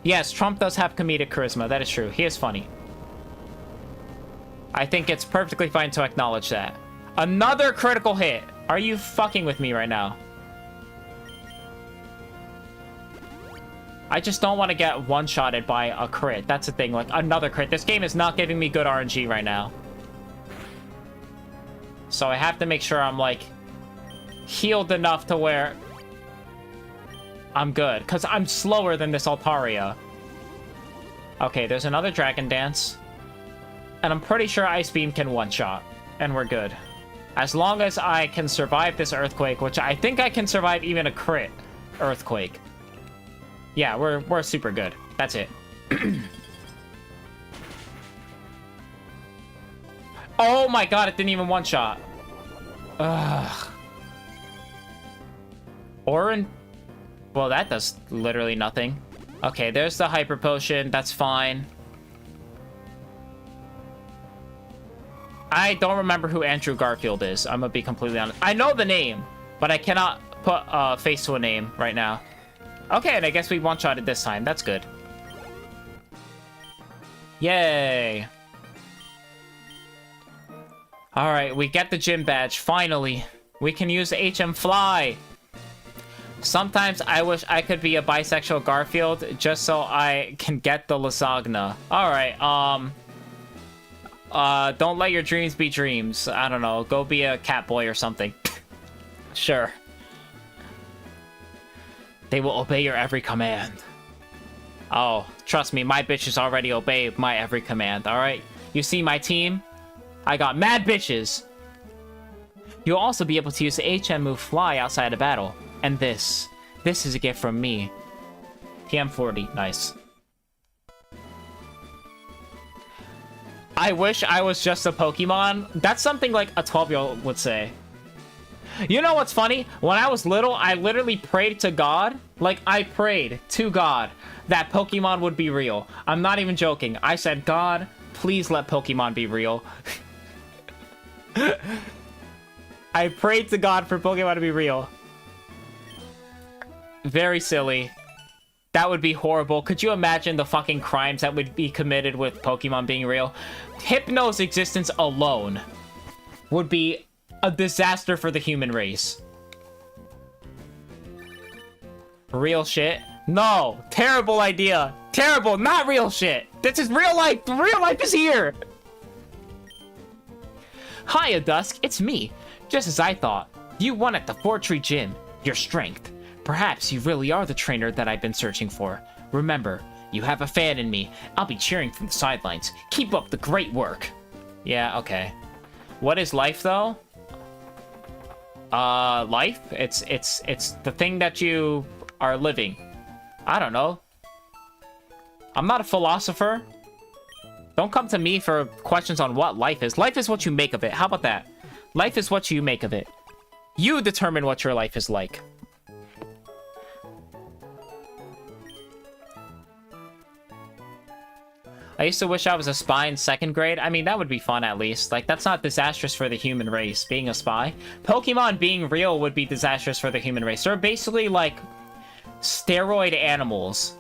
Yes, Trump does have comedic charisma. That is true. He is funny. I think it's perfectly fine to acknowledge that. Another critical hit. Are you fucking with me right now? I just don't want to get one-shotted by a crit. That's the thing. Like, another crit. This game is not giving me good RNG right now. So I have to make sure I'm, like, healed enough to where I'm good. Because I'm slower than this Altaria. Okay, there's another Dragon Dance. And I'm pretty sure Ice Beam can one-shot. And we're good. As long as I can survive this Earthquake, which I think I can survive even a crit Earthquake. Yeah, we're super good. That's it. Oh my god, it didn't even one-shot. Ugh. Orin? Well, that does literally nothing. Okay, there's the hyper potion. That's fine. I don't remember who Andrew Garfield is. I'm gonna be completely honest. I know the name, but I cannot put a face to a name right now. Okay, and I guess we one-shotted this time. That's good. Yay. Alright, we get the gym badge. Finally. We can use HM Fly. Sometimes I wish I could be a bisexual Garfield just so I can get the lasagna. Alright, don't let your dreams be dreams. I don't know. Go be a cat boy or something. Sure. They will obey your every command. Oh, trust me, my bitches already obey my every command, alright? You see my team? I got mad bitches! You'll also be able to use the HM move Fly outside of battle. And this is a gift from me. TM40, nice. I wish I was just a Pokemon. That's something like a 12-year-old would say. You know what's funny? When I was little, I literally prayed to God. Like, I prayed to God that Pokemon would be real. I'm not even joking. I said, God, please let Pokemon be real. I prayed to God for Pokemon to be real. Very silly. That would be horrible. Could you imagine the fucking crimes that would be committed with Pokemon being real? Hypno's existence alone would be a disaster for the human race. Real shit? No! Terrible idea! Terrible! Not real shit! This is real life! Real life is here! Hiya, Dusk. It's me. Just as I thought. You won at the Four-Tree Gym. Your strength. Perhaps you really are the trainer that I've been searching for. Remember, you have a fan in me. I'll be cheering from the sidelines. Keep up the great work. Yeah, okay. What is life, though? Life? It's the thing that you are living. I don't know. I'm not a philosopher. Don't come to me for questions on what life is. Life is what you make of it. How about that? Life is what you make of it. You determine what your life is like. I used to wish I was a spy in 2nd grade. I mean, that would be fun at least. Like, that's not disastrous for the human race, being a spy. Pokemon being real would be disastrous for the human race. They're basically, like, steroid animals.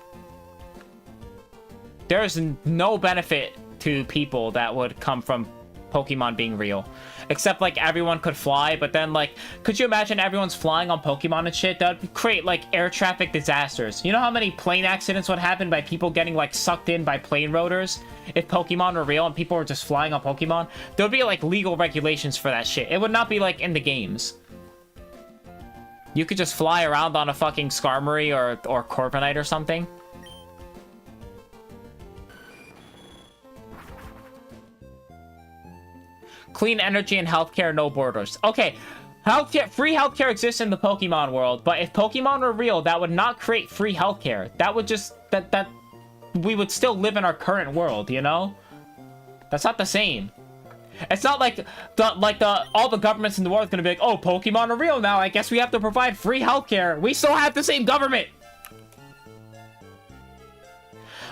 There's no benefit to people that would come from Pokemon being real. Except, like, everyone could fly, but then, like, could you imagine everyone's flying on Pokemon and shit? That would create, like, air traffic disasters. You know how many plane accidents would happen by people getting, like, sucked in by plane rotors? If Pokemon were real and people were just flying on Pokemon? There would be, like, legal regulations for that shit. It would not be, like, in the games. You could just fly around on a fucking Skarmory or Corviknight or something. Clean energy and healthcare, no borders. Okay, healthcare, free healthcare exists in the Pokemon world, but if Pokemon were real, that would not create free healthcare. That would just that we would still live in our current world, you know? That's not the same. It's not like all the governments in the world are gonna be like, oh, Pokemon are real now. I guess we have to provide free healthcare. We still have the same government.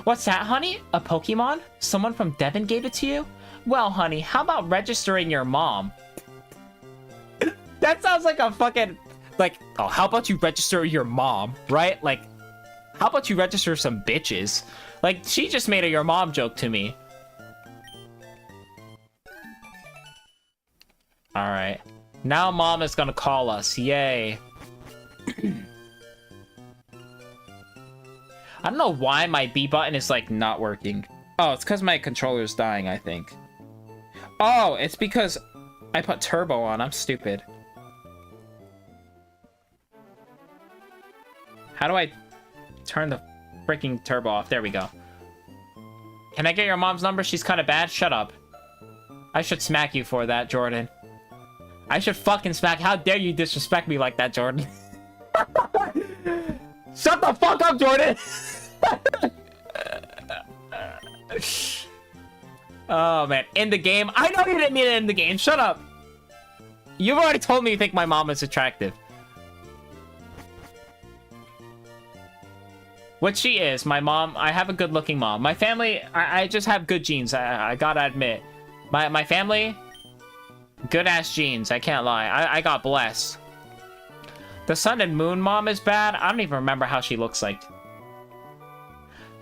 What's that, honey? A Pokemon? Someone from Devon gave it to you? Well, honey, how about registering your mom? That sounds like a fucking... Like, oh, how about you register your mom, right? Like, how about you register some bitches? Like, she just made a your mom joke to me. Alright. Now mom is gonna call us. Yay. I don't know why my B button is, like, not working. Oh, it's because my controller's dying, I think. Oh, it's because I put turbo on. I'm stupid. How do I turn the freaking turbo off? There we go. Can I get your mom's number? She's kind of bad. Shut up. I should smack you for that, Jordan. I should fucking smack. How dare you disrespect me like that, Jordan? Shut the fuck up, Jordan! Oh, man. In the game? I know you didn't mean it in the game. Shut up. You've already told me you think my mom is attractive. Which she is. My mom, I have a good-looking mom. My family, I just have good genes. I gotta admit. My family, good-ass genes. I can't lie. I got blessed. The Sun and Moon mom is bad. I don't even remember how she looks like.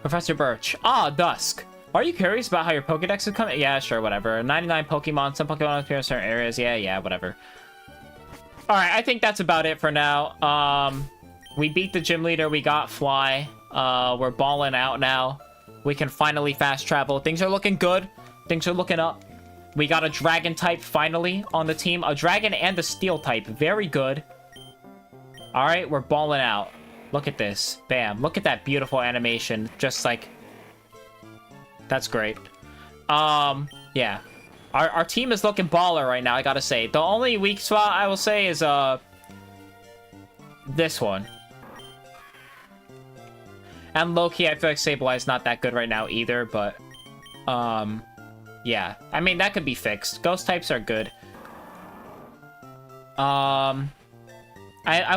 Professor Birch. Ah, Dusk. Are you curious about how your Pokedex is coming? Yeah, sure, whatever. 99 Pokemon. Some Pokemon appear in certain areas. Yeah, whatever. Alright, I think that's about it for now. We beat the gym leader. We got Fly. We're balling out now. We can finally fast travel. Things are looking good. Things are looking up. We got a dragon type finally on the team. A dragon and a steel type. Very good. Alright, we're balling out. Look at this. Bam. Look at that beautiful animation. Just like... That's great. Yeah. Our team is looking baller right now, I gotta say. The only weak spot, I will say, is, this one. And low-key, I feel like Sableye is not that good right now either, but... Yeah. I mean, that could be fixed. Ghost types are good. I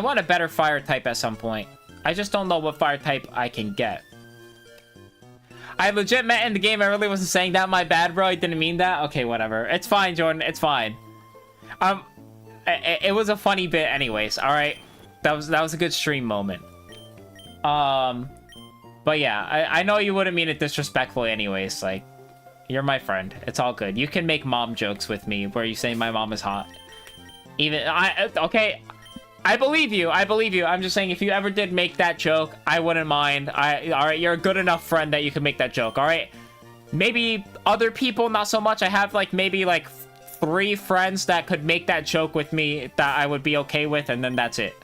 want a better fire type at some point. I just don't know what fire type I can get. I legit meant in the game, I really wasn't saying that. My bad, bro. I didn't mean that. Okay, whatever. It's fine, Jordan. It's fine. It was a funny bit anyways, alright? That was a good stream moment. But yeah, I know you wouldn't mean it disrespectfully anyways. Like, you're my friend. It's all good. You can make mom jokes with me where you say my mom is hot. Okay, I believe you. I believe you. I'm just saying, if you ever did make that joke, I wouldn't mind. Alright, you're a good enough friend that you can make that joke, alright? Maybe other people, not so much. I have, like, maybe, like, 3 friends that could make that joke with me that I would be okay with, and then that's it.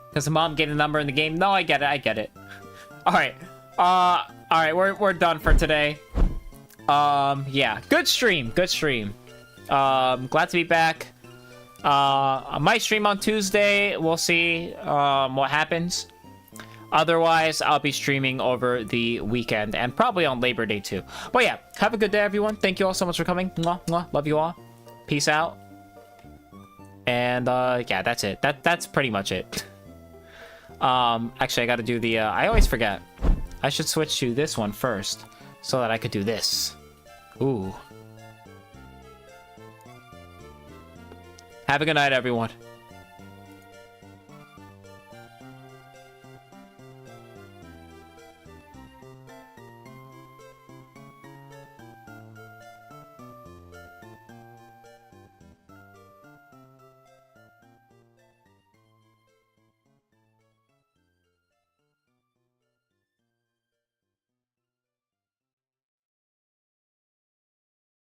Because the mom getting a number in the game? No, I get it. Alright. Alright, we're done for today. Yeah. Good stream. Glad to be back. I might stream on Tuesday. We'll see what happens. Otherwise, I'll be streaming over the weekend and probably on Labor Day too. But yeah, have a good day, everyone. Thank you all so much for coming. Mwah, mwah. Love you all. Peace out. And yeah, that's it. That's pretty much it. Actually, I gotta do the I always forget. I should switch to this one first so that I could do this. Ooh. Have a good night, everyone.